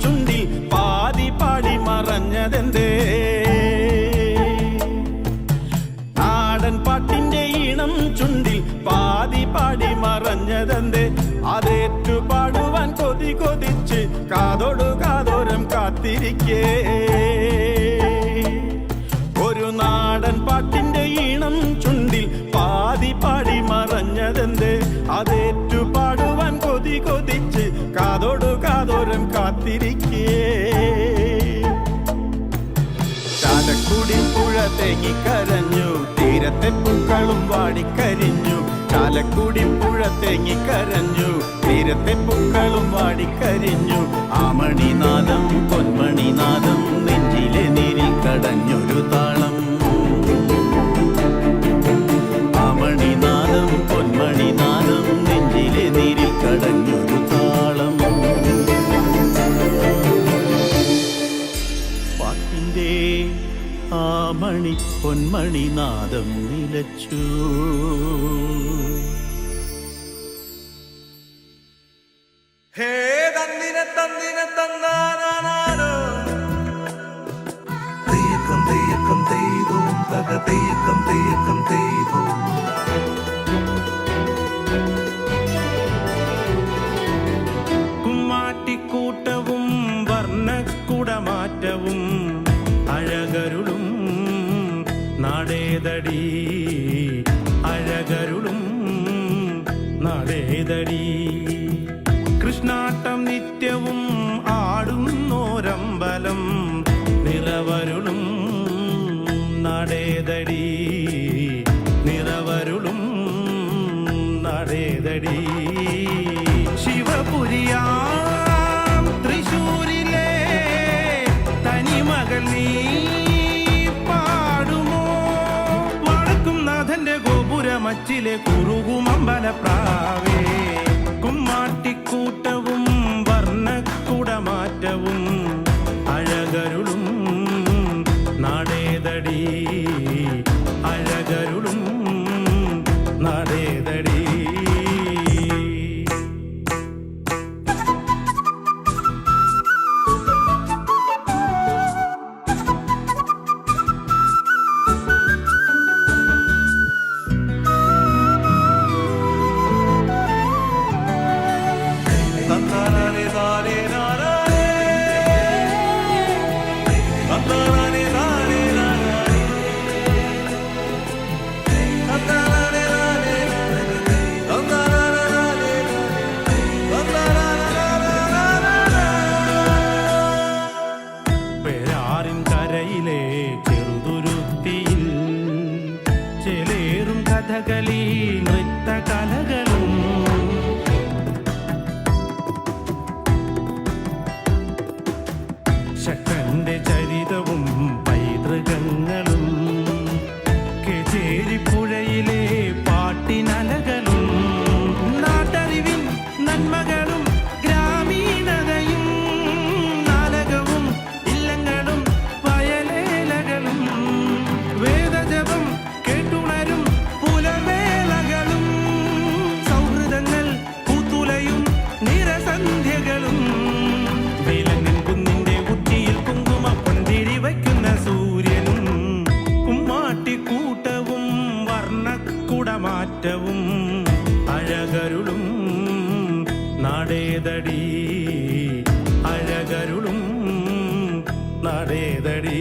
ചുണ്ടിൽ പാതി പാടി മറഞ്ഞതെന്തേ? നാടൻ പാട്ടിന്റെ ഈണം ചുണ്ടിൽ പാതി പാടി മറഞ്ഞതെന്തേ? അതേറ്റു പാടുവാൻ കൊതി കൊതിച്ച് കാതോടു കാതോരം കാത്തിരിക്കേ. ഒരു നാടൻ പാട്ടിന്റെ ഈണം ചുണ്ടിൽ പാതി പാടി മറഞ്ഞതെന്തേ? അതേറ്റു പാടുവാൻ കൊതി കൊതിച്ച് കാതോടു കാതോരം കാത്തിരിക്കേ. ചാലക്കുടി പുഴ തേങ്ങിക്കരഞ്ഞു, തീരത്തെ പൂക്കളും വാടിക്കരിഞ്ഞു. ചാലക്കുടി പുഴ തേങ്ങിക്കരഞ്ഞു, തീരത്തെ പൂക്കളും വാടിക്കരിഞ്ഞു. ആമണിനാദം പൊന്മണിനാദം നെഞ്ചിലെ നീരിൽ കടഞ്ഞൊരു താളം. ആമണിനാദം പൊന്മണിനാദം നെഞ്ചിലെ നീരിൽ കടഞ്ഞൊരു താളം. പാട്ടിൻ്റെ ആമണി പൊന്മണിനാദം നിലച്ചു. ഹേ തന്നിനെ തന്നിനെ തന്നാനാനോ തെയ്യക്കം തെയ്യക്കം തെയ്തു തക തെയ്യക്കം തെയ്യക്കം തെയ്തു. കുമ്മാട്ടിക്കൂട്ടവും വർണ്ണക്കുടമാറ്റവും അഴകരുളും നാടേതടി, അഴകരുളും നാടേതടി. കൃഷ്ണാട്ടം നിത്യവും ആടുന്നോരമ്പലം നിറവരുളും നടേതടി, നിറവരുളും നടേതടി. ശിവപുരിയാം തൃശൂരിലെ തനിമകൾ നീ പാടുമോ? മടക്കും നാഥന്റെ ഗോപുരമച്ചിലെ കുറുകുമമ്പലപ്രാവേ. കുമ്മാട്ടിക്കൂട്ടവും വർണ്ണക്കുടമാറ്റവും അഴകരുളും നാടേതടി, അഴകരുളും നാടേതടി. കഥകളി നൃത്തകലകളും ശക്തന്റെ ചരിതവും പൈതൃകങ്ങളും കേച്ചേരിപ്പുഴയിലെ പാട്ടിനലകളും നാട്ടറിവിൻ നന്മകളും ഗ്രാമീണതയും നാലകവും ഇല്ലങ്ങളും വയലേലകളും വേദജപം കേട്ടുണരും പുലവേളകളും സൗഹൃദങ്ങൾ പൂത്തുലയും നിറസന്ധ്യകളും വേലങ്ങൻ കുന്നിന്റെ ഉച്ചിയിൽ കുങ്കുമ പൊന്തിരി വയ്ക്കുന്ന സൂര്യനും കുമ്മാട്ടിക്കൂട്ടവും വർണ്ണക്കുടമാറ്റവും അഴകരുളും നാടേതടി, അഴകരുളും നാടേതടി.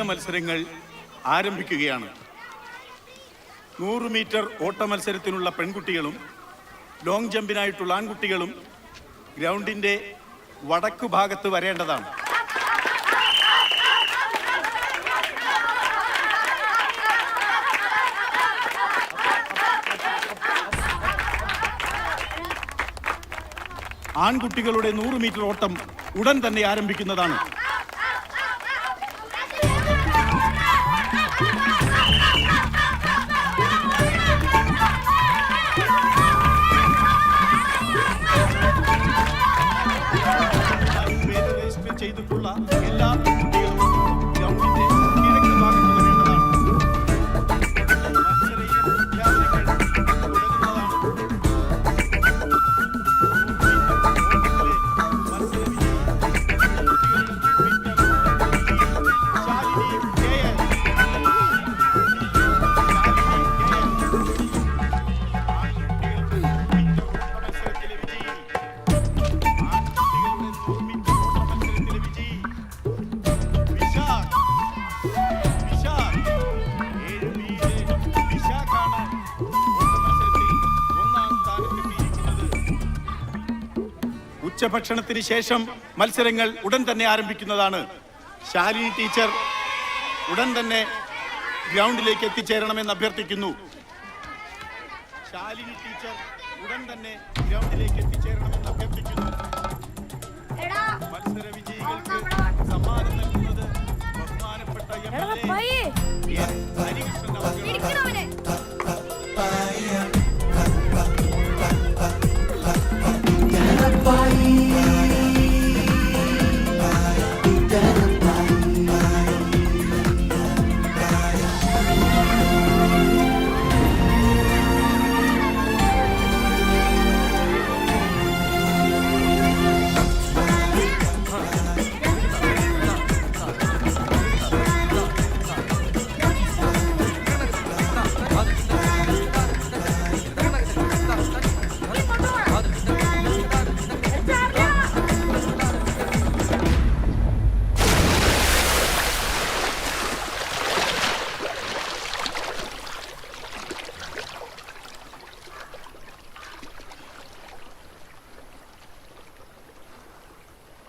മത്സരങ്ങൾ ആരംഭിക്കുകയാണ്. 100 മീറ്റർ ഓട്ട മത്സരത്തിനുള്ള പെൺകുട്ടികളും ലോങ് ജമ്പിനായിട്ടുള്ള ആൺകുട്ടികളും ഗ്രൗണ്ടിൻ്റെ വടക്കു ഭാഗത്ത് വരേണ്ടതാണ്. ആൺകുട്ടികളുടെ 100 മീറ്റർ ഓട്ടം ഉടൻ തന്നെ ആരംഭിക്കുന്നതാണ്. ചെയ്തിട്ടുള്ള എല്ലാ കുട്ടികളും ഗ്രൗണ്ടിന്റെ കിഴക്ക് ഭാഗത്ത് വരേണ്ടതാണ്. ഉച്ചഭക്ഷണത്തിന് ശേഷം മത്സരങ്ങൾ ഉടൻ തന്നെ ആരംഭിക്കുന്നതാണ്. ശാലിനി ടീച്ചർ ഉടൻ തന്നെ ഗ്രൗണ്ടിലേക്ക് എത്തിച്ചേരണമെന്ന് അഭ്യർത്ഥിക്കുന്നു. ശാലിനി ടീച്ചർ ഉടൻ തന്നെ ഗ്രൗണ്ടിലേക്ക് എത്തിച്ചേരണമെന്ന് അഭ്യർത്ഥിക്കുന്നു. മത്സര വിജയികൾക്ക് സമ്മാനം നൽകുന്നത് ബഹുമാനപ്പെട്ട ഹരികൃഷ്ണൻ അവരുടെ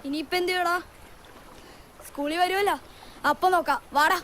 ഇനിയിപ്പോ എന്ത് ചെയ്യടാ? സ്കൂളിൽ വരുമല്ലോ, അപ്പൊ നോക്കാം. വാടാ.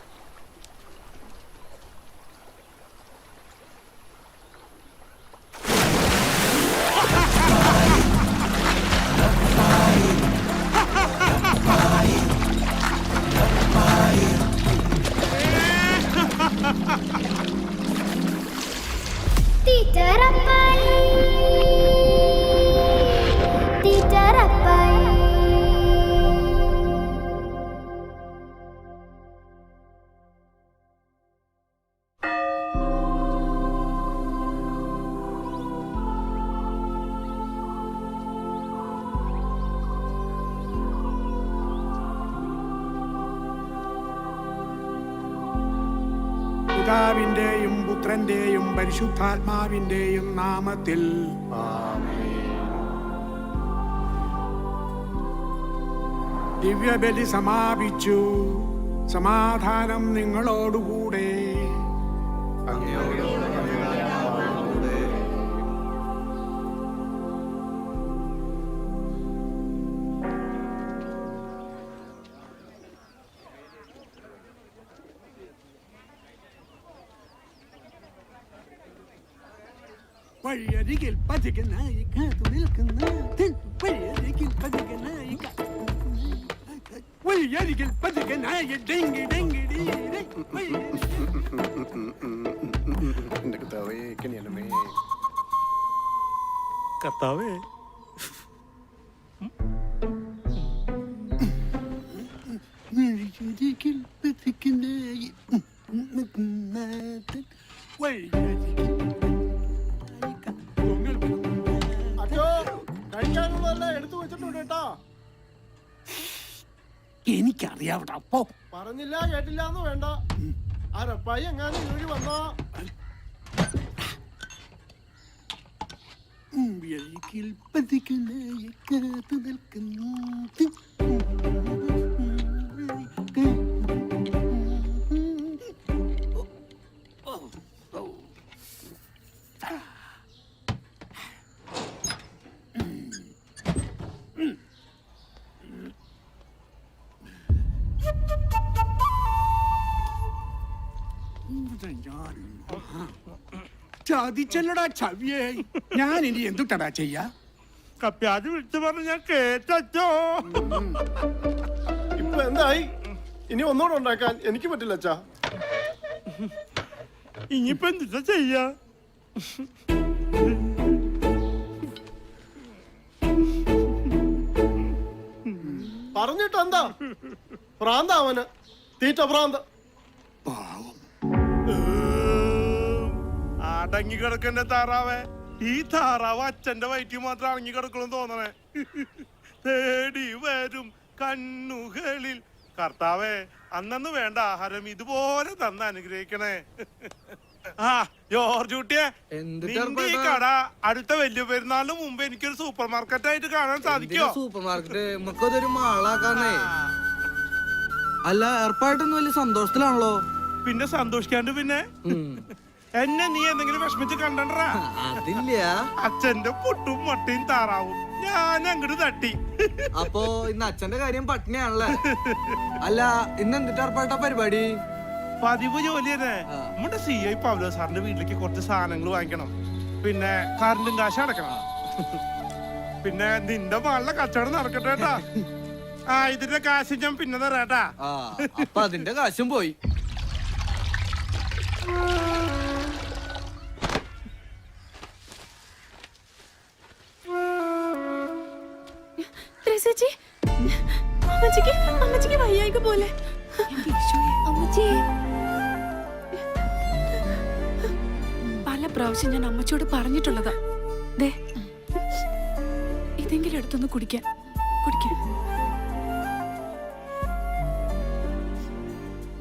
പിതാവിന്റെയും പുത്രന്റെയും പരിശുദ്ധാത്മാവിന്റെയും നാമത്തിൽ ദിവ്യബലി സമാപിച്ചു. സമാധാനം നിങ്ങളോടുകൂടെ. വഴിയരികിൽ പതികനായി കാത്തു നിൽക്കുന്ന വഴിയരികിൽ പതികനായി വഴിയരികിൽ പതികനായി ഡെങ്കി ഡെങ്കി കർത്താവേ, വഴിയരികിൽ പതികനായി വഴിയരികിൽ എടുത്തു വെച്ചിട്ടുണ്ട് കേട്ടോ. എനിക്കറിയാവട്ടെ. അപ്പോ പറഞ്ഞില്ല കേട്ടില്ല എന്ന് വേണ്ട. ആരപ്പായി എങ്ങാനും ഇഴി വന്നോ. വഴിയിൽ പതികനായി കാത്തു നിൽക്കുന്നു ചതിച്ചല്ലടാ ചവിയേ. ഞാൻ ഇനി എന്തുട്ടടാ ചെയ്യാ? കപ്പ്യാജ് വിളിച്ചു പറഞ്ഞു ഞാൻ കേട്ടോ. ഇപ്പൊ എന്തായി? ഇനി ഒന്നുകൂടെ ഉണ്ടാക്കാൻ എനിക്ക് പറ്റില്ല അച്ഛാ. ഇനിയിപ്പോ എന്താ ചെയ്യാ? പറഞ്ഞിട്ടെന്താ? ഭ്രാന്ത അവന്, തീറ്റ ഭ്രാന്ത. അടങ്ങി കിടക്കണ്ട താറാവേ. ഈ താറാവ് അച്ഛന്റെ വയറ്റിൽ മാത്രം അടങ്ങി കിടക്കണം തോന്നണേ. തേടി വരും കണ്ണുകളിൽ. കർത്താവേ, അന്നു വേണ്ട ആഹാരം ഇതുപോലെ തന്ന് അനുഗ്രഹിക്കണേ. ആ ജോർജ് കുട്ടിയെ, നിന്റെ ഈ കട അടുത്ത വലിയ പെരുന്നാളിന് മുമ്പ് എനിക്കൊരു സൂപ്പർ മാർക്കറ്റ് ആയിട്ട് കാണാൻ സാധിക്കോ? സൂപ്പർ മാർക്കറ്റ് നമുക്കതൊരു മാളാക്കാന്നേ. അല്ല, ഏർപ്പായിട്ടൊന്നും വലിയ സന്തോഷത്തിലാണല്ലോ. പിന്നെ സന്തോഷിക്കാണ്ട് പിന്നെ എന്നെ നീ എന്തെങ്കിലും വിഷമിച്ച് കണ്ടണ്ടാ? അതില്ല. അച്ഛന്റെ പൊട്ടും മട്ടയും താറാവും ഞാൻ അങ്ങോട്ട് തട്ടി. അപ്പൊ ഇന്ന് അച്ഛന്റെ കാര്യം പട്ടിണിയാണല്ലേ? അല്ല, ഇന്ന് എന്തിട്ട് ഏർപ്പായിട്ടാ പരിപാടി? പതിവ് ജോലി തന്നെ. നമ്മുടെ CI പൗലോ സാറിന്റെ വീട്ടിലേക്ക് കുറച്ച് സാധനങ്ങൾ വാങ്ങിക്കണം. പിന്നെ കറണ്ടും കാശ് അടക്കണം. പിന്നെ നിന്റെ മകളുടെ കച്ചവടം നടക്കട്ടെ കേട്ടാ. ആ ഇതിന്റെ കാശ് ഞാൻ പിന്നെ തരാട്ടാ. അപ്പൊ അതിന്റെ കാശും പോയി. അമ്മച്ചിക്ക് വയ്യായിക പോലെ. പല പ്രാവശ്യം ഞാൻ അമ്മച്ചിയോട് പറഞ്ഞിട്ടുള്ളതാ. ദേ, ഇതെങ്കിലും എടുത്തൊന്ന് കുടിക്കാൻ.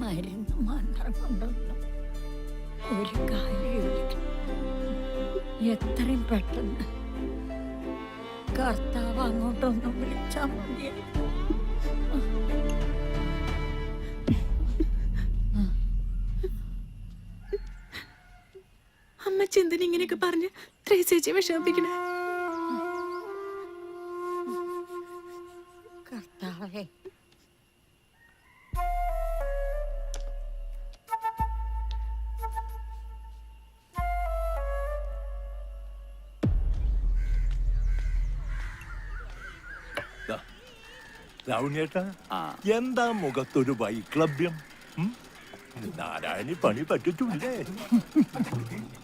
മരുന്ന് മാത്രം കൊണ്ടൊന്നും ഒരു കാര്യമില്ല. എത്രയും പെട്ടെന്ന് കർത്താവ് അങ്ങോട്ടൊന്നും വിളിച്ചാൽ മതിയായി. അമ്മച്ചി എന്തിനാ ഇങ്ങനെയൊക്കെ പറഞ്ഞ് ത്രേസ്യേച്ചിയെ വിഷമിപ്പിക്കണേ? കർത്താവേ, രാവുണ്ണേട്ടാ, എന്താ മുഖത്തൊരു വൈക്ലഭ്യം? നാരായണി പണി പറ്റിട്ടില്ലേ?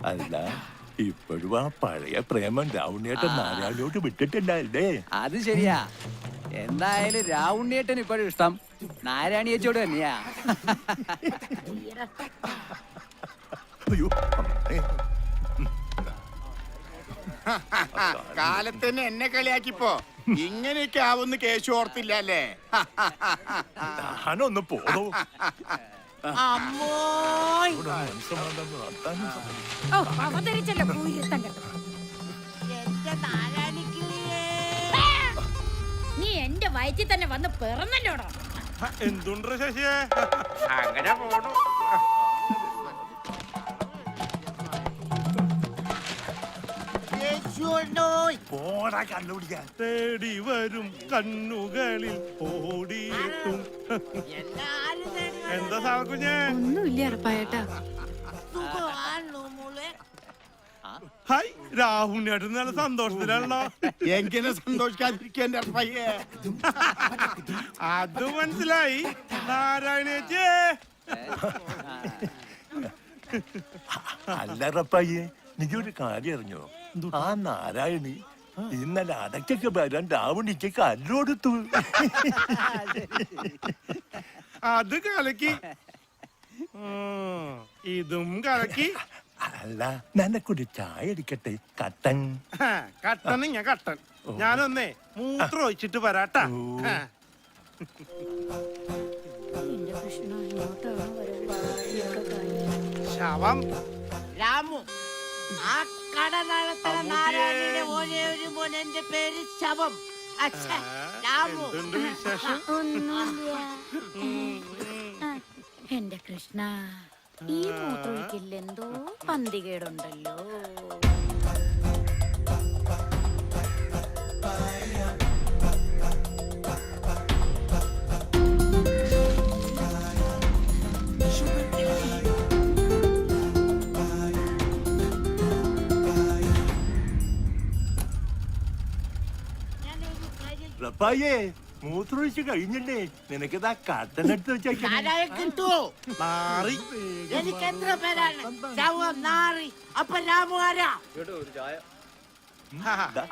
അല്ല, ഇപ്പോഴും ആ പഴയ പ്രേമം രാവുണ്ണേട്ടൻ നാരായണിയോട് വിട്ടിട്ടില്ലേ? അത് ശരിയാ. എന്തായാലും രാവുണ്ണിയേട്ടൻ ഇപ്പോഴും ഇഷ്ടം നാരായണിയേച്ചോട് തന്നെയാ. അയ്യോ, അമ്മേ. കാലത്തന്നെ എന്നെ കളിയാക്കിപ്പോ ഇങ്ങനെയൊക്കെ ആവുന്ന കേശു ഓർത്തില്ല അല്ലേ? ഞാനൊന്ന് പോണോ? നീ എന്റെ വയറ്റിൽ തന്നെ വന്ന് പിറന്നല്ലോടോ. എന്തുണ്ട് ശശിയെ? അങ്ങനെ പോണു. പോടാ കണ്ടുപിടിക്കാൻ. തേടി വരും കണ്ണുകളിൽ ഓടിയെത്തും. എന്താ സാവക്കുഞ്ഞേ? ഒന്നുമില്ല അറപ്പായേട്ടാ. ഹായ്, രാഹുലിനായിട്ട് നല്ല സന്തോഷത്തിലാണല്ലോ. എങ്ങനെ സന്തോഷിക്കാതിരിക്കാൻ പയ്യേ? അത് മനസ്സിലായി. നാരായണേച്ചേ, അല്ലറപ്പയ്യേ, നീ ഒരു കാര്യം അറിഞ്ഞോ? ആ നാരായണി ഇന്നലെ അടക്കൊക്കെ വരാൻ രാവണിക്ക് കല്ലോടുത്തു. അത് കലക്കി. ഇതും കലക്കി. അല്ല, നിനക്കൊരു ചായ എടുക്കട്ടെ? കട്ടൻ. കട്ടൻ കട്ടൻ. ഞാനൊന്നേ മൂത്രം ഒഴിച്ചിട്ട് വരാട്ടാ. ശവം രാമു, ആ കട നടത്തുന്ന നാരായണിയുടെ ഒരേ ഒരു മോൻ, എന്റെ പേര് ശവം. രാമു, വിശേഷം? എന്റെ കൃഷ്ണ, ഈ മൂത്രമൊഴിക്കില്ലെന്തോ പന്തികേടുണ്ടല്ലോ. റപ്പായേ മൂത്രമൊഴിച്ച് കഴിഞ്ഞില്ലേ നിനക്കിതാ കട്ടനെടുത്ത് വെച്ചേക്കാം ചാരായം കിട്ടുവോ? മാറി എനിക്ക് എത്ര പേരാണ്? ശവം, നാറി. അപ്പൊ രാമു ആരാ?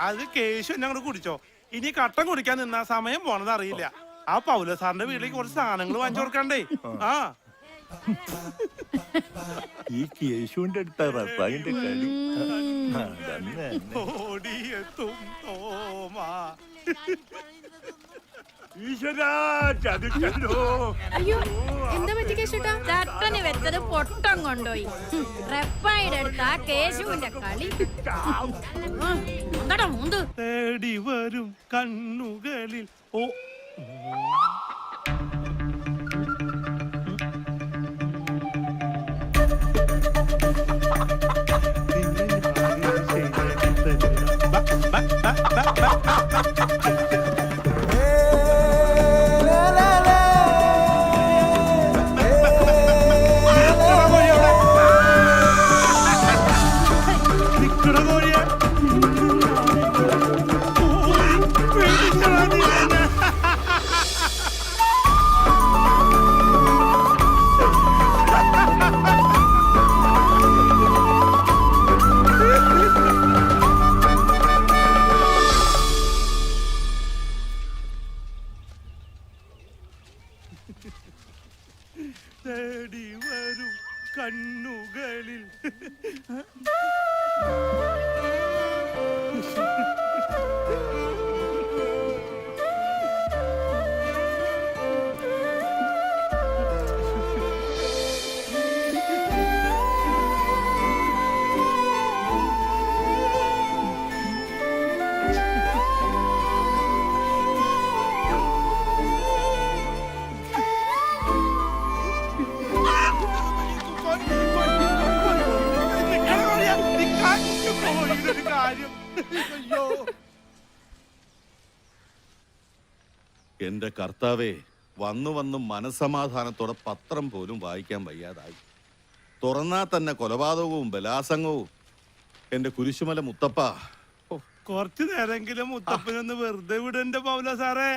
അത് കേശു എന്നെ അങ്ങോട്ട് കുടിച്ചോ. ഇനി കട്ടൻ കുടിക്കാൻ നിന്നാ സമയം പോണത് അറിയില്ല. ആ പൗല സാറിന്റെ വീട്ടിലേക്ക് കുറച്ച് സാധനങ്ങൾ വാങ്ങിച്ചു കൊടുക്കണ്ടേ. ആ ഈ കേശുവിന്റെ അടുത്ത റപ്പായിന്റെ കളി അതന്നെ. ഓടിയെത്തും തോമാ. ഈശ്വരാ ചതിച്ചല്ലോ. അയ്യോ എന്താ പറ്റി കേശുട്ടാ? ചട്ടന് വെച്ചത് പൊട്ടം കൊണ്ടുപോയി. റെപ്പായുടെ അടുത്ത് ആ കേശുവിന്റെ കളി. എന്താടാ മൂന്ത്? തേടി വരും കണ്ണുകളിൽ ഓ തേടി വരും കണ്ണുകളിൽ. എന്റെ കർത്താവേ, വന്നു വന്ന് മനസ്സമാധാനത്തോടെ പത്രം പോലും വായിക്കാൻ വയ്യാതായി. തുറന്നാ തന്നെ കൊലപാതകവും ബലാസംഗവും. എന്റെ കുരിശുമല മുത്തപ്പ, കുറച്ചു നേരെങ്കിലും മുത്തപ്പനൊന്ന് വെറുതെ വിടന്റെ പൗല സാറേ.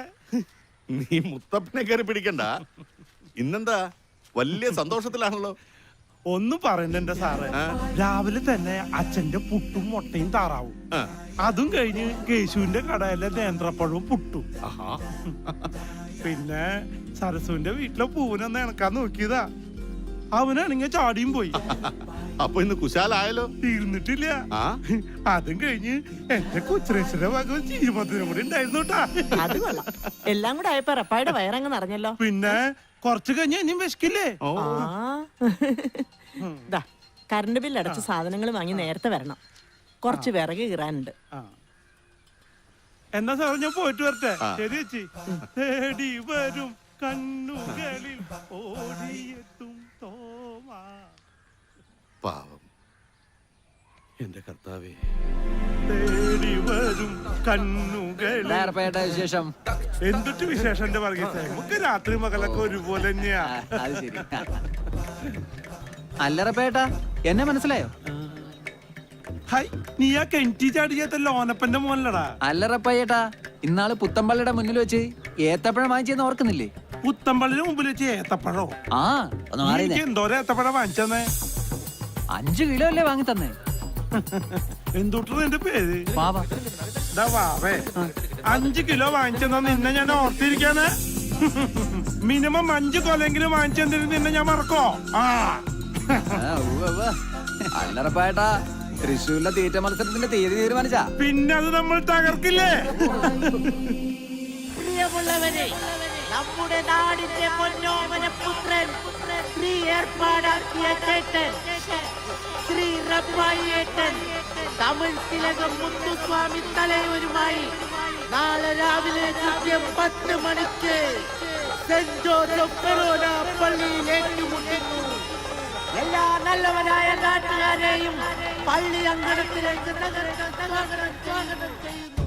നീ മുത്തപ്പനെ കയറി പിടിക്കണ്ട. ഇന്നെന്താ വലിയ സന്തോഷത്തിലാണല്ലോ. ഒന്നും പറയണ്ട സാറേ. രാവിലെ തന്നെ അച്ഛന്റെ പുട്ടും മുട്ടയും താറാവും. അതും കഴിഞ്ഞ് കേശുവിന്റെ കടയിലെ നേന്ത്രപ്പഴവും പുട്ടും. പിന്നെ സരസുവിന്റെ വീട്ടിലെ പൂവിനൊന്ന് ഇണക്കാൻ നോക്കിയതാ. അവനാണെങ്കിൽ ചാടിയും പോയി. അപ്പൊ ഇന്ന് കുശാലായല്ലോ. തീർന്നിട്ടില്ല. അതും കഴിഞ്ഞ് എന്റെ കൊച്ചുരേശ്വര ഭാഗം ചീരുമത്തിനും കൂടി ഉണ്ടായിരുന്നു കേട്ടാ. അത് കൊള്ളാം. എല്ലാം കൂടെ ആയപ്പോ റപ്പായുടെ വയറങ്ങ് നിറഞ്ഞല്ലോ. പിന്നെ കൊറച്ചു കഴിഞ്ഞ് ഇനിയും വിശക്കില്ലേ? കറണ്ട് ബില്ല് അടച്ച് സാധനങ്ങൾ വാങ്ങി നേരത്തെ വരണം. കുറച്ച് വിറക് കീറാനുണ്ട്. എന്നാ സാറേ ഞാൻ പോയിട്ട് വരട്ടെ. ശരി ചേച്ചി. തേടി വരും കണ്ണുകളിൽ ഓടിയെത്തും തോമാ. പാവം എന്റെ കർത്താവേ. തേടി വരും കണ്ണുകളിൽ. വിശേഷം എന്തൊട്ട് വിശേഷം എന്റെ വർഗീസേ. നമുക്ക് രാത്രി മകളൊക്കെ ഒരുപോലെ തന്നെയാ. അല്ലറപ്പേട്ട എന്നെ മനസ്സിലായോ? ഹായ്, നീ ആ കെൻറ്റി ചാടിയാത്ത ലോനപ്പന്റെ മോനല്ലടാ. അല്ലറപ്പയ്യേട്ടാ, ഇന്നാള് പുത്തമ്പള്ളിയുടെ മുന്നിൽ വെച്ച് ഏത്തപ്പഴം വാങ്ങിച്ചെന്ന് ഓർക്കുന്നില്ലേ? പുത്തമ്പള്ളിന് മുമ്പിൽ വെച്ച് ഏത്തപ്പഴോ? ആ എനിക്ക് എന്തോരം ഏത്തപ്പഴം വാങ്ങിച്ചെന്നേ? 5 കിലോ അല്ലേ വാങ്ങി തന്നെ. എന്തുട്ടാ എന്റെ പേര്? വാവ. വാവേ, 5 കിലോ വാങ്ങിച്ചെന്നാ നിന്നെ ഞാൻ ഓർത്തിരിക്കാന്. മിനിമം 5 കൊലെങ്കിലും വാങ്ങിച്ചെന്തിന് നിന്നെ ഞാൻ മറക്കോ? അല്ലറപ്പേട്ടാ, തൃശ്ശൂരിലെ തീറ്റ മത്സരത്തിന്റെ തീയതി തീരുമാനിച്ചാ? പിന്നെ അത് നമ്മൾ തകർക്കില്ലേ? പ്രിയമുള്ളവരെ, നമ്മുടെ നാടിന്റെ പൊന്നോമന പുത്രൻ ശ്രീ ഏർപ്പാടാക്കിയ ചേട്ടൻ ശ്രീ റപ്പായേട്ടൻ തമിഴ് തിലകം മുത്തുസ്വാമി തലയൂരുമായി നാളെ രാവിലെ കൃത്യം 10 മണിക്ക് സെന്റ് ജോസഫ് ഫെറോന പള്ളിയിൽ ഏറ്റുമുട്ടുന്നു. എല്ലാ നല്ലവരായ നാട്ടുകാരെയും പള്ളി അങ്കണത്തിലേക്ക് സ്വാഗതം ചെയ്യുന്നു.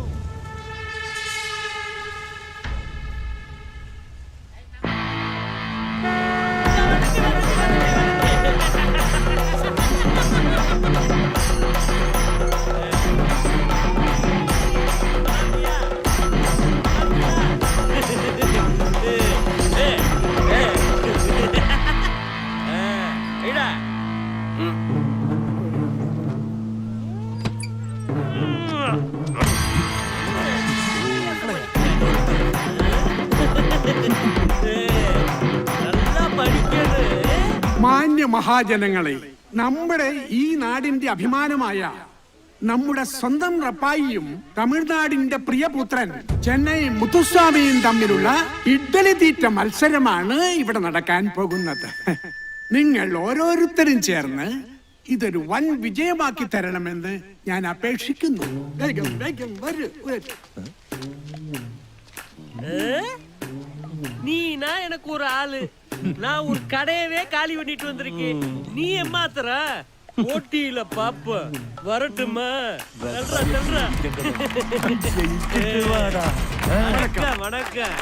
മഹാജനങ്ങളെ, നമ്മുടെ ഈ നാടിന്റെ അഭിമാനമായ നമ്മുടെ സ്വന്തം റപ്പായിയും തമിഴ്നാടിന്റെ പ്രിയപുത്രൻ ചെന്നൈ മുത്തുസ്വാമിയും തമ്മിലുള്ള ഇഡ്ഡലി തീറ്റ മത്സരമാണ് ഇവിടെ നടക്കാൻ പോകുന്നത്. നിങ്ങൾ ഓരോരുത്തരും ചേർന്ന് ഇതൊരു വൻ വിജയമാക്കി തരണമെന്ന് ഞാൻ അപേക്ഷിക്കുന്നു. വേഗം വേഗം വരൂ. நீனா எனக்கு ஒரு ஆளு, நான் ஒரு கடையவே காலி பண்ணிட்டு வந்திருக்கேன். நீ ஏமாத்துற போட்டியில பாப்ப வரட்டுமா? வணக்கம் வணக்கம்.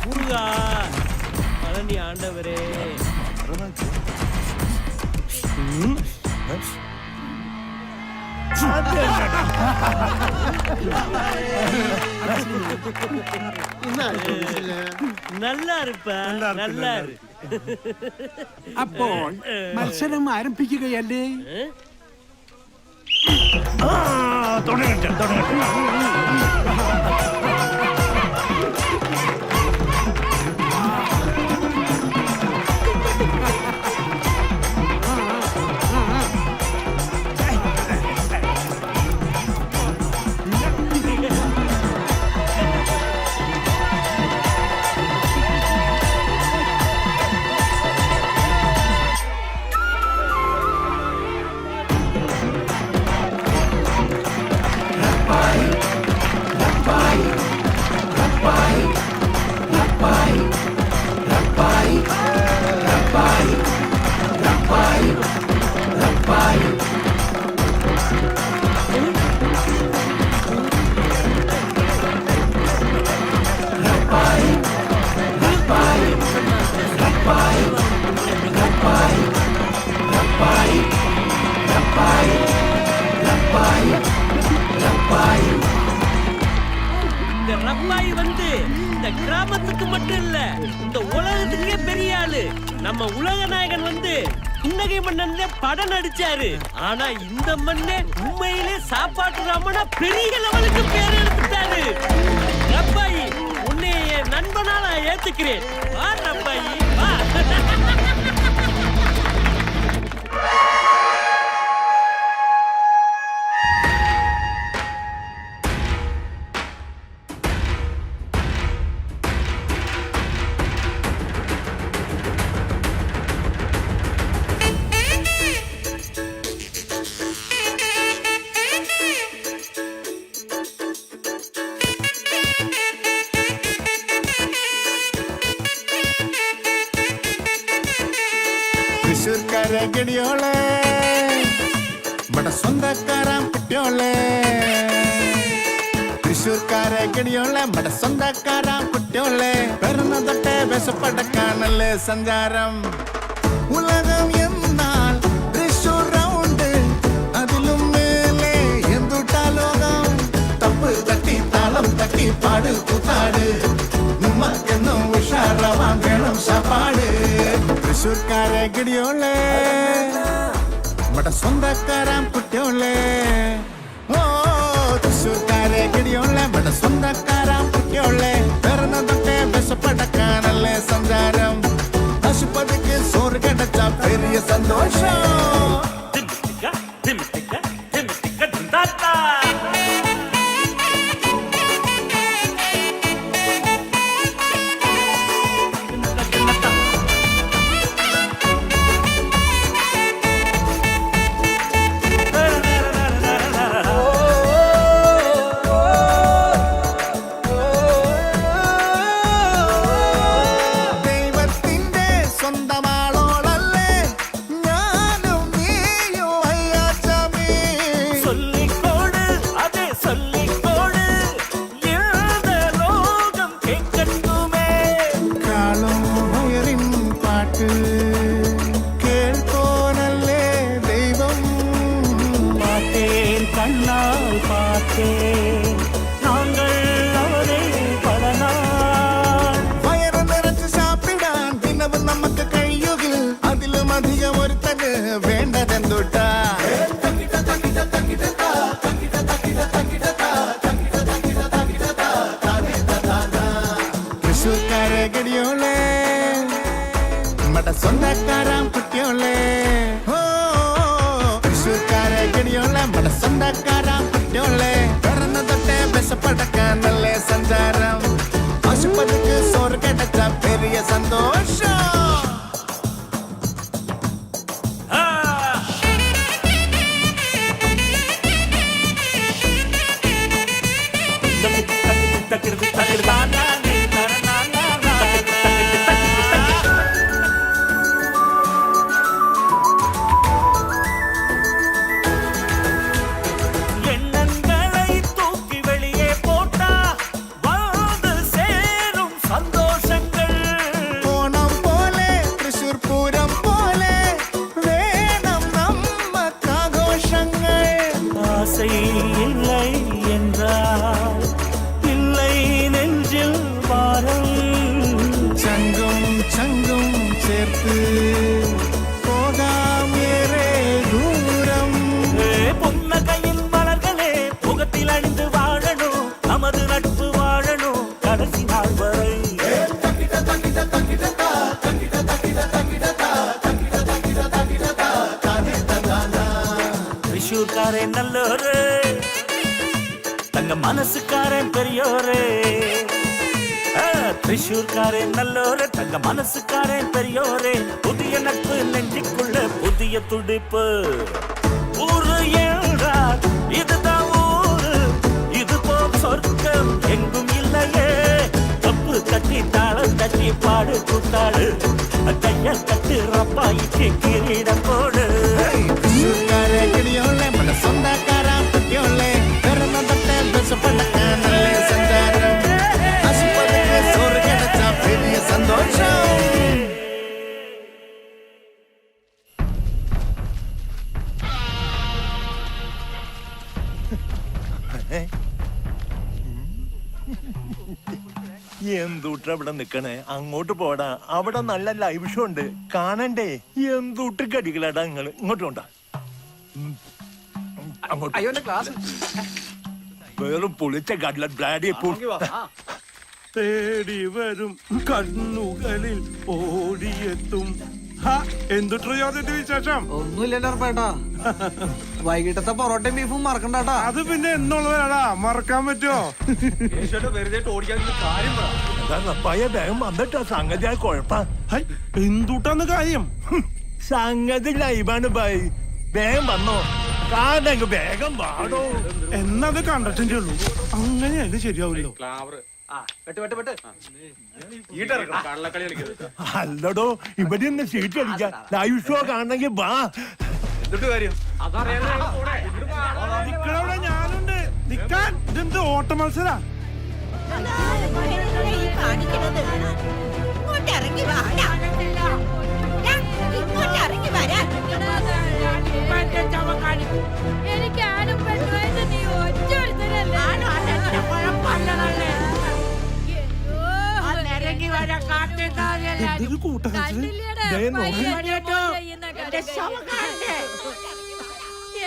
முருகா பழனி ஆண்டவரே, நல்லா இருப்ப, நல்லா இரு. അപ്പോൾ മത്സരം ആരംഭിക്കുകയല്ലേ? இந்த ரப்பாய் வந்து இந்த கிராமத்துக்கு மட்டும் இல்ல, இந்த உலகத்துக்கே பெரிய ஆளு. நம்ம உலக நாயகன் வந்து புன்னகை மன்னன் படம் நடிச்சாரு. ஆனா இந்த மண்ணே உண்மையிலே சாப்பாட்டு ராமனா பெரிய லெவலுக்கு பேர் எடுத்துட்டாரு. ரப்பாய், உன்னை என் நண்பனா நான் ஏத்துக்கிறேன். வா ரப்பாய் வா. തൃശ്ശൂർക്കാരെ ഗടിയോളെ ഇവിടെ സ്വന്തക്കാരാൻ കുട്ടിയോളെ. തൃശ്ശൂർക്കാരെ ഗടിയോളെ ഇവിടെ സ്വന്തക്കാരാൻ കുട്ടിയോളെ. പിറന്ന തൊട്ടേ വിശപ്പടക്കാണല്ലേ സഞ്ചാരം. ഉലകം എന്നാൽ തൃശ്ശൂർ റൗണ്ട്, അതിലും മേലെ എന്തുട്ടാ ലോകം. തപ്പ് തട്ടി താളം തട്ടി പാട് കൂത്താട്, നമ്മക്കെന്നും ഉഷാറാവാൻ വേണം സാപ്പാട്. തൃശ്ശൂർക്കാരെ ഗടിയോളെ ഇവിടെ സ്വന്തക്കാരാൻ കുട്ടിയോളെ. ഓ തൃശ്ശൂർക്കാരെ ഗടിയോളെ ഇവിടെ സ്വന്തക്കാരാൻ കുട്ടിയോളെ. പിറന്ന തൊട്ടേ വിശപ്പടക്കാനല്ലേ സഞ്ചാരം. പശുപതിക്ക് സോറ് കിടച്ച പെരിയ സന്തോഷം. ദൈവത്തിന്റെ സ്വന്തമാളോളല്ലേ ഞാനും തൃശ്ശൂർക്കാരൻ നല്ലോര് തങ്ക മനസ്സുകാരൻ പെരിയോര് തൃശ്ശൂർക്കാരൻ നല്ലോര് തങ്ക മനസ്സുകാരൻ പെരിയോര് പുതിയ നட்பு നെഞ്ചിക്കുള്ള പുതിയ തുടിപ്പ് ஊரு என்றால் இதுதான் ஊரு இது போல் சொர்க்கம் எங்கும் இல்லையே தப்பு தட்டி தாளம் தட்டி பாடு கூத்தாடு கைய தட்டு ரப்பாய்க்கு கிரீடம் போடு എന്തൂട്ട ഇവിടെ നിക്കണേ അങ്ങോട്ട് പോടാ അവിടെ നല്ല ലൈവ് ഷോ ഉണ്ട് കാണണ്ടേ എന്തൂട്ട് കടികളാടാ നിങ്ങള് ഇങ്ങോട്ട് കൊണ്ടാ അങ്ങോട്ട് വേറും പൊളിച്ച കടല ബ്ലാഡി തേടി വരും കണ്ണുകളിൽ ഓടിയെത്തും. എന്തുട്രോ അതിന്റെ വിശേഷം? ഒന്നുമില്ലല്ലോ ഉറപ്പായിട്ടാ. വൈകിട്ടത്തെ പൊറോട്ടയും ബീഫും മറക്കണ്ടാട്ടാ. അത് പിന്നെ എന്നുള്ളതാടാ, മറക്കാൻ പറ്റുമോ? വേഗം വന്നിട്ടാ സംഗതി കുഴപ്പ എന്തുട്ടാന്ന് കാര്യം? സംഗതി ലൈവാണ് ബായ്, വേഗം വന്നോ. കാടെങ്ക് വേഗം വാടോ. എന്നത് കണ്ടിട്ടേ ഉള്ളൂ, അങ്ങനെയല്ലേ ശരിയാവില്ലോ. അല്ലടോ ഇവിടെ നിന്ന് സീറ്റ് കളിക്കാം, ലൈവ് ഷോ കാണണമെങ്കിൽ വാ. നിക്കടവിടെ ഞാനുണ്ട്, നിക്കാൻ. ഇതെന്ത് ഓട്ട മത്സരാ? എനിക്ക് ആരും പെണ്ണുമായിട്ട് നീ ഒറ്റ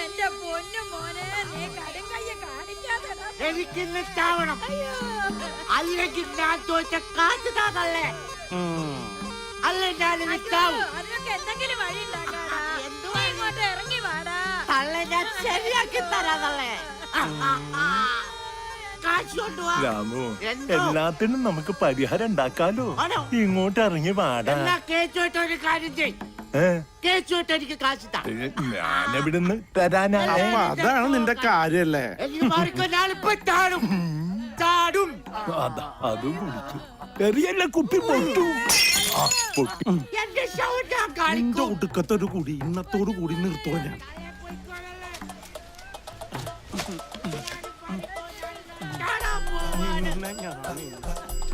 എന്റെ പൊന്നു മോനെ, നീ കടും കയ്യെ കാണിക്കാതെ എനിക്കിന്ന് ചാവണം, അല്ലെങ്കിൽ ഞാൻ തോറ്റ കാറ്റ് താതല്ലേ, അല്ല ഞാനിന്ന് ചാവും. അതിനൊക്കെ എന്തെങ്കിലും വഴി ഇങ്ങോട്ട് ഇറങ്ങി വാടാ. തള്ളെ ഞാൻ ശരിയാക്കി തരാതല്ലേ. കാശ് കൊണ്ടുവാ. രാമു, എല്ലാത്തിനും നമുക്ക് പരിഹാരം ഉണ്ടാക്കാലോ. ഇങ്ങോട്ട് ഇറങ്ങി വാടാ. കേച്ചോട്ടൊരു കാര്യം ചെയ്, കേച്ചോട്ട് എനിക്ക് കാശ് താ. ഞാനെവിടുന്ന് തരാനാ? അതാണ് നിന്റെ കാര്യല്ലേ? എനിക്ക് മാറിക്കൊല്ലാളിപ്പോ ചാടും ചാടും. അതും കുടിച്ചു എറിയല്ല, കുപ്പി പൊട്ടു. എന്റെ ഷോ ഞാൻ നിന്റെ കാണിക്കും. ഒടുക്കത്തൊരു കൂടി ഇന്നത്തോടു കൂടി നിർത്തോ ഞാൻ.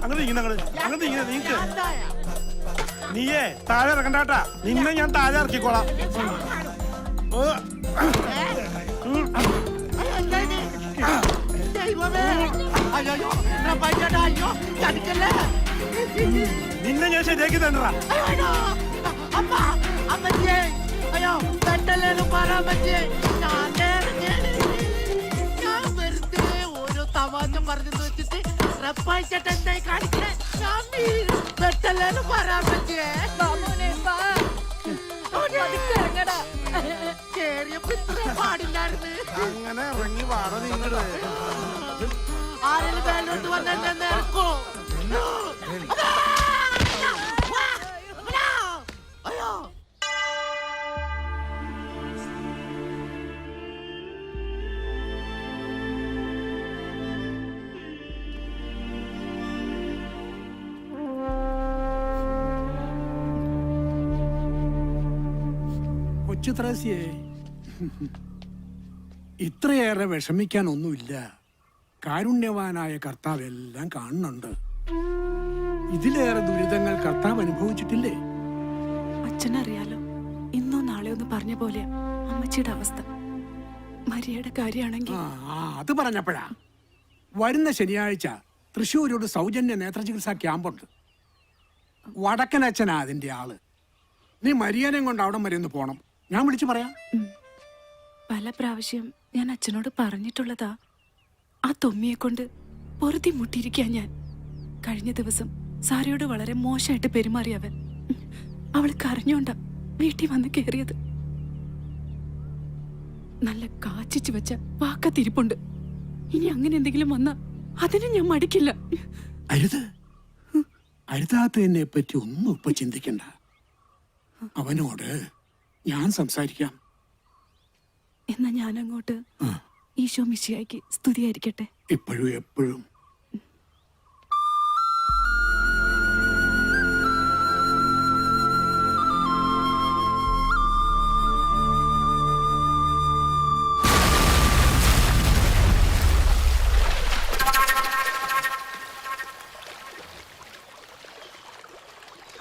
അങ്ങനെ നീക്ക്. നീയേ താഴെ ഇറക്കണ്ടാട്ടാ, നിന്നെ ഞാൻ താഴെ ഇറക്കിക്കോളാം. നിന്നെ ഞാൻ ശരിയാക്കി തന്നടാ. അയ്യോ പെട്ടല്ലേലും പറയാൻ പറ്റിയേ. ഞാൻ വെറുതെ ഓരോ തമാശ പറഞ്ഞു വെച്ചിട്ട് റപ്പായിച്ചിട്ട് എന്തായി കാണിക്കണേ. ഞാൻ പെട്ടല്ലേലും പറയാൻ പറ്റിയേ. കേറിയപ്പോ ഇത്ര പാടില്ലായിരുന്നു. അങ്ങനെ ഇറങ്ങി വാട നിങ്ങള്. ആരെങ്കിലും മേലോട്ട് വന്ന് എന്നെ ഇറക്കോ? അയ്യോ കൊച്ചു ത്രേസ്യേ, ഇത്രയേറെ വിഷമിക്കാനൊന്നുമില്ല. കാരുണ്യവാനായ കർത്താവ് എല്ലാം കാണുന്നുണ്ട്. ഇതിലേറെ ദുരിതങ്ങൾ കർത്താവ് അനുഭവിച്ചിട്ടില്ലേ? അച്ഛനറിയാലോ, ഇന്നോ നാളെയോ ഒന്ന് പറഞ്ഞ പോലെ അമ്മച്ചിയുടെ അവസ്ഥ. മരിയയുടെ കാര്യമാണെങ്കിൽ അത് പറഞ്ഞപ്പോഴാ, വരുന്ന ശനിയാഴ്ച തൃശ്ശൂരോട് സൗജന്യ നേത്രചികിത്സാ ക്യാമ്പുണ്ട്. വടക്കനച്ഛനാ അതിന്റെ ആള്. നീ മരിയനെയും കൊണ്ട് അവിടം വരെ ഒന്ന് പോണം. ഞാൻ വിളിച്ചു പറയാം. പല പ്രാവശ്യം ഞാൻ അച്ഛനോട് പറഞ്ഞിട്ടുള്ളതാ. ആ തൊമ്മിയെ കൊണ്ട് പൊറുതി മുട്ടിയിരിക്കാൻ ഞാൻ. കഴിഞ്ഞ ദിവസം സാരയോട് വളരെ മോശമായിട്ട് പെരുമാറിയവൻ. അവൾ കരഞ്ഞോണ്ട വീട്ടിൽ വന്ന് കയറിയത്. നല്ല കാച്ചിച്ചു വെച്ച വാക്കത്തിരിപ്പുണ്ട്. ഇനി അങ്ങനെ എന്തെങ്കിലും വന്നാ അതിന് ഞാൻ മടിക്കില്ല. അരുത്, അരുതാത്തതിനെ പറ്റി ഒന്നും ഇപ്പൊ ചിന്തിക്കണ്ട. അവനോട് ഞാൻ സംസാരിക്കാം. എന്നാ ഞാൻ അങ്ങോട്ട്. ഈശോ മിശിഹായ്ക്ക് സ്തുതിയായിരിക്കട്ടെ. എപ്പോഴും എപ്പോഴും.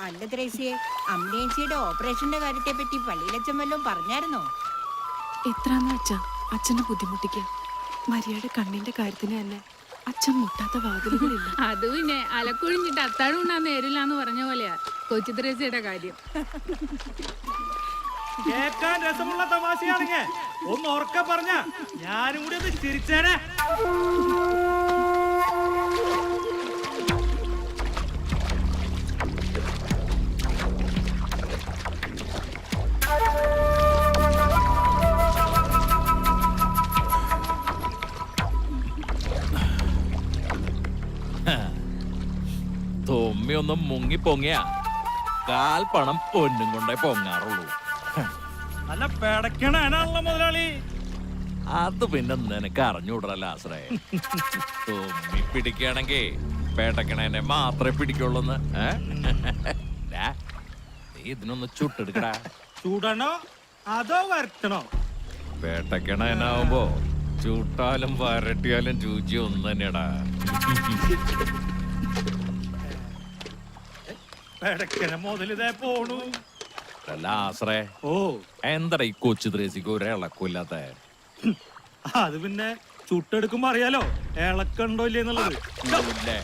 അല്ല ത്രേസ്യേ, അമ്മേച്ചിയുടെ ഓപ്പറേഷന്റെ കാര്യത്തെ പറ്റി പള്ളിയിലച്ചൻ വല്ലതും പറഞ്ഞായിരുന്നോ? എത്രാന്ന് വെച്ചാ അച്ഛനെ ബുദ്ധിമുട്ടിക്കാം. മരിയയുടെ കണ്ണിന്റെ കാര്യത്തിന് തന്നെ അച്ഛൻ മുട്ടാത്ത വാതിലുകളില്ല. അത് പിന്നെ അലക്കൊഴിഞ്ഞിട്ട് അത്താഴം ഉണ്ണാൻ നേരില്ലാന്ന് പറഞ്ഞ പോലെയാ കൊച്ചു ത്രേസ്യയുടെ കാര്യം. കേൾക്കാൻ രസമുള്ള തമാശയാണെങ്കിൽ ഒന്ന് ഉറക്കെ പറഞ്ഞ ഞാനും കൂടി ഒന്ന് ചിരിച്ചേനെ. തൊമ്മിയൊന്നും മുങ്ങി പൊങ്ങിയ കാൽ പണം പൊന്നും കൊണ്ടേ പൊങ്ങാറുള്ളൂ. നല്ല പെടക്കണാണല്ലോ മുതലാളി. അത് പിന്നെ നിനക്ക് അറിഞ്ഞൂടല്ല ആശ്രയ. തൊമ്മി പിടിക്കുകയാണെങ്കിൽ പേട്ടക്കണേനെ മാത്രമേ പിടിക്കുള്ളൂന്ന്. നീ ഇതിനൊന്ന് ചുട്ടെടുക്കടാ. ചൂടണോ അതോ വരട്ടണോ? പേട്ടക്കണേനാവുമ്പോ ചൂട്ടാലും വരട്ടിയാലും രുചി ഒന്ന് തന്നെയാടാ. പെടക്കണ മുതലിതേ പോണു. അല്ല ആശ്രയ, ഓ എന്താടാ ഈ കൊച്ചു ത്രേസിക്ക് ഒരു ഇളക്കില്ലാത്ത? അത് പിന്നെ ചുട്ടെടുക്കുമ്പോ അറിയാലോ ഇളക്കണ്ടോ ഇല്ലേ എന്നുള്ളത്. ഇല്ലേ?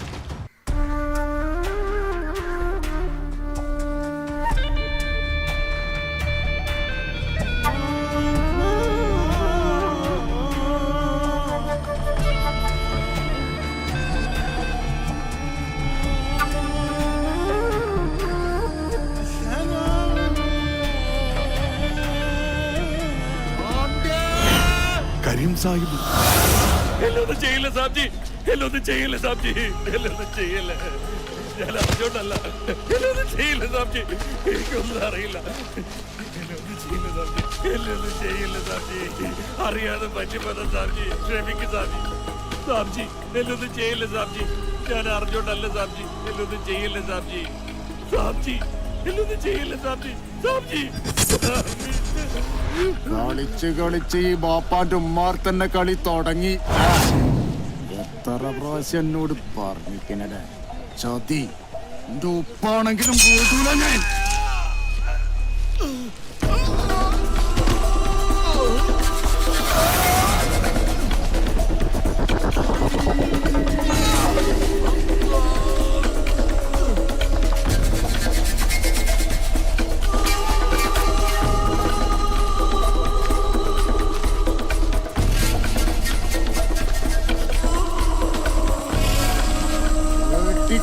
കരീം സാഹിബ്, എന്നൊന്നും ചെയ്യില്ല സാബ്ജി, എന്നൊന്നും ചെയ്യില്ല സാബ്ജി, എന്നൊന്നും ചെയ്യില്ല. ഞാൻ അറിഞ്ഞോണ്ടല്ല, എന്നൊന്നും ചെയ്യില്ല സാബ്ജി, എനിക്കൊന്നും അറിയില്ല. എന്നൊന്നും ചെയ്യില്ല സാബ്ജി, എന്നൊന്നും ചെയ്യില്ല സാബ്ജി, അറിയാതെ പറ്റിപ്പോന്ന സാബ്ജി, ക്ഷമിക്ക് സാബ്ജി. സാബ്ജി എന്നൊന്നും ചെയ്യില്ല സാബ്ജി, ഞാൻ അറിഞ്ഞോണ്ടല്ല സാബ്ജി, എന്നൊന്നും ചെയ്യില്ല സാബ്ജി. സാബ്ജി എന്നൊന്നും ചെയ്യില്ല സാബ്ജി, സാബ്ജി. കളിച്ച് കളിച്ച് ഈ ബാപ്പാന്റെ ഉമ്മാർ തന്നെ കളി തുടങ്ങി. എത്ര പ്രാവശ്യം എന്നോട് പറഞ്ഞിക്കണേ ചതി. എന്റെ ഉപ്പാണെങ്കിലും കൂട്ടൂല ഞാൻ.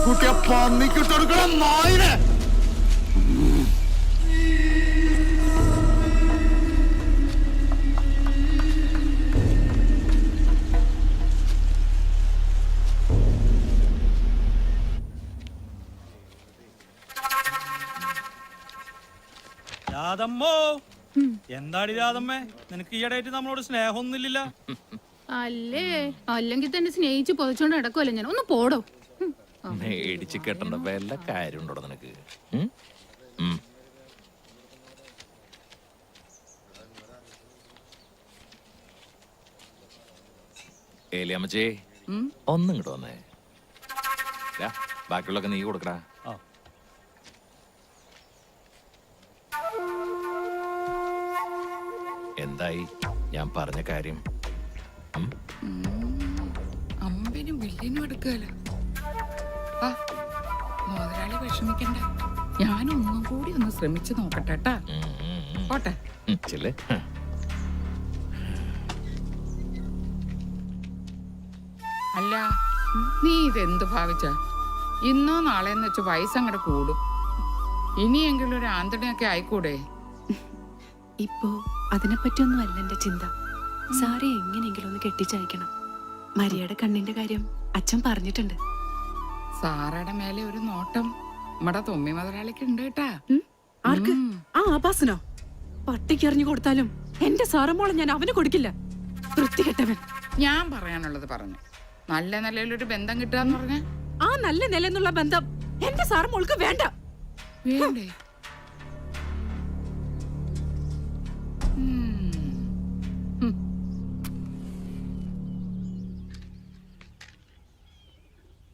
കുട്ടിയെ പന്നിക്കിട്ടെടുക്കണം നായിനെ. രാധമ്മോ, എന്താടി രാധമ്മേ, നിനക്ക് ഈയിടെയായിട്ട് നമ്മളോട് സ്നേഹമൊന്നുമില്ല. അല്ലേ, അല്ലെങ്കിൽ തന്നെ സ്നേഹിച്ച് പൊതിച്ചോണ്ട് നടക്കുമല്ലോ ഞാൻ. ഒന്ന് പോടോ. മേടിച്ച് കെട്ടണ്ട വല്ല കാര്യം ഉണ്ടോ നിനക്ക്? ഏലിയമ്മച്ചേ, ഒന്നും ഇങ്ങോട്ട് വന്നേ. ബാക്കിയുള്ളൊക്കെ നീ കൊടുക്കടാ. എന്തായി ഞാൻ പറഞ്ഞ കാര്യം? അമ്പിനും വില്ലിനും എടുക്കല. മുതലാളി വിഷമിക്കണ്ട, ഞാനൊന്നും കൂടി ഒന്ന് ശ്രമിച്ചു നോക്കട്ടെ. പോട്ടെ. അല്ല, നീ ഇതെന്ത് ഭാവിച്ച? ഇന്നോ നാളെന്ന് വെച്ച് വയസ്സങ്ങടെ കൂടും. ഇനിയെങ്കിലും ഒരു ആന്തണിയൊക്കെ ആയിക്കൂടെ? ഇപ്പോ അതിനെപ്പറ്റിയൊന്നും അല്ല എന്റെ ചിന്ത. സാറി എങ്ങനെയെങ്കിലും ഒന്ന് കെട്ടിച്ചയക്കണം. മരിയയുടെ കണ്ണിന്റെ കാര്യം അച്ഛൻ പറഞ്ഞിട്ടുണ്ട്. സാറയുടെ മേലെ ഒരു നോട്ടം നമ്മുടെ തൊമ്മി മുതലാളിക്ക് ഉണ്ട് കേട്ടാ. ആർക്ക്? ആ ആഭാസനോ? പട്ടിക്ക് എറിഞ്ഞു കൊടുത്താലും എന്റെ സാറമ്മോളെ ഞാൻ അവന് കൊടുക്കില്ല. വൃത്തികെട്ടവൻ. ഞാൻ പറയാനുള്ളത് പറഞ്ഞു. നല്ല നിലയിലൊരു ബന്ധം കിട്ടാന്ന് പറഞ്ഞ ആ നല്ല നിലന്നുള്ള ബന്ധം എന്റെ സാറമ്മോൾക്ക് വേണ്ട. വേണ്ടേ?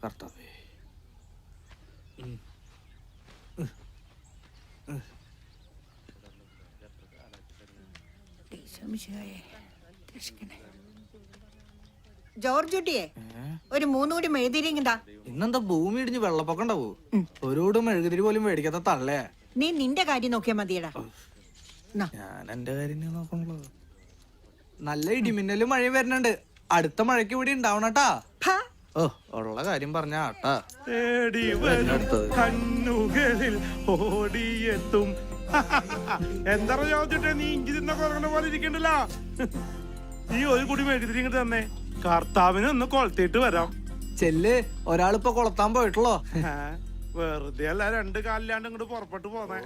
കർത്താവേ, ജോർജ് കുട്ടിയെ ഒരു 3 കൂടി മെഴുതിരിങ്ങടാ. ഇന്നെന്താ ഭൂമി ഇടിഞ്ഞ് വെള്ളപ്പൊക്കം ഉണ്ടാവൂ? ഒരോട് മെഴുകുതിരി പോലും മേടിക്കാത്ത തള്ളയാ. നീ നിന്റെ കാര്യം നോക്കിയാ മതിയടാ. ഞാൻ എന്റെ കാര്യം നോക്കണല്ലോ. നല്ല ഇടിമിന്നലും മഴയും വരുന്നുണ്ട്. അടുത്ത മഴയ്ക്ക് ഇവിടെ ഉണ്ടാവണട്ടാ. ഓ, ഉള്ള കാര്യം പറഞ്ഞ ആട്ടാ. തേടി വരും കണ്ണുകളിൽ ഓടിയെത്തും. എന്താ ചോദിച്ചിട്ടെ നീ ഇഞ്ചി തിന്ന കുറങ്ങണ പോലെ ഇരിക്കണ്ടല്ല. നീ ഒരു കൂടി മെഴുകുതിരി ഇങ്ങോട്ട് തന്നെ. കർത്താവിനെ ഒന്ന് കൊളത്തിയിട്ട് വരാം. ചെല്ല്, ഒരാളിപ്പോ കൊളത്താൻ പോയിട്ടുള്ളോ? വെറുതെ അല്ല 2 കാലിലാണ്ട് ഇങ്ങോട്ട് പുറപ്പെട്ടു പോന്നെ.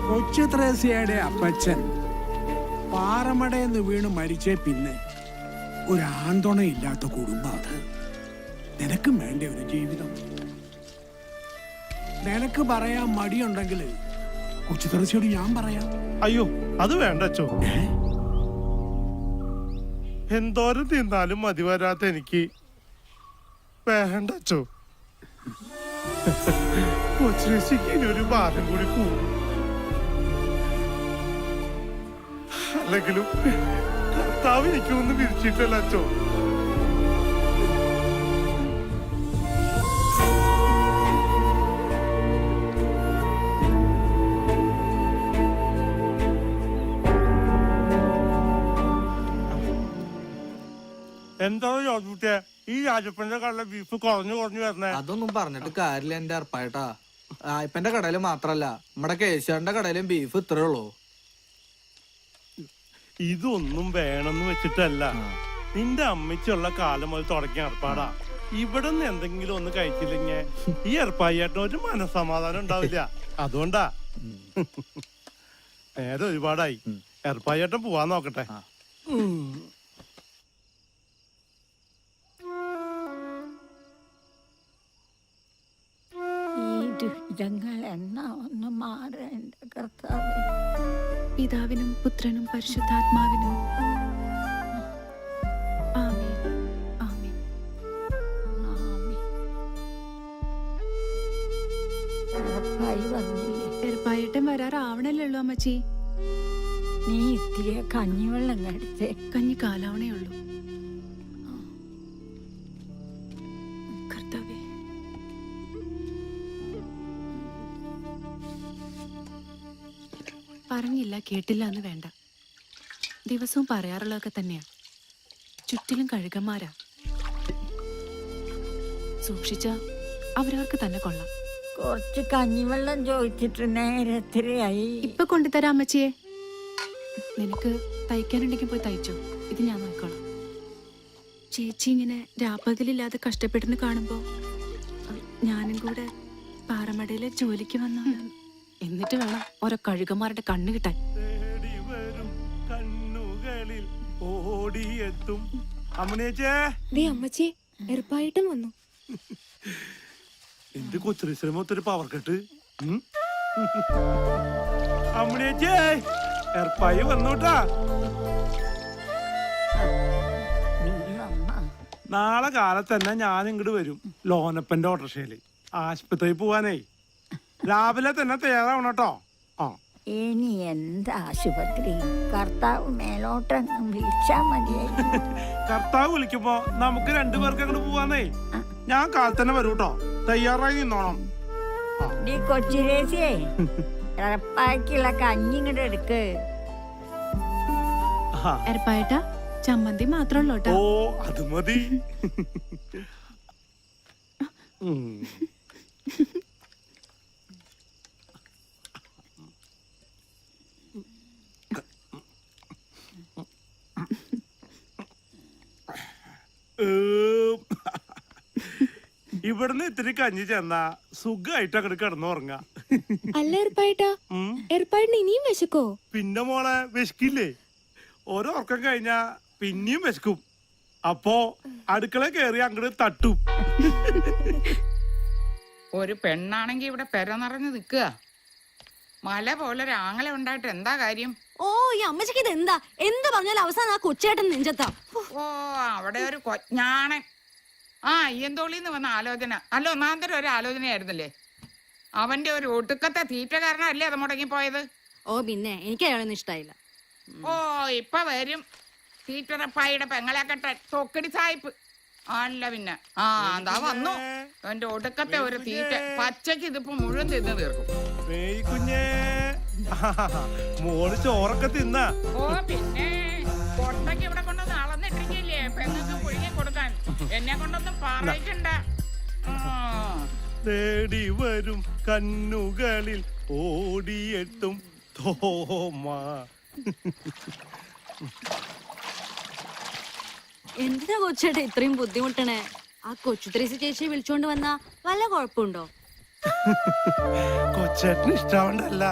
കൊച്ചു ത്രേസ്യയുടെ അപ്പച്ചൻ പാറമടയെന്ന് വീണ് മരിച്ചേ പിന്നെ ഒരു ആന്തോണയില്ലാത്ത കുടുംബം അത്. നിനക്കും വേണ്ട ഒരു ജീവിതം. നിനക്ക് പറയാൻ മടിയുണ്ടെങ്കിൽ കൊച്ചു ത്രേസ്യയോട് ഞാൻ പറയാം. അയ്യോ അത് വേണ്ട അച്ചോ. എന്തോരം തിന്നാലും മതി വരാത്ത എനിക്ക് വേണ്ട അച്ചോ. കൊച്ചിലേക്ക് ഇനി ഒരു ഭാരം കൂടി കൂടും. അല്ലെങ്കിലും കർത്താവ് എനിക്കൊന്നും വിരിച്ചിട്ടല്ല അച്ചോ. എന്താ ചോദിച്ചേ ഈ രാജപ്പന്റെ കടല ബീഫ് കുറഞ്ഞു വരണേ? അതൊന്നും പറഞ്ഞിട്ട് കാര്യമില്ല എന്റെ അർപ്പായിട്ടാ. ഇപ്പന്റെ കടയില് മാത്രല്ല, നമ്മുടെ കേശവന്റെ കടയിലും ബീഫ് ഇത്രേ ഉള്ളൂ. ഇതൊന്നും വേണമെന്ന് വെച്ചിട്ടല്ല, നിന്റെ അമ്മച്ചുള്ള കാലം മുതൽ തുടങ്ങിയ ഏർപ്പാടാ. ഇവിടെ നിന്ന് എന്തെങ്കിലും ഒന്ന് കഴിച്ചില്ലെങ്കിൽ ഈ ഏർപ്പായിട്ട് ഒരു മനസ്സമാധാനം ഉണ്ടാവില്ല. അതുകൊണ്ടാ. നേരെ ഒരുപാടായി. ഏർപ്പായിട്ടം പോവാൻ നോക്കട്ടെ. ഒന്ന് മാറേണ്ട കർത്താവേ. പിതാവിനും പുത്രനും പരിശുദ്ധാത്മാവിനും ആമേൻ. ആമേൻ. ഏർപ്പായിട്ടം വരാറാവണല്ലേ ഉള്ളൂ അമ്മച്ചി. നീ ഇത്തിരി കഞ്ഞിവെള്ളം കടിച്ചേ. കഞ്ഞി കാലാവണേ ഉള്ളൂ. കർത്താവേ, പറഞ്ഞില്ല കേട്ടില്ല എന്ന് വേണ്ട. ദിവസവും പറയാറുള്ളതൊക്കെ തന്നെയാ. ചുറ്റിലും കഴുകന്മാരാ. സൂക്ഷിച്ച അവരവർക്ക് തന്നെ കൊള്ളാം. കുറച്ച് കഞ്ഞിവെള്ളം ചോദിച്ചിട്ട് നേരത്തിരയായി. ഇപ്പൊ കൊണ്ടുതരാം അമ്മച്ചിയെ. നിനക്ക് തയ്ക്കാനുണ്ടെങ്കിൽ പോയി തയ്ച്ചോ. ഇത് ഞാൻ നോക്കണം. ചേച്ചി ഇങ്ങനെ രാപ്പകലില്ലാതെ കഷ്ടപ്പെടുന്ന കാണുമ്പോ ഞാനും കൂടെ പാറമടയിലെ ജോലിക്ക് വന്നു. എന്നിട്ട് വേണം ഓരോ കഴുകന്മാരുടെ കണ്ണ് കിട്ടാൻ. തേടി വരും കണ്ണുകളിൽ ഓടിയെത്തും. അമ്മച്ചേ അമ്മച്ചി എറുപ്പായിട്ടും വന്നു. എന്റെ കൊച്ചു ഒത്തിരി പവർ കെട്ട്. അമ്മണിയേച്ചേ എർപ്പായി വന്നോട്ടാ. നാളെ കാലത്ത് തന്നെ ഞാൻ ഇങ്ങോട്ട് വരും. ലോനപ്പന്റെ ഓട്ടോറിക്ഷയില് ആശുപത്രിയിൽ പോവാനേ. രാവിലെ തന്നെ തയ്യാറാവണം കേട്ടോ. ആ ഇനി എന്താ ആശുപത്രി? കർത്താവ് മേലോട്ടങ്ങ് വിളിച്ചാ മതിയായി. കർത്താവ് വിളിക്കുമ്പോ നമുക്ക് രണ്ടുപേർക്ക് അങ്ങോട്ട് പോവാന്നേ. ഞാൻ കാലത്ത് തന്നെ വരൂ കേട്ടോ. തയ്യാറായി നിന്നോണം. നീ കൊച്ചിരേശിയേ എറപ്പാക്കിയുള്ള കഞ്ഞി ഇങ്ങോട്ട് എടുക്ക്. എരപ്പായേട്ടാ ചമ്മന്തി മാത്രമല്ലോ കേട്ടോ. ഓ അത് മതി. ഇവിടുന്ന് ഇത്തിരി കഞ്ഞി ചെന്നാ സുഖമായിട്ട് അങ്ങോട്ട് കിടന്നുറങ്ങ. അല്ല എർപ്പായിട്ടാ, എർപ്പായിട്ടിന് ഇനിയും വിശക്കോ? പിന്നെ മോളെ വിശക്കില്ലേ? ഓരോ ഉറക്കം കഴിഞ്ഞാ പിന്നെയും വിശക്കും. അപ്പോ അടുക്കള കയറി അങ്ങോട്ട് തട്ടും. ഒരു പെണ്ണാണെങ്കി ഇവിടെ പെര നിറഞ്ഞു നിക്കുക. മല പോലെ ഒരു ആങ്ങള ഉണ്ടായിട്ട് എന്താ കാര്യം? ഓ ഈ അമ്മച്ചിക്ക് ഇത് എന്താ? എന്ത് പറഞ്ഞാലും അവസാനം ആ കൊച്ചേട്ടൻ നെഞ്ചത്താ. ഓ അവിടെ ഒരു കൊഞ്ഞാണൻ. ആ അയ്യന്തോളിന്ന് വന്ന ആലോചന അല്ല ഒന്നാന്തരം ഒരു ആലോചനയായിരുന്നില്ലേ? അവന്റെ ഒരു ഒടുക്കത്തെ തീറ്റ കാരണമല്ലേ അത് മുടങ്ങിപ്പോയത്? ഓ പിന്നെ എനിക്ക് അയാളൊന്നും ഇഷ്ടായില്ല. ഓ ഇപ്പൊ വരും തീറ്ററപ്പായുടെ പെങ്ങളെ കെട്ടാൻ തൊക്കടി സായിപ്പ്. അല്ല പിന്നെ ആ എന്താ വന്നു എന്റെ ഒടുക്കത്തെ ഒരു തീറ്റ. പച്ചക്ക് ഇതിപ്പോ മുഴുവൻ തിന്ന് തീർക്കും. കുഞ്ഞേ മോള് ചോറൊക്കെ തിന്ന? ഓ പിന്നെ കൊട്ടയ്ക്ക് ഇവിടെ കൊണ്ടൊന്ന് അളന്നിട്ടിരിക്കില്ലേ പെങ്ങൾക്ക് പുഴുങ്ങി കൊടുക്കാൻ. എന്നെ കൊണ്ടൊന്നും പറയിക്കണ്ട. തേടി വരും കണ്ണുകളിൽ ഓടിയെത്തും തോമ. എന്തിനാ കൊച്ചേട്ടാ ഇത്രയും ബുദ്ധിമുട്ടണേ? ആ കൊച്ചുത്രേസി ചേച്ചിയെ വിളിച്ചോണ്ട് വന്നാ വല്ല കുഴപ്പമുണ്ടോ? കൊച്ചേട്ടന് ഇഷ്ടാവണ്ടല്ല,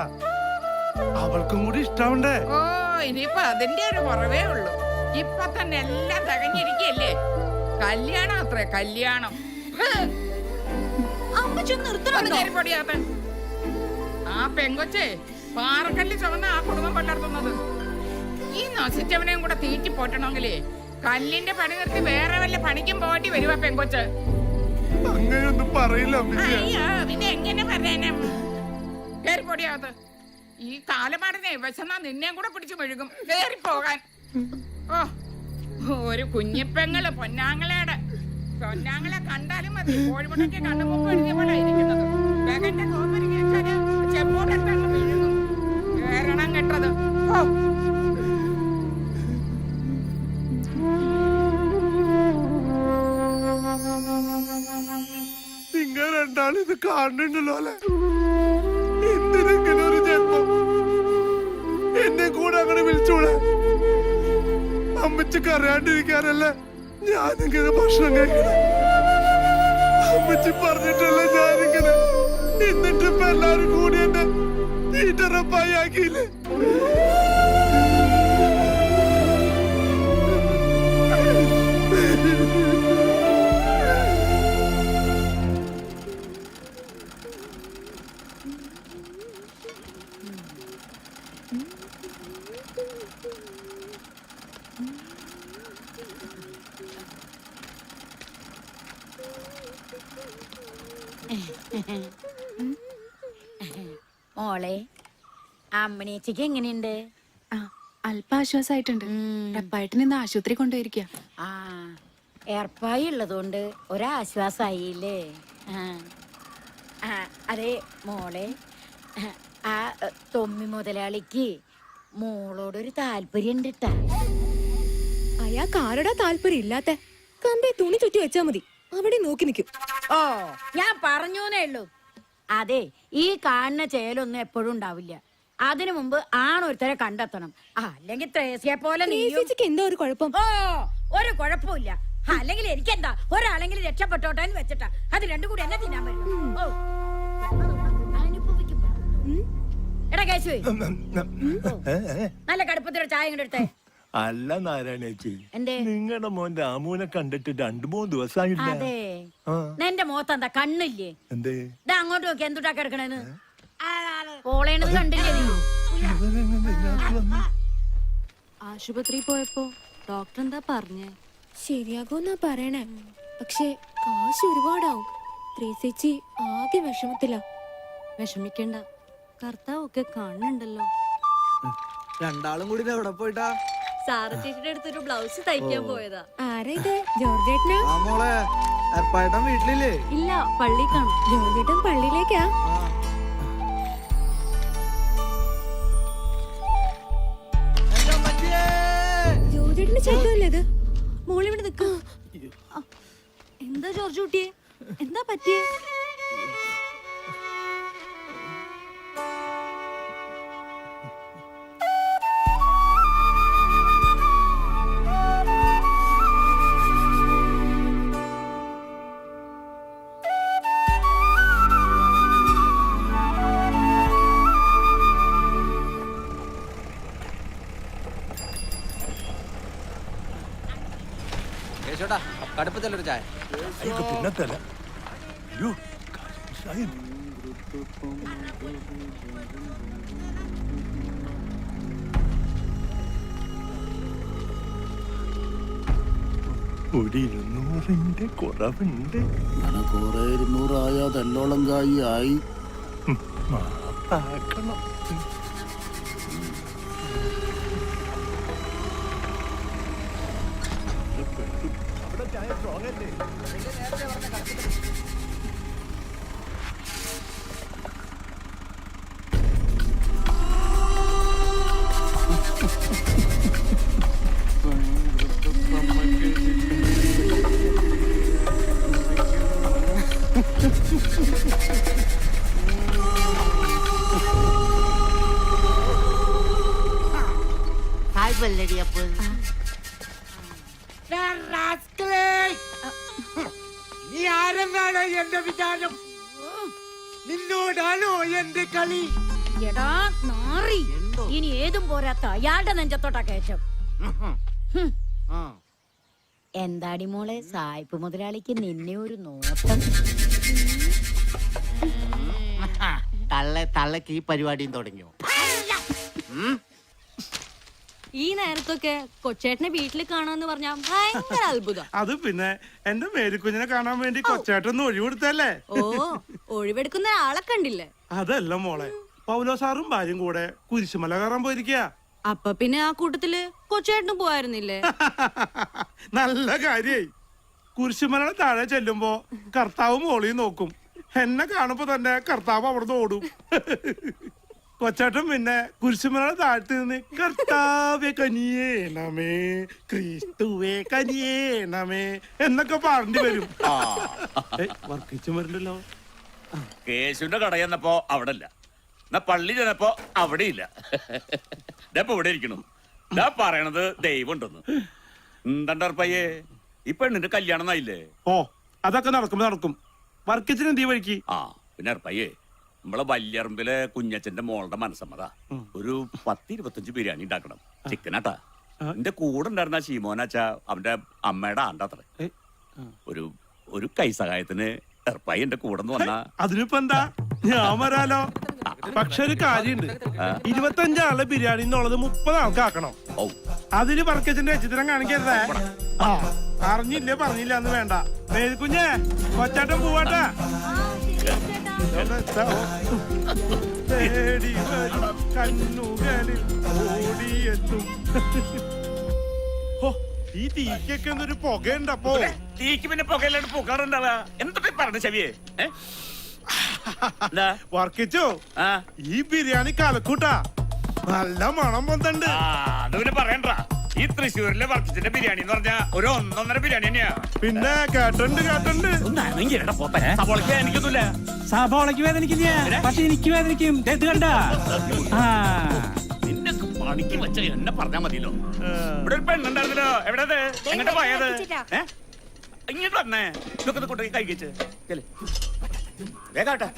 അവൾക്കും കൂടി ഇഷ്ടാവണ്ടേ? ഓ ഇനിയിപ്പൊ അതിന്റെ ഒരു കുറവേ ഉള്ളൂ. ഇപ്പൊ തന്നെ എല്ലാം തികഞ്ഞിരിക്കല്ലേ. കല്യാണം അത്രേ കല്യാണം. ആ പെങ്കൊച്ചേ പാറക്കല്ല് ചുമന്ന ആ കുടുംബം പലർത്തുന്നത്. ഈ നശിച്ചവനെയും കൂടെ തീറ്റി പോറ്റണമെങ്കിലേ കല്ലിന്റെ പണി നിർത്തി വേറെ വല്ല പണിക്കും പോറ്റി വരുവാ പെങ്കൊച്ച്. അങ്ങനെയൊന്നും പറയില്ല. പിന്നെ എങ്ങനെ പറയാനും കേറി പൊടിയാകത്ത്. ഈ കാലമാടനെ വിശന്നാ നിന്നെയും കൂടെ പിടിച്ചു മെഴുകും. കേറി പോകാൻ. ഓ ഒരു കുഞ്ഞിപ്പെങ്ങള് പൊന്നാങ്ങളയുടെ പൊന്നാങ്ങളെ കണ്ടാലും മതി. കോഴിമുട്ടയ്ക്ക് കണ്ണുമുപ്പ് എഴുതിയ പോലെ ഇരിക്കുന്നത്. വേഗന്റെ കോപ്പരിക്ക് വെച്ചാല് ചെമ്പോട്ടെടുത്തങ്ങ് മെഴുകും. കേരണം കെട്ടത്. ഓ നിങ്ങൾ രണ്ടാളും ഇത് കാണുന്നുണ്ടല്ലോ അല്ലെ? എന്തിനെങ്കിലും ഒരു ജന്മം എന്നെ കൂടെ അങ്ങനെ വിളിച്ചൂടെ? അമ്മച്ചിക്ക് അറിയാണ്ടിരിക്കാനല്ലേ ഞാനിങ്ങനെ ഭക്ഷണം കഴിക്കണം? അമ്മച്ചി പറഞ്ഞിട്ടല്ലേ ഞാനിങ്ങനെ. എന്നിട്ടിപ്പ എല്ലാരും കൂടി എന്നെ തീറ്ററപ്പായി ആക്കിയില്ലേ? മോളെ അമ്മണിയച്ചക്ക് എങ്ങനെയുണ്ട്? അല്പ ആശ്വാസമായിട്ടുണ്ട്. എപ്പായിട്ട് നിന്ന് ആശുപത്രി കൊണ്ടുപോയിരിക്കുക. ആ ഏർപ്പായി ഉള്ളതുകൊണ്ട് ഒരാശ്വാസായില്ലേ? അതെ മോളെ, ആ തൊമ്മി മുതലാളിക്ക് മോളോടൊരു താല്പര്യം ഉണ്ട് ട്ടാ. അയാൾക്ക് ആരോടാ താല്പര്യം ഇല്ലാത്ത? കമ്പേ തുണി ചുറ്റി വെച്ചാ മതി, അവിടെ നോക്കി നിൽക്കും. ഓ ഞാൻ പറഞ്ഞൂന്നേ ഉള്ളൂ. അതെ ഈ കാണുന്ന ചേലൊന്നും എപ്പോഴും ഉണ്ടാവില്ല. അതിനു മുമ്പ് ആണൊരുത്തരെ കണ്ടെത്തണം. അല്ലെങ്കിൽ ത്രേസ്യെ പോലെ എന്താ ഒരു കുഴപ്പം? ഓ ഒരു കുഴപ്പമില്ല. അല്ലെങ്കിൽ എനിക്കെന്താ, ഒരാളെങ്കിലും രക്ഷപ്പെട്ടോട്ടെ എന്ന് വെച്ചിട്ടാ. അത് രണ്ടും കൂടി എന്നെ തിന്നാൻ പറ്റും. ഓ അനുഭവിക്കും. എടാ കേശുവേ, നല്ല കടുപ്പത്തിലൊരു ചായ ഇങ്ങോട്ട് എടുത്തേ. അല്ല നാരായണേച്ചി, എന്തേ? നിങ്ങളുടെ മോൻ രാമുവിനെ കണ്ടിട്ട് 2-3 ദിവസമായില്ല. അതെ, നിന്റെ മുഖത്ത് എന്താ കണ്ണില്ലേ? എന്തേ ഇതാ അങ്ങോട്ട് നോക്കി എന്തുട്ടാ കിടക്കണേന്ന്. പോളേണത് കണ്ടില്ലേ നീ? ആശുപത്രി പോയപ്പോ ഡോക്ടർ എന്താ പറഞ്ഞേ? ശരിയാകുമെന്നാ പറയണേ, പക്ഷെ കാശ് ഒരുപാടാവും. ത്രേസ്യച്ചി ആകെ വിഷമത്തിലാ. വിഷമിക്കണ്ട, കർത്താവ് ഒക്കെ കാണുന്നുണ്ടല്ലോ. രണ്ടാളും കൂടി എവിടെ പോയിട്ടാ? സാറ ചേച്ചിയുടെ അടുത്തൊരു ബ്ലൗസ് തയ്ക്കാൻ പോയതാ. ആരാ ഇത്? ജോർജേട്ടനാ? ആ മോളെ, ഏർപ്പാട്ടം വീട്ടിലില്ലേ? ഇല്ല, പള്ളി കാണും. ജോർജേട്ടൻ പള്ളിയിലേക്കാ? ജോർജേട്ടന് ചേട്ടല്ലേ ഇത്? മോളിവിടെ നിൽക്കും. എന്താ ജോർജ് കുട്ടിയെ, എന്താ പറ്റിയേ? കടുപ്പത്തിലൊരു ചായ. പിന്നെ തരാം. അയ്യോ, കാശായി. ഒരു 200ന്റെ കുറവുണ്ട്. അങ്ങനെ കുറെ 200 ആയാ തെല്ലോളം കായി ആയി. മാപ്പാക്കണം. അവിടെ ചായ സ്ട്രോങ് അല്ലേ? നീ ആരെന്നാണ് എന്റെ വിചാരം? നിന്നോടാണോ എന്റെ കളി? എടാ നാറി, ഇനി ഏതും പോരാത്ത അയാളുടെ നെഞ്ചത്തോട്ടാ കയറ്റം. എന്താടി മോളെ, സായിപ്പ് മുതലാളിക്ക് നിന്നെ ഒരു നോട്ടം. തള്ളക്ക് ഈ പരിപാടിയും തുടങ്ങിയോ? ഈ നേരത്തൊക്കെ കൊച്ചേട്ടനെ വീട്ടിൽ കാണാന്ന് പറഞ്ഞാ ഭയങ്കര അത്ഭുതം. അത് പിന്നെ എന്റെ മേരിക്കുഞ്ഞിനെ കാണാൻ വേണ്ടി കൊച്ചേട്ടൊന്ന് ഒഴിവെടുത്തല്ലേ? ഓ, ഒഴിവെടുക്കുന്ന ആളെ കണ്ടില്ലേ? അതല്ല മോളെ, പൗലോ സാറും ഭാര്യയും കൂടെ കുരിശുമല കയറാൻ പോയിരിക്കുക. അപ്പൊ പിന്നെ ആ കൂട്ടത്തില് കൊച്ചേട്ടനും പോയായിരുന്നില്ലേ? നല്ല കാര്യായി. കുരിശുമലയുടെ താഴെ ചെല്ലുമ്പോ കർത്താവ് മോളിയും നോക്കും. എന്നെ കാണുമ്പോ തന്നെ കർത്താവ് അവിടുന്ന് ഓടും. കൊച്ചേട്ടൻ പിന്നെ കുരിശുമലയുടെ താഴത്ത് നിന്ന് കർത്താവേ കനിയേണമേ, ക്രിസ്തുവേ കനിയേണമേ എന്നൊക്കെ പറഞ്ഞു വരും. വർക്കിച്ചു വരണ്ടല്ലോ. കേശുവിന്റെ കട ചെന്നപ്പോ അവിടെ ഇല്ല, എന്നാ പള്ളി ചെന്നപ്പോ അവിടെ ഇല്ല. ഇപ്പൊ ഇവിടെ ഇരിക്കണു. ഇതാ പറയണത് ദൈവം ഉണ്ടെന്ന്. എന്താണ്ടർപ്പയ്യേ, ഈ പെണ്ണിന്റെ കല്യാണം ആയില്ലേ? ഓ, അതൊക്കെ നടക്കും. വർക്കിച്ചിന് എന്ത് വഴിക്ക്? ആ പിന്നെ അർപ്പയ്യേ, നമ്മളെ വല്യറമ്പിലെ കുഞ്ഞച്ചന്റെ മോളുടെ മനസ്സമ്മത ഒരു 10-25 ബിരിയാണി ഉണ്ടാക്കണം. ചിക്കനാട്ടാ. എന്റെ കൂടെ ഉണ്ടായിരുന്ന ശീമോനാച്ചാ അവന്റെ അമ്മയുടെ ആണ്ടാത്രേ. ഒരു കൈസഹായത്തിന് എർപ്പായി എന്റെ കൂടെ വന്നാ. അതിനിപ്പോ എന്താ, ഞാൻ വരാലോ. പക്ഷെ ഒരു കാര്യണ്ട്, 25 ആളുടെ ബിരിയാണി എന്നുള്ളത് 30 ആൾക്കാക്കണം. അതിന് വർക്കച്ചന്റെ ചിത്രം കാണിക്കരുതേ. ആ, പറഞ്ഞില്ല എന്ന് വേണ്ട. മേൽക്കുഞ്ഞേ, കൊച്ചാട്ടം പോവാട്ടാ. തേടി വരും കണ്ണുകളിൽ ഓടിയെത്തും. ഈ തീക്കൊക്കെ എന്നൊരു പുകയുണ്ടപ്പോ. തീക്ക് പിന്നെ പുകയിലായിട്ട് പുകാറുണ്ടാവാ. എന്തൊക്കെ പറഞ്ഞു ചെവിയെ? വർക്കിച്ചോ, ഈ ബിരിയാണി കലക്കൂട്ടാ. നല്ല മണം വന്നിട്ടുണ്ട്. അത് പിന്നെ പറയണ്ട. ഈ തൃശ്ശൂരിലെ വർക്കിച്ചിന്റെ ബിരിയാണി എന്ന് പറഞ്ഞാ ഒരു 1.5 ബിരിയാണി തന്നെയാ. പിന്നെ കേട്ടുണ്ട് എനിക്കൊന്നുമില്ല. സഭോളക്ക് വേദനിക്കില്ല, പക്ഷെ എനിക്ക് വേദനിക്കും. കണ്ട നിന്നെ പണിക്ക് വെച്ച എന്നെ പറഞ്ഞാ മതിയല്ലോ. ഇവിടെ ഒരു പെണ്ണുണ്ടായിരുന്നല്ലോ, എവിടെ എങ്ങോട്ട് പോയത്? ഇങ്ങോട്ട് വന്നേ, ഇതൊക്കെ കൊണ്ടുപോയി കഴിക്കച്ച് വേഗാട്ടെ.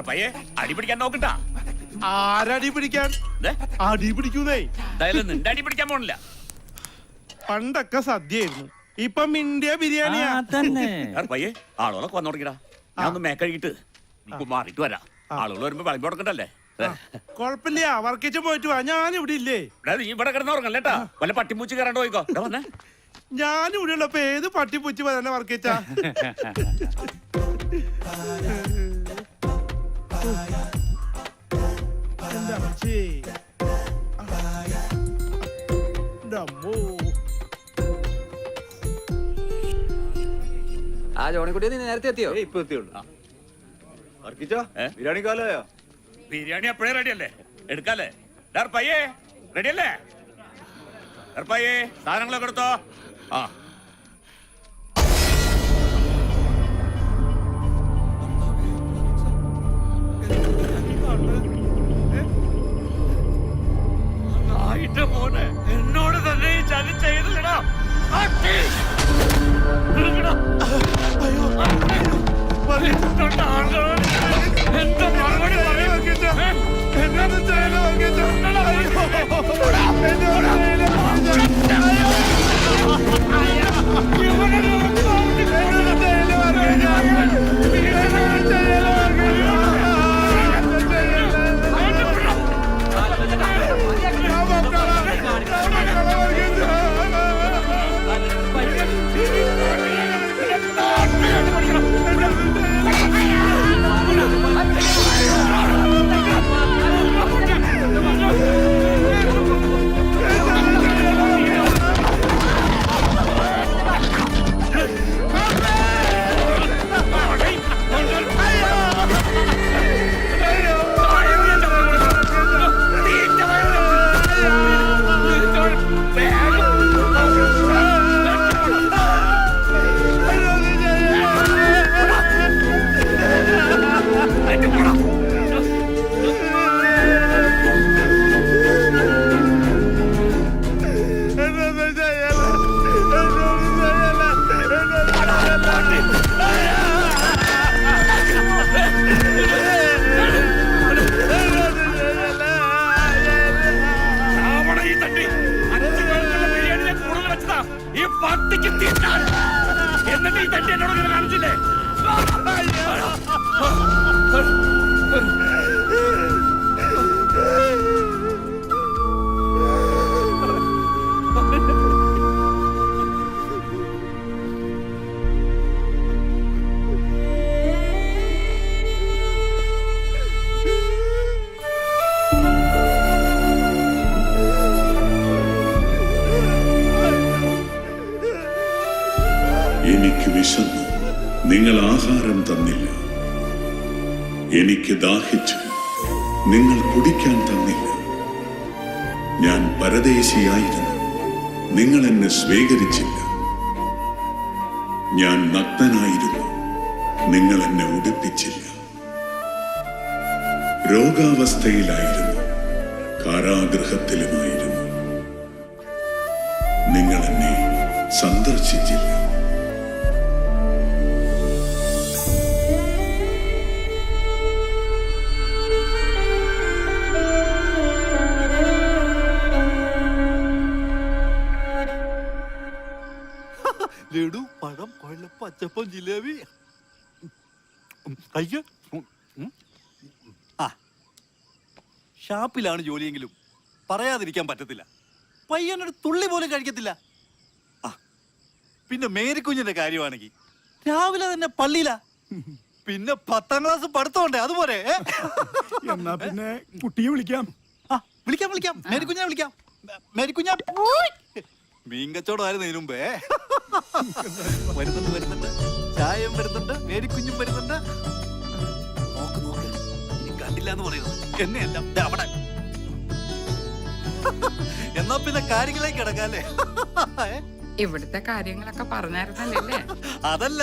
പയ്യെ അടി പിടിക്കാൻ നോക്കട്ടാ. ആരടി പിടിക്കാൻ? അടി പിടിക്കുന്നേ. എന്തായാലും നിന്റെ അടി പിടിക്കാൻ പോണില്ല. പണ്ടൊക്കെ സദ്യയായിരുന്നു, ഇപ്പൊ മിണ്ടിയ ബിരിയാണിയാ. തന്നെ പയ്യെ ആളുകളൊക്കെ വന്നു തുടങ്ങിടാ. ഞാൻ ഒന്ന് മേക്കഴിയിട്ട് മാറിയിട്ട് വരാം. ആളുകൾ വരുമ്പോ വിളമ്പി കൊടുക്കണ്ടല്ലേ. കൊഴപ്പില്ല, വർക്കിച്ച് പോയിട്ട് വാ, ഞാൻ ഇവിടെ ഇല്ലേ. നീ ഇവിടെ കിടന്ന് ഉറങ്ങല്ലേട്ടാ. വല്ല പട്ടിപ്പൂച്ചി കയറാണ്ട് പോയിക്കോ. വന്നേ, ഞാൻ ഇവിടെ ഉള്ളപ്പോ ഏത് പട്ടിപ്പൂച്ചി തന്നെ വർക്കിച്ചാ. ആ ജോണിക്കുട്ടി നീ നേരത്തെ എത്തിയോ? ഇപ്പൊ എത്തിയുള്ളൂ. ബിരിയാണി കാലയോ? ബിരിയാണി എപ്പോഴേ റെഡി അല്ലേ? എടുക്കാല്ലേ? പയ്യേ റെഡി അല്ലേ? പയ്യേ സാധനങ്ങളൊക്കെ എടുത്തോ. ആ മോനെ എന്നോട് തന്നെ ഈ ചതി ചെയ്തില്ലടാ. എന്താ മറുപടി ഈ പട്ടിക്ക് തിന്നാൻ എന്നിട്ട് ഈ തട്ടി എന്നോട് ഇങ്ങനെ കാണിച്ചില്ലേ? എനിക്ക് വിശന്നു, നിങ്ങൾ ആഹാരം തന്നില്ല. എനിക്ക് ദാഹിച്ചു, നിങ്ങൾ കുടിക്കാൻ തന്നില്ല. ഞാൻ പരദേശിയായിരുന്നു, നിങ്ങൾ എന്നെ സ്വീകരിച്ചില്ല. ഞാൻ നഗ്നനായിരുന്നു, നിങ്ങൾ എന്നെ ഉടുപ്പിച്ചില്ല. രോഗാവസ്ഥയിലായിരുന്നു, കാരാഗൃഹത്തിലുമായിരുന്നു, നിങ്ങൾ എന്നെ സന്ദർശിച്ചില്ല. ലഡു, പഴം, കൊഴല, പച്ചപ്പം, ജിലേബി. അയ്യോ, ആ ഷാപ്പിലാണ് ജോലിയെങ്കിലും പറയാതിരിക്കാൻ പറ്റത്തില്ല. പയ്യനൊരു തുള്ളി പോലും കഴിക്കത്തില്ല. ആ പിന്നെ മേരിക്കുഞ്ഞിന്റെ കാര്യമാണെങ്കിൽ രാവിലെ തന്നെ പള്ളിയിലാ. പിന്നെ 10ാം ക്ലാസ് പഠിത്തമുണ്ടേ, അതുപോലെ. എന്നാ പിന്നെ കുട്ടിയെ വിളിക്കാം. വിളിക്കാം മേരിക്കുഞ്ഞിനെ വിളിക്കാം. മേരിക്കുഞ്ഞ മീൻ കച്ചവടമായിരുന്നു ഇതിനു മുമ്പേ. വരുന്നുണ്ട്, ചായം വരുന്നുണ്ട്, മേരിക്കുഞ്ഞും വരുന്നുണ്ട്. നോക്ക് ഇനി കണ്ടില്ല എന്ന് പറയുന്നത് എന്നെയല്ല, അവിടെ. എന്നാ പിന്നെ കാര്യങ്ങളിലേക്ക് കിടക്കാല്ലേ? ഇവിടുത്തെ കാര്യങ്ങളൊക്കെ പറഞ്ഞായിരുന്നല്ലേ? അതല്ല,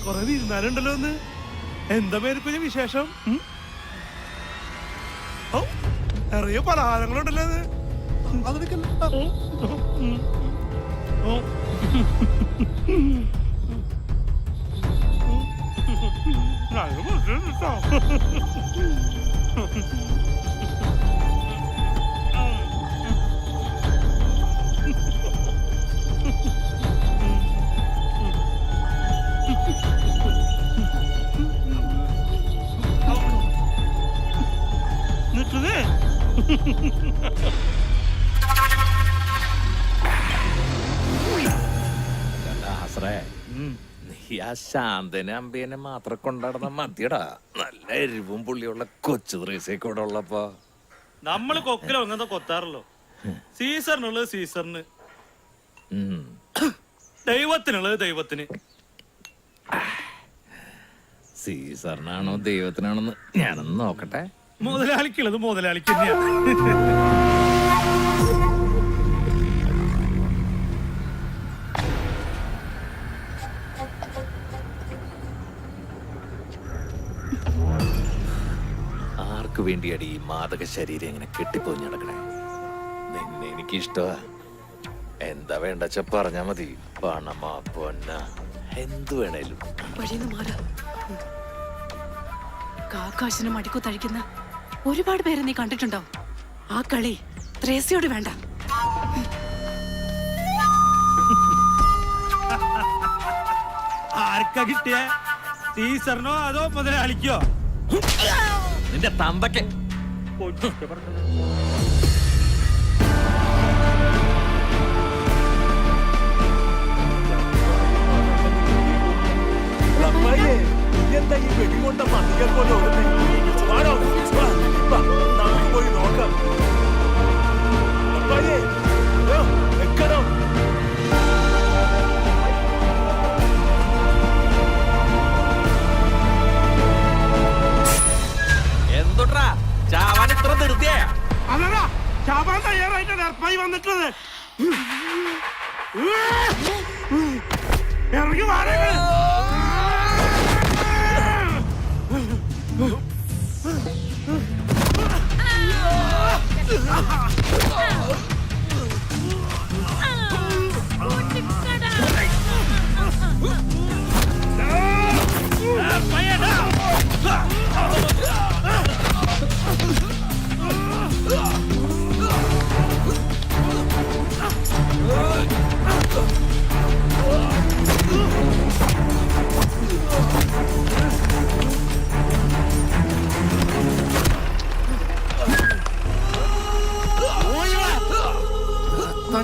കൊറേ ഇരുന്നാലുണ്ടല്ലോ ഒന്ന്. എന്താ പേരിപ്പിന് വിശേഷം? ഓ, നിറയെ പലഹാരങ്ങളുണ്ടല്ലോ അത്. നല്ല മുറിച്ചിട്ടുണ്ട് ട്ടോ. നിൽക്കുന്നേ നീ ആ ശാന്തനെ അമ്പേനെ മാത്രം കൊണ്ടാടുന്ന മതിയടാ. നല്ല എരിവും പുള്ളിയുള്ള കൊച്ചു ത്രേസ്യൊക്കെ ഇവിടെ ഉള്ളപ്പോ നമ്മള് കൊക്കിലോ അങ്ങനത്തെ കൊത്താറല്ലോ. സീസറിനുള്ളത് സീസറിന്, ദൈവത്തിനുള്ളത് ദൈവത്തിന്. സീസറിനാണോ ദൈവത്തിനാണോന്ന് ഞാനൊന്ന് നോക്കട്ടെ. മുതലാളിക്കുള്ളത് മുതലാളിക്ക് തന്നെയാ. ആർക്ക് വേണ്ടിയാടി ഈ മാദക ശരീരം ഇങ്ങനെ കെട്ടിപ്പോയി നടക്കണേ? നിന്നെ എനിക്കിഷ്ടമാ. എന്താ വേണ്ടച്ച പറഞ്ഞാ മതി. പണമാ പൊന്ന എന്തു വേണേലും. വഴിന്ന് മാറാ. കാക്കാശിന് മടിക്കുത്തഴിക്കുന്ന ഒരുപാട് പേരെ നീ കണ്ടിട്ടുണ്ടാവും. ആ കളി ത്രേസ്യോട് വേണ്ട. ആർക്കാ കിട്ടിയ? സീസറിനോ അതോ മുതലാളിക്കോ? നിന്റെ തന്തയ്ക്ക്. എന്താ ഈ വെടികൊണ്ട പന്നികൾ പോലെ ഓടുന്നേ? വാടോ, വാ, നമുക്ക് പോയി നോക്കാം. അപ്പായേ, എക്കണം. എന്തുട്രാ ചാവാൻ ഇത്ര ധൃതിയാ? അതല്ല ചാപാൻ തയ്യാറായിട്ടാണ് അർപ്പായി വന്നിട്ടുള്ളത്. ഇറങ്ങി മാറേങ്ങള്.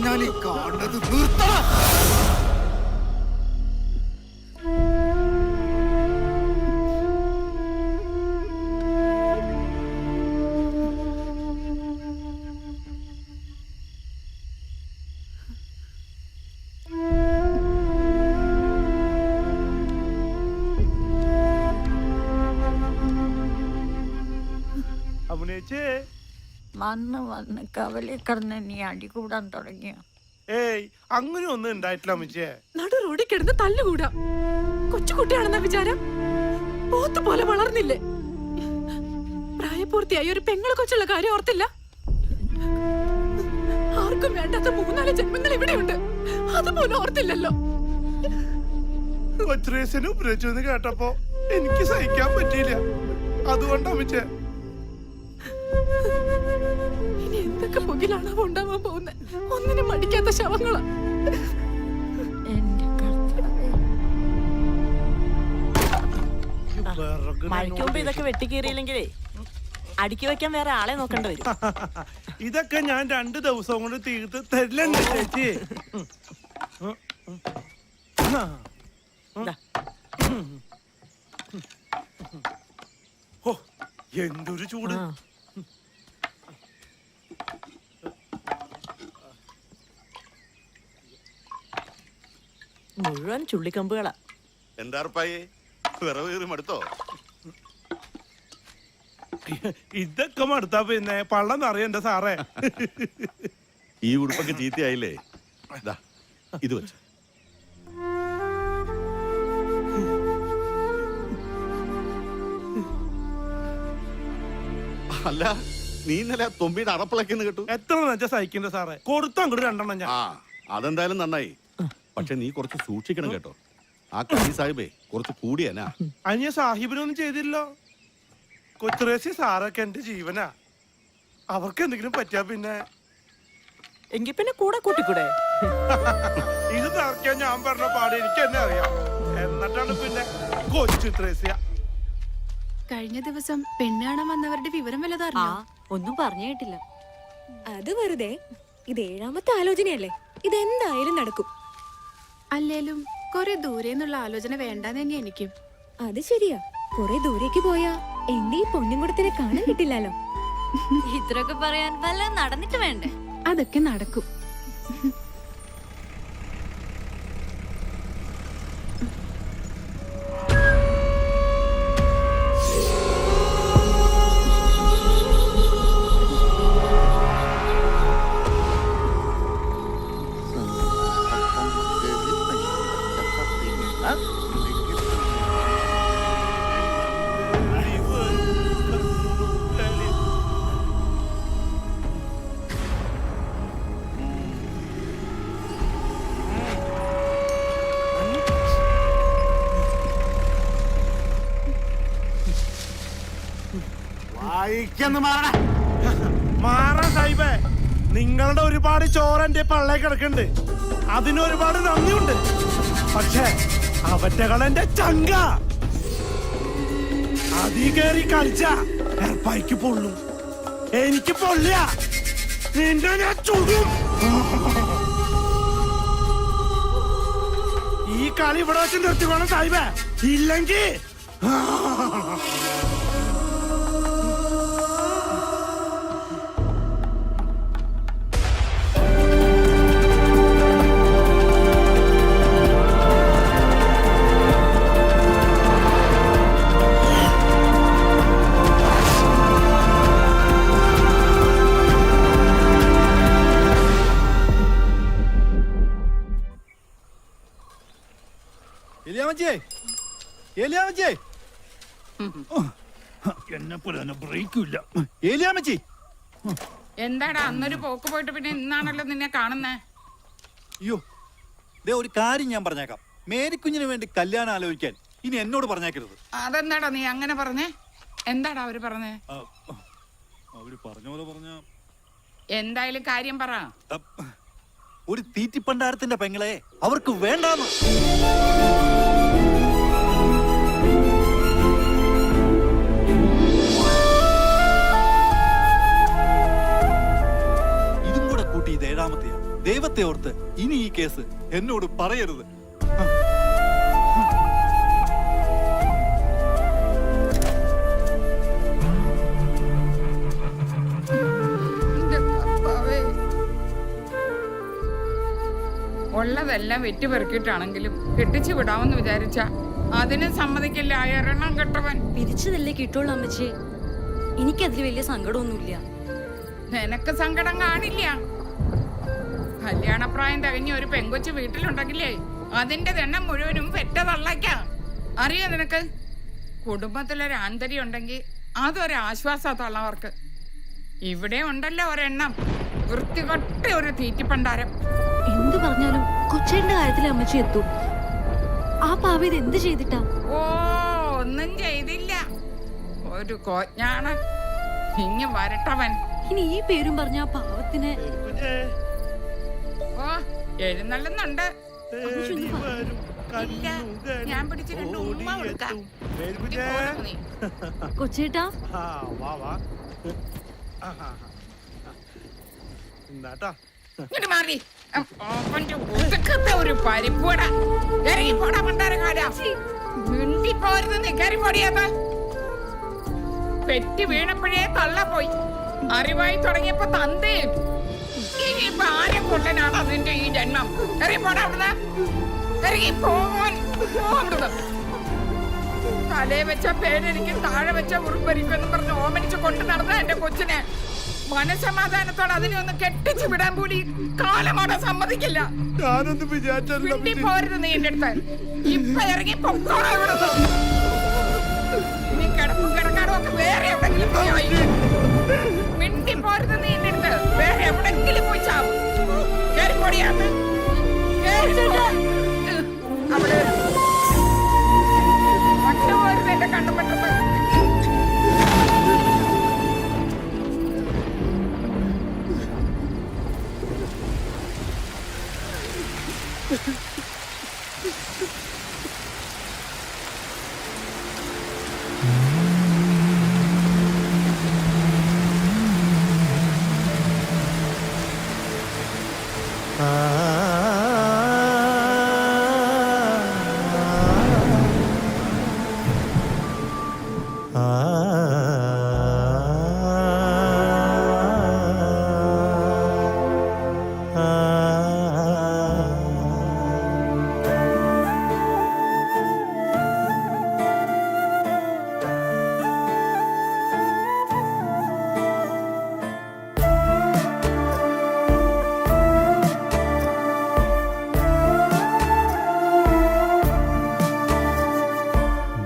ഞാൻ ഈ കാണുന്നത് നിർത്തണം. അമുനേച്ചേ, വന്ന് വന്ന് കവലി കിടന്ന് നീ അടി കൂടാൻ തുടങ്ങിയ. ഏയ് അങ്ങനെ ഒന്നും ഉണ്ടായിട്ടില്ല അമ്മച്ചേ. നടു റോഡിൽ കിടന്ന് തല്ലുകൂടാ. കൊച്ചുകുട്ടിയാണെന്ന വിചാരം? പോത്ത് പോലെ വളർന്നില്ലേ? പ്രായപൂർത്തിയായി ഒരു പെങ്ങളെ കൊച്ചുള്ള കാര്യം ഓർത്തില്ല? ആർക്കും വേണ്ടാത്ത 3-4 ജന്മങ്ങൾ ഇവിടെയുണ്ട്. അതുപോലും ഓർത്തില്ലല്ലോ. കൊച്ചുറേസിനെ ഉപയോഗിച്ചു എന്ന് കേട്ടപ്പോ എനിക്ക് സഹിക്കാൻ പറ്റിയില്ല. അതുകൊണ്ട് അമ്മച്ചേ ഇനി എന്തൊക്കെ പുകിലാണോ ഉണ്ടാവാൻ പോകുന്നത്? ഒന്നിനും മടിക്കാത്ത ശവങ്ങളാ. മഴയ്ക്ക് മുമ്പ് ഇതൊക്കെ വെട്ടിക്കീറിയില്ലെങ്കിലേ അടുക്കി വെക്കാൻ വേറെ ആളെ നോക്കേണ്ടി വരും. ഇതൊക്കെ ഞാൻ 2 ദിവസം കൊണ്ട് തീർത്ത് തരില്ലണ്ട് ചേച്ചി. ഓ എന്തൊരു ചൂട്. മുഴുവൻ ചുള്ളിക്കമ്പുകളാ. എന്താ അർപ്പായേ, വിറവ് കീറി മടുത്തോ? ഇതൊക്കെ മടുത്താ പിന്നെ പള്ളം നിറയണ്ട സാറേ. ഈ ഉടുപ്പൊക്കെ ചീത്തയായില്ലേ? ദാ, ഇത് വെച്ചു. അല്ല, നീ ഇന്നലെ തൊമ്പിയുടെ അറപ്പിളക്കെന്ന് കേട്ടു. എത്ര നെച്ച സഹിക്കണ്ട സാറേ. കൊടുത്തു അങ്ങോട്ട് 2 ഞാൻ. അതെന്തായാലും നന്നായി. പക്ഷെ നീ കുറച്ച് സൂക്ഷിക്കണം കേട്ടോ. ആ കളി സാഹിബേ കുറച്ച് കൂടിയനാ. അനിയ സാഹിബിനൊന്നും ചെയ്തില്ലോ. കൊച്ചുറേസി സാറൊക്കെ എന്റെ ജീവനാ. അവർക്ക് എന്തെങ്കിലും പറ്റിയാ പിന്നെ എങ്കി പിന്നെ കൂടെ കൂട്ടിക്കൂടെ? ഇത് തറക്കാൻ ഞാൻ പറഞ്ഞ പാട് എനിക്ക് തന്നെ അറിയാം. എന്നിട്ടാണ് പിന്നെ കൊച്ചു ത്രേസ്യ. കഴിഞ്ഞ ദിവസം പെണ്ണ് കാണാൻ വന്നവരുടെ വിവരം വല്ലതറിഞ്ഞോ? ഒന്നും പറഞ്ഞു കേട്ടില്ല. അത് വെറുതെ. ഇത് 7ാമത്തെ ആലോചനയല്ലേ, ഇതെന്തായാലും നടക്കും. അല്ലേലും കുറെ ദൂരെ നിന്നുള്ള ആലോചന വേണ്ടാന്ന് തന്നെ എനിക്കും. അത് ശരിയാ, കുറെ ദൂരേക്ക് പോയാ എന്റെ ഈ പൊന്നുംകുടത്തിനെ കാണാൻ കിട്ടില്ലല്ലോ. ഇത്രയൊക്കെ പറയാൻ വല്ല നടന്നിട്ട് വേണ്ടേ? അതൊക്കെ നടക്കും. മാറാ സാഹിബേ, നിങ്ങളുടെ ഒരുപാട് ചോറ് എന്റെ പള്ളേ കിടക്കുന്നുണ്ട്. അതിനൊരുപാട് നന്ദിയുണ്ട്. പക്ഷേ അവറ്റകളെന്റെ ചങ്ക അതീ കയറി കളിച്ച എർപ്പായിക്ക് പൊള്ളു. എനിക്ക് പൊള്ളിയ നിന്റെ ഞാൻ ചുടും. ഈ കളി ഇവിടെ വെച്ച് നിർത്തിക്കോണം സാഹിബേ, ഇല്ലെങ്കിൽ എന്നെ പോലെ തന്നെ ബ്രേക്കില്ല. എന്താടാ അന്നൊരു പോക്ക് പോയിട്ട് പിന്നെ ഇന്നാണല്ലോ നിന്നെ കാണുന്നേ? അയ്യോ, ഒരു കാര്യം ഞാൻ പറഞ്ഞേക്കാം. മേരിക്കുഞ്ഞിന് വേണ്ടി കല്യാണം ആലോചിക്കാൻ ഇനി എന്നോട് പറഞ്ഞേക്കരുത്. അതെന്താടാ നീ അങ്ങനെ പറഞ്ഞേ? എന്താടാ അവര് പറഞ്ഞേ? അവര് പറഞ്ഞ പോലെ പറഞ്ഞ എന്തായാലും കാര്യം പറ. ഒരു തീറ്റിപ്പണ്ടാരത്തിന്റെ പെങ്ങളെ അവർക്ക് വേണ്ടാന്ന്. ഇതും കൂടെ കൂട്ടി ഇത് 7ാമത്തെയാ. ദൈവത്തെ ഓർത്ത് ഇനി ഈ കേസ് എന്നോട് പറയരുത്. ഉള്ളതെല്ലാം വെറ്റിപ്പെറുക്കിയിട്ടാണെങ്കിലും കെട്ടിച്ചു വിടാമെന്ന് വിചാരിച്ച അതിന് സമ്മതിക്കില്ല. എണ്ണം കെട്ടവൻ. പിരിച്ചതല്ലേ കിട്ടുള്ളൂ അമ്മച്ചി. എനിക്കതിൽ വലിയ സങ്കടമൊന്നുമില്ല. നിനക്ക് സങ്കടം കാണില്ല. കല്യാണപ്രായം തികഞ്ഞ ഒരു പെങ്കൊച്ചു വീട്ടിലുണ്ടെങ്കിലേ അതിന്റെ എണ്ണം മുഴുവനും പെറ്റതള്ളയ്ക്കാ. അറിയോ നിനക്ക്? കുടുംബത്തിലൊരു ആന്തരി ഉണ്ടെങ്കിൽ അതൊരു ആശ്വാസ തള്ളവർക്ക്. ഇവിടെ ഉണ്ടല്ലോ ഒരെണ്ണം, വൃത്തികെട്ട ഒരു തീറ്റിപ്പണ്ടാരം. എന്ത് പറഞ്ഞാലും കൊച്ചേന്റെ കാര്യത്തിൽ അമ്മച്ചി എത്തും. ആ പാവ ഇത് എന്ത് ചെയ്തിട്ടാ? ഓ, ഒന്നും ചെയ്തില്ല. ഒരു കോജ്ഞാണ്. ഇങ്ങ് വരട്ടവൻ. ഇനി ഈ പേരും പറഞ്ഞ ആ പാവത്തിന് ഓ എഴുന്നള്ളുന്നുണ്ട്. ഇല്ല, ഞാൻ പിടിച്ച് 2 ഉമ്മ കൊടുക്കാം. കൊച്ചേട്ടാ ഇങ്ങോട്ട് മാറി. അവന്റെ ഒതുക്കത്തെ ഒരു പരിപ്പൂട. ഇറങ്ങി പോടാ പണ്ടാരക്കാരാ. മിണ്ടി പോരുത്. നീ കയറി പോടിയാത്ത. പെറ്റി വീണപ്പോഴേ തള്ള പോയി. അറിവായി തുടങ്ങിയപ്പോ തന്തയും. ഇനിയിപ്പൊ ആരെ കൊള്ളനാണ് അതിന്റെ ഈ ജന്മം? ഇറങ്ങി പോടാ അവിടുന്ന്. ഇറങ്ങി പോവാൻ. തലേ വെച്ച പേരെനിക്കും താഴെ വെച്ച ഉറുമ്പരിക്കും എന്ന് പറഞ്ഞ് ഓമനിച്ച് കൊണ്ടു നടന്ന എന്റെ കൊച്ചിനെ മനസമാധാനത്തോടെ അതിനെ ഒന്ന് കെട്ടിച്ചു വിടാൻ കൂടി കാലമാണ് സമ്മതിക്കില്ല. ഞാനൊന്നും വിചാരിച്ചല്ല. പോരുത് നീ എന്റെ അടുത്ത്. ഇപ്പൊ ഇറങ്ങി പൊക്കോളാം ഇവിടുന്ന്. നീ കിടപ്പും കിടക്കാടും ഒക്കെ വേറെ എവിടെങ്കിലും പോയി. മിണ്ടി പോരുത് നീ എന്റെ അടുത്ത്. വേറെ എവിടെങ്കിലും പോയി ചാവും. കേറിപ്പൊടിയാന്ന് അവിടെ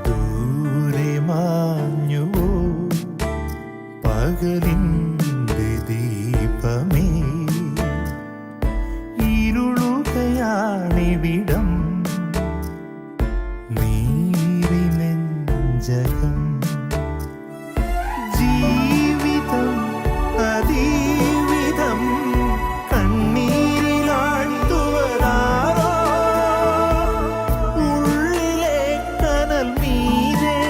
ദൂരെ മാഞ്ഞുവോ പകലിൻ്റെ ദീപമേ, ഇരുളുകയാണിവിടം നീരിനെഞ്ചകം. ജീവിതം അതീവിധം കണ്ണീരിലാഴ്ത്തുവതാരോ, ഉള്ളിലെ കനൽ മീതെ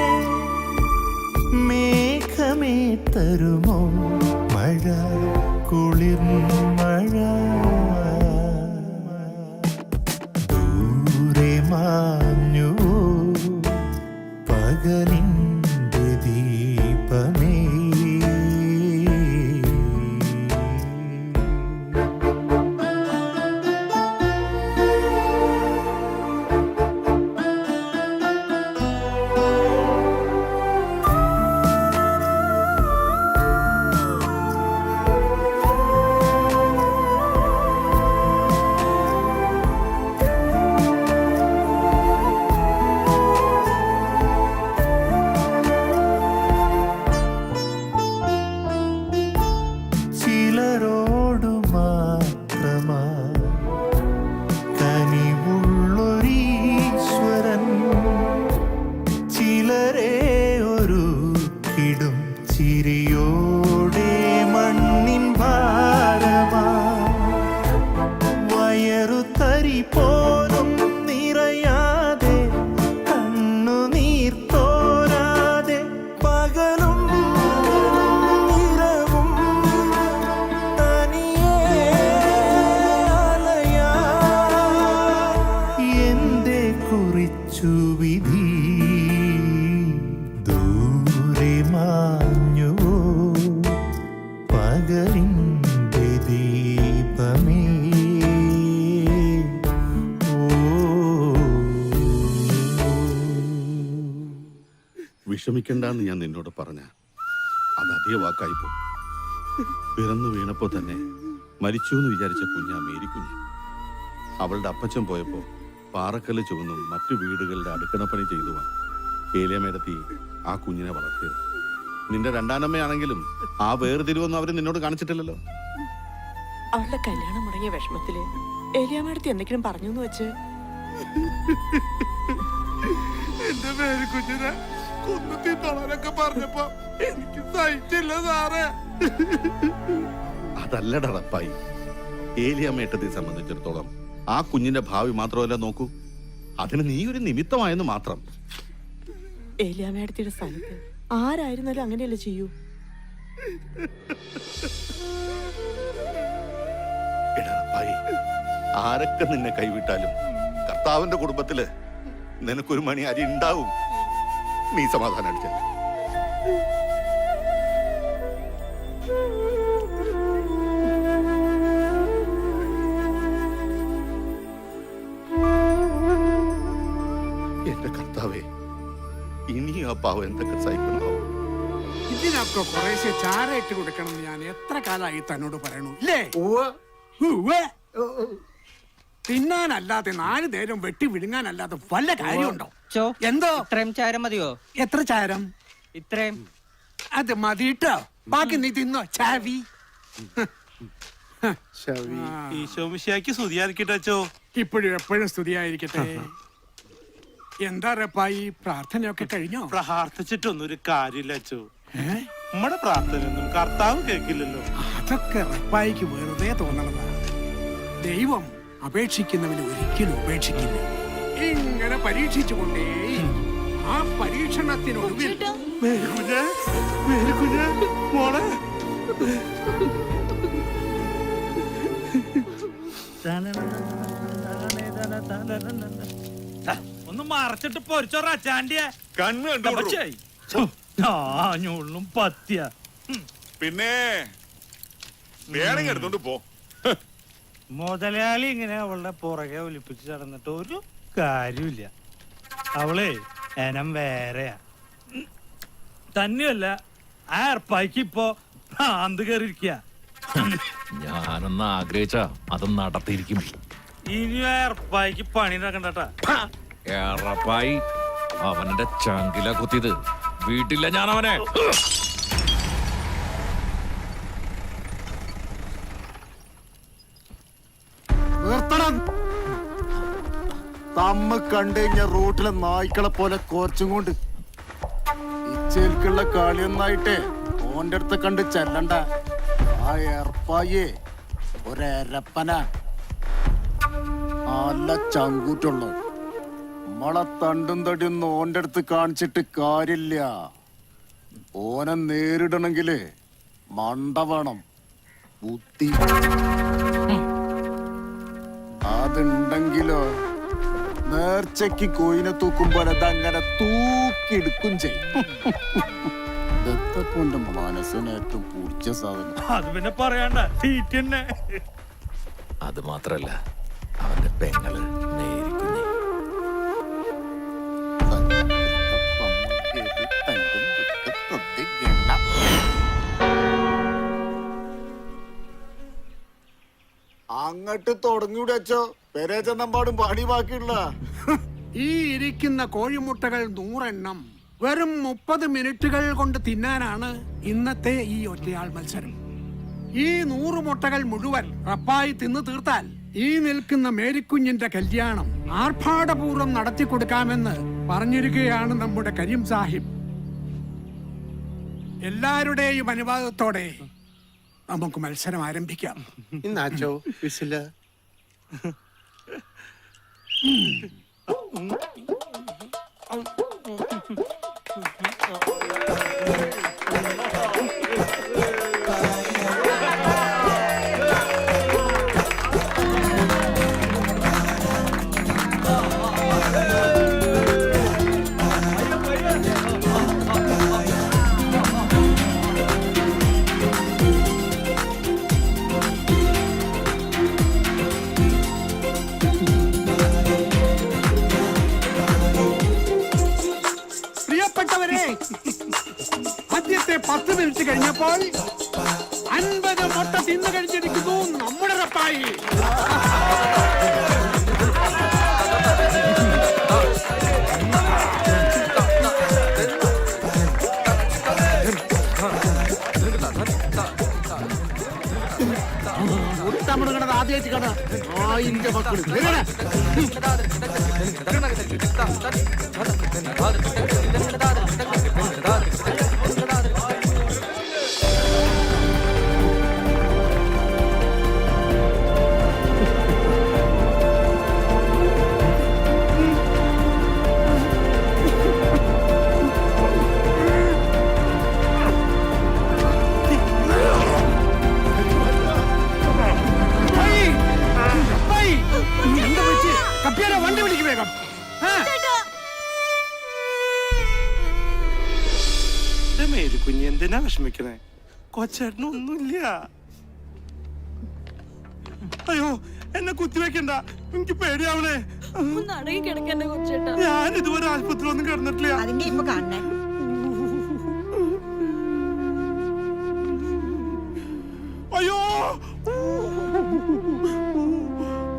മേഘമേ തരുമോ മഴ, കുളിർ മഴ. ദൂരെ മാഞ്ഞുവോ പകലിൻ്റെ ദീപമേ. ചിലരോടു മാത്രമാ കനിവുള്ളൊരീശ്വരൻ, ചിലരെ ഒരു കിടും ചിരിയോടെ മണ്ണിൻ ഭാരമാ. വയറു തരി പോലും നിറയാതെ കണ്ണുനീർ തോരാതെ പകലും ഇരവും തനിയെ അലയാൻ എന്റെ കുറിച്ചു വിധി. ദൂരെ മാഞ്ഞുവോ പകലിൻ്റെ ദീപമേ. വിഷമിക്കണ്ടെന്ന് ഞാൻ നിന്നോട് പറഞ്ഞ അത് അതേ വാക്കായിപ്പോ. പിറന്നു വീണപ്പോ തന്നെ മരിച്ചു എന്ന് വിചാരിച്ച കുഞ്ഞാ മേരിക്കുഞ്ഞ്. അവളുടെ അപ്പച്ചൻ പോയപ്പോ പാറക്കല്ല് ചുവന്നും മറ്റു വീടുകളുടെ അടുക്കളപ്പണി ചെയ്തുവാണ് ഏലിയമേടത്തി ആ കുഞ്ഞിനെ വളർത്തിയത്. നിന്റെ രണ്ടാനമ്മയാണെങ്കിലും ആ വേർതിരിവൊന്നും അവര് നിന്നോട് കാണിച്ചിട്ടില്ലല്ലോ. അവളുടെ കല്യാണം മുടങ്ങിയ വിഷമത്തില് ഏലിയാമ്മടുത്ത് എന്തെങ്കിലും പറഞ്ഞു എന്ന് വെച്ച് എന്റെ മേരിക്കുഞ്ഞിനെ കുന്നത്തി തൊളനൊക്കെ പറഞ്ഞപ്പോ എനിക്ക് സഹിച്ചില്ല സാറേ. അതല്ലടാ റപ്പായി. ഏലിയമ്മേട്ടത്തെ സംബന്ധിച്ചിടത്തോളം ആ കുഞ്ഞിന്റെ ഭാവി മാത്രമല്ല നോക്കൂ, അതിന് നീ ഒരു നിമിത്തമായെന്ന് മാത്രം. ഏലിയാമ്മയുടെ സ്ഥാനത്ത് ആരായിരുന്നാലും അങ്ങനെയല്ലേ ചെയ്യൂ. എടാ റപ്പായി, ആരൊക്കെ നിന്നെ കൈവിട്ടാലും കർത്താവിന്റെ കുടുംബത്തില് നിനക്കൊരു മണി അരി ഉണ്ടാവും. നീ സമാധാനം അടിച്ച. എന്റെ കർത്താവേ, ഇനി ആ പാവം എന്തൊക്കെ സഹിക്കണോ. ഇതിനൊക്കെ കുറേശ്ശെ ചാര ഇട്ട് കൊടുക്കണം എന്ന് ഞാൻ എത്ര കാലമായി തന്നോട് പറയണു ഇല്ലേ? തിന്നാനല്ലാതെ 4 നേരം വെട്ടി വിഴുങ്ങാനല്ലാതെ വല്ല കാര്യമുണ്ടോ? എന്തോ ഇത്രയും ചാരം മതിയോ? എത്ര ചാരം? ഇത്രയും അത് മതിട്ടോ. ബാക്കി നീ തിന്നോ ചാവി. ഈശോമിശിയാക്കി സ്തുതിയായിരിക്കട്ടെ. ഇപ്പോഴും എപ്പോഴും സ്തുതിയായിരിക്കട്ടെ. എന്താ റപ്പായി, പ്രാർത്ഥനയൊക്കെ കഴിഞ്ഞോ? പ്രാർത്ഥിച്ചിട്ടൊന്നും ഒരു കാര്യമില്ല അച്ചോ. നമ്മുടെ പ്രാർത്ഥനയൊന്നും കർത്താവ് കേൾക്കില്ലല്ലോ. അതൊക്കെ റപ്പായിക്ക് വെറുതെ തോന്നണതാ. ദൈവം അപേക്ഷിക്കുന്നവന് ഒരിക്കലും ഉപേക്ഷിക്കില്ല. ഇങ്ങനെ പരീക്ഷിച്ചുകൊണ്ടേ ആ പരീക്ഷണത്തിനൊടുവിൽ മേരിക്കുഞ്ഞ്, മേരിക്കുഞ്ഞ്, മോളെ. ഒന്ന് മറച്ചിട്ട് പൊരിച്ചോറാ ചാണ്ടിയ കണ്ണ് ഞാഞ്ഞുള്ളും പത്തിയ. പിന്നെ വേണമെങ്കിൽ എടുത്തോണ്ട് പോ. മുതലാളി ഇങ്ങനെ അവളുടെ പുറകെ ഒലിപ്പിച്ച് നടന്നിട്ട് ഒരു കാര്യമില്ല. അവളെ എനം വേറെയാ. തന്നെയല്ല ആ ഏർപ്പായ്ക്ക് ഇപ്പൊ ഭ്രാന്ത് കയറിയിരിക്കുക. ഞാനൊന്ന് ആഗ്രഹിച്ച അത് നടത്തിയിരിക്കും. ഇനി ആ ഏർപ്പായ്ക്ക് പണി നടക്കണ്ടട്ടാ. ഏറപ്പായി അവന്റെ ചങ്കില കുത്തിയത് വീട്ടില്ല ഞാൻ അവനെ. തമ്മ കണ്ടുകഴിഞ്ഞ റോട്ടിലെ നായ്ക്കളെ പോലെ കോർച്ചും കൊണ്ട് ഇച്ചേൽക്കുള്ള കളിയൊന്നായിട്ടേ ഓന്റെ അടുത്ത് കണ്ട് ചെല്ലണ്ട. ആ ഏർപ്പായേ ഒരപ്പന നല്ല ചങ്കൂറ്റുള്ള നമ്മളെ തണ്ടും തടിയൊന്നും ഓന്റെ അടുത്ത് കാണിച്ചിട്ട് കാര്യമില്ല. ഓനെ നേരിടണെങ്കില് മണ്ട വേണം, ബുദ്ധി. അതുണ്ടെങ്കിലോ നേർച്ചയ്ക്ക് കോയിനെ തൂക്കുമ്പോൾ അതങ്ങനെ തൂക്കിയെടുക്കും ചെയ്യും. ദത്തപ്പന്റെ മനസ്സിന് ഏറ്റവും പൂച്ച സാധനം. അത് പിന്നെ പറയണ്ട, സീറ്റ് തന്നെ. അത് മാത്രല്ല അവന്റെ പെങ്ങള് നേരിക്കുഞ്ഞി. അങ്ങട്ട് തുടങ്ങിവിടെ വെച്ചോ, പെരേ ചെന്നമ്പാടും പാടി ബാക്കിയുള്ള. ഈ ഇരിക്കുന്ന കോഴിമുട്ടകൾ 100 എണ്ണം വെറും 30 മിനിറ്റുകൾ കൊണ്ട് തിന്നാനാണ് ഇന്നത്തെ ഈ ഒറ്റയാൾ മത്സരം. ഈ 100 മുട്ടകൾ മുഴുവൻ റപ്പായി തിന്നു തീർത്താൽ ഈ നിൽക്കുന്ന മേരിക്കുഞ്ഞിന്റെ കല്യാണം ആർഭാടപൂർവ്വം നടത്തി കൊടുക്കാമെന്ന് പറഞ്ഞിരിക്കുകയാണ് നമ്മുടെ കരീം സാഹിബ്. എല്ലാവരുടെയും അനുവാദത്തോടെ നമുക്ക് മത്സരം ആരംഭിക്കാം. ഇന്നാച്ചോ വിസില് ആദ്യത്തെ 10 മിനിറ്റ് കഴിഞ്ഞപ്പോൾ 50 മുട്ട തിന്നു കഴിച്ചിരിക്കുന്നു നമ്മുടെ റപ്പായി. ആദ്യമായിട്ട് കട ആയിന്റെ മക്കൾ വണ്ടി വിളിക്ക് വേഗം. മേരിക്കുഞ്ഞ് എന്തിനാ വിഷമിക്കണേ? കൊച്ചേട്ടനൊന്നുമില്ല. അയ്യോ എന്നെ കുത്തിവെക്കണ്ട, എനിക്ക് പേടിയാവണേ. ഞാൻ ഇതുവരെ ആശുപത്രി ഒന്നും കിടന്നിട്ടില്ല. അയ്യോ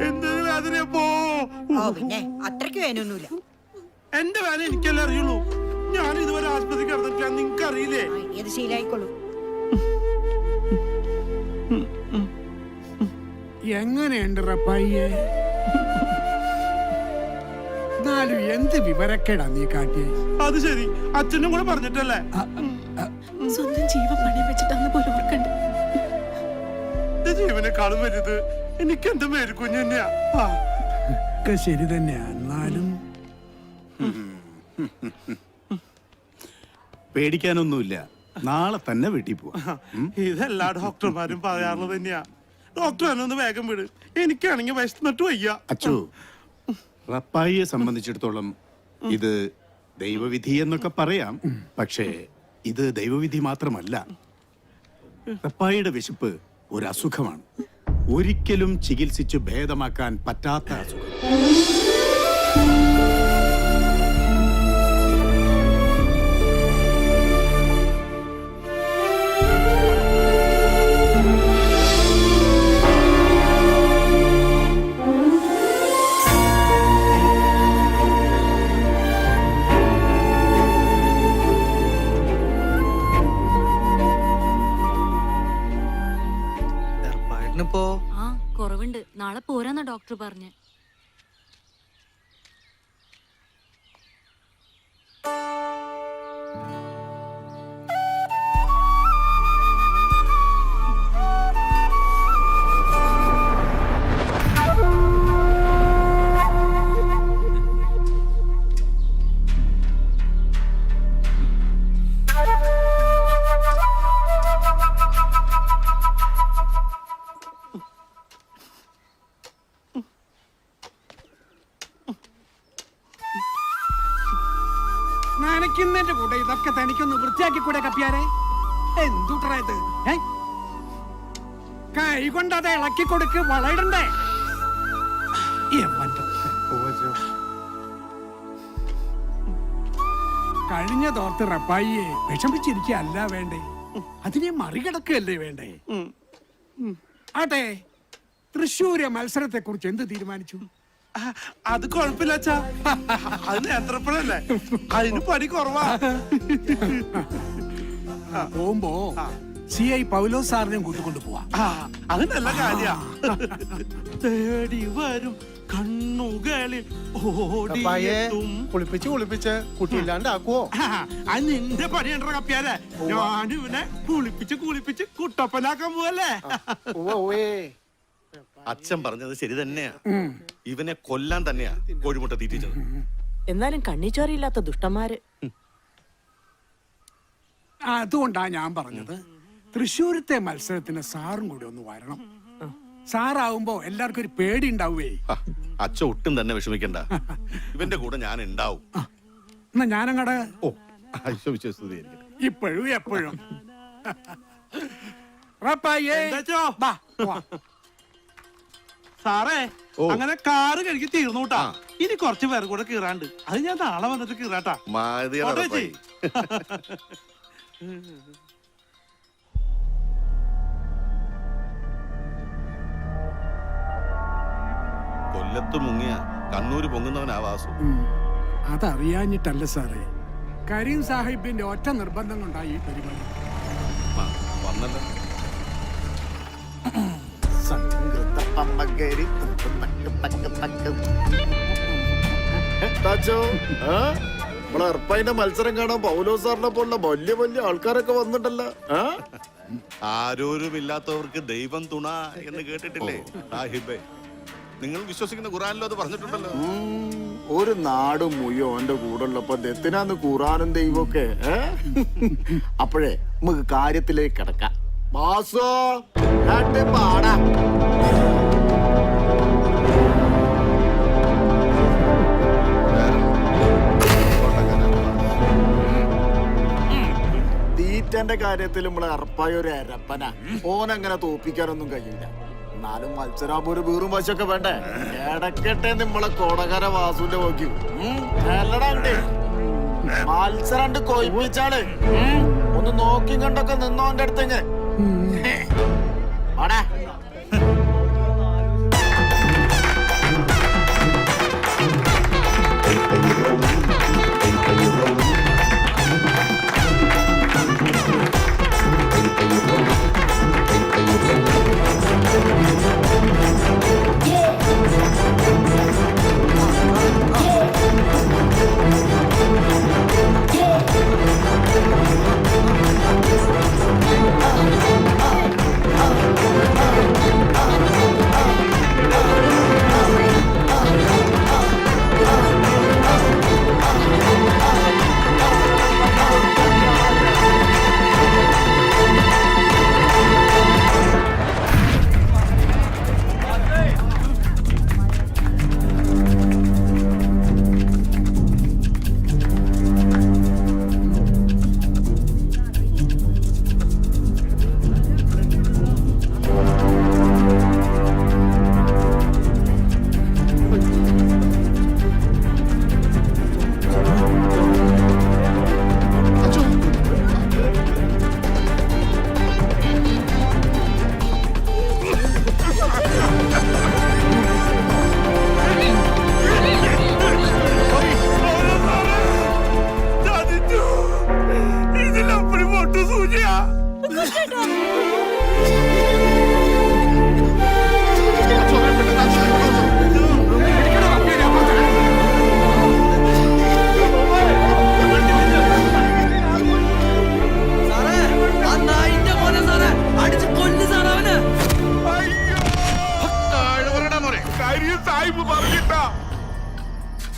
എന്തൊരു വേദന പോ. പിന്നെ അത്രയ്ക്ക് വേനൊന്നുമില്ല. എന്റെ വേദന എനിക്കല്ലേ അറിയുള്ളൂ. ഞാൻ ഇതുവരെ ആശുപത്രി കിടന്നിട്ടില്ല, നിങ്ങക്ക് അറിയില്ലേ? ഏത് ശീലായിക്കോളൂ. എങ്ങനെയുണ്ട് റപ്പായിയെ? എന്നാലും എന്ത് വിവരക്കേടാ നീ കാട്ടിയേ? അത് ശരി, അച്ഛനും കൂടെ പറഞ്ഞിട്ടല്ലേ? സ്വന്തം ജീവൻ പണയം വെച്ചിട്ടാന്ന് പോലും ഓർക്കണ്ട. ജീവനെക്കാളും വലുത് എനിക്ക് എന്റെ മേരിക്കുഞ്ഞ് തന്നെയാ. ഒക്കെ ശരി തന്നെയാ. എന്നാലും പേടിക്കാനൊന്നുമില്ല, നാളെ തന്നെ വീട്ടിൽ പോവാ. ഇതെല്ലാ ഡോക്ടർമാരും പറയാറുള്ളത് തന്നെയാ. ഡോക്ടർ എന്നെ ഒന്ന് വേഗം വിട്, എനിക്കാണെങ്കിൽ വിശന്നിട്ട് വയ്യ. അച്ചു, റപ്പായിയെ സംബന്ധിച്ചിടത്തോളം ഇത് ദൈവവിധി എന്നൊക്കെ പറയാം. പക്ഷേ ഇത് ദൈവവിധി മാത്രമല്ല. റപ്പായിയുടെ വിശപ്പ് ഒരു അസുഖമാണ്, ഒരിക്കലും ചികിത്സിച്ച് ഭേദമാക്കാൻ പറ്റാത്ത അസുഖം. ഏർപ്പാടിനിപ്പോ ആ കുറവുണ്ട്, നാളെ പോരാന്നാ ഡോക്ടർ പറഞ്ഞ്. നനയ്ക്കുന്നതിന്റെ കൂടെ ഇതൊക്കെ തനിക്കൊന്ന് വൃത്തിയാക്കി കൂടെ കപ്പിയാരെ? എന്തുട്രാ ഇത്? കൈ കൊണ്ട് അത് ഇളക്കി കൊടുക്ക്, വളയിടണ്ടേ? കഴിഞ്ഞ തോർത്ത് റപ്പായിയെ വിഷമിച്ചിരിക്കല്ല വേണ്ടേ, അതിനെ മറികടക്കുകയല്ലേ വേണ്ടേ? ആട്ടെ, തൃശ്ശൂര് മത്സരത്തെ കുറിച്ച് എന്ത് തീരുമാനിച്ചു? അത് കുഴപ്പമില്ല അച്ഛാ, അത് നേന്ത്രപ്പഴല്ലേ, അതിന് പണി കുറവാ. പോകുമ്പോ CI പൗലോസ് സാറിനെയും കൂട്ടിക്കൊണ്ട് പോവാ. അത് നല്ല കാര്യ. തേടി വരും കണ്ണുകളിൽ കുളിപ്പിച്ച് കുട്ടിയില്ലാണ്ടാക്കുവോ? അത് നിന്റെ പണിയണ്ട കപ്പിയാലേ. ഞാനിവനെ കുളിപ്പിച്ച് കുട്ടപ്പനാക്കാൻ പോവല്ലേ. അച്ഛൻ പറഞ്ഞത് ശരി തന്നെയാ. ഇവനെ കൊല്ലാൻ തന്നെയാ കോഴിമുട്ട തീറ്റിച്ചത്. എന്നാലും കണ്ണിച്ചോരയില്ലാത്ത ദുഷ്ടന്മാര്. അതുകൊണ്ടാ ഞാൻ പറഞ്ഞത് തൃശ്ശൂരത്തെ മത്സരത്തിന് സാറും കൂടി ഒന്ന് വരണം. സാറാവുമ്പോ എല്ലാവർക്കും ഒരു പേടി ഉണ്ടാവേ. അച്ഛൻ ഒട്ടും തന്നെ വിഷമിക്കണ്ട, ഇവന്റെ കൂടെ ഞാൻ ഉണ്ടാവും. എന്നാ ഞാനങ്ങടെ ഇപ്പോഴും എപ്പോഴും സാറേ, അങ്ങനെ കാറ് കഴുകി തീർന്നുട്ടാ. ഇനി കുറച്ച് പേർ കൂടെ കീറാണ്ട്, അത് ഞാൻ നാളെ വന്നിട്ട് കീറാട്ടാ. കൊല്ലത്ത് മുങ്ങിയ കണ്ണൂര് പൊങ്ങുന്നവനാ വാസു. അതറിയാഞ്ഞിട്ടല്ല സാറേ, കരീം സാഹിബിന്റെ ഒറ്റ നിർബന്ധം കൊണ്ടായി ഈ പരിപാടി. വന്നല്ലോ. മത്സരം കാണാൻ പൗലോസ് സാറിനെ പോലുള്ള വലിയ വലിയ ആൾക്കാരൊക്കെ വന്നിട്ടല്ല. ആരോരുമില്ലാത്തവർക്ക് ദൈവം തുണ എന്ന് കേട്ടിട്ടില്ലേ സാഹിബേ? നിങ്ങൾ വിശ്വസിക്കുന്ന ഖുറാനിലും അത് പറഞ്ഞിട്ടുണ്ടല്ലോ. ഒരു നാട് മുഴുവൻ ഓന്റെ കൂടെ ഉള്ളപ്പോ ദത്തിനാന്ന് ഖുറാനും ദൈവമൊക്കെ. അപ്പോഴേ നമുക്ക് കാര്യത്തിലേക്ക് കിടക്കാം. ബാസോ പാടാ. തീറ്റന്റെ കാര്യത്തിൽ നമ്മളെ അറപ്പായ ഒരു അരപ്പന. ഓനങ്ങനെ തോപ്പിക്കാനൊന്നും കഴിയില്ല. എന്നാലും മത്സരാകുമ്പോ ഒരു വീറും വശമൊക്കെ വേണ്ടേ? ഇടക്കട്ടെ നമ്മളെ കോടകര വാസുവിന്റെ നോക്കി നല്ലടാണ്ട് മത്സരം കൊയ്പ്പിച്ചാള്. ഒന്ന് നോക്കി കണ്ടൊക്കെ നിന്നോന്റെ അടുത്തേക്ക്. ആടാ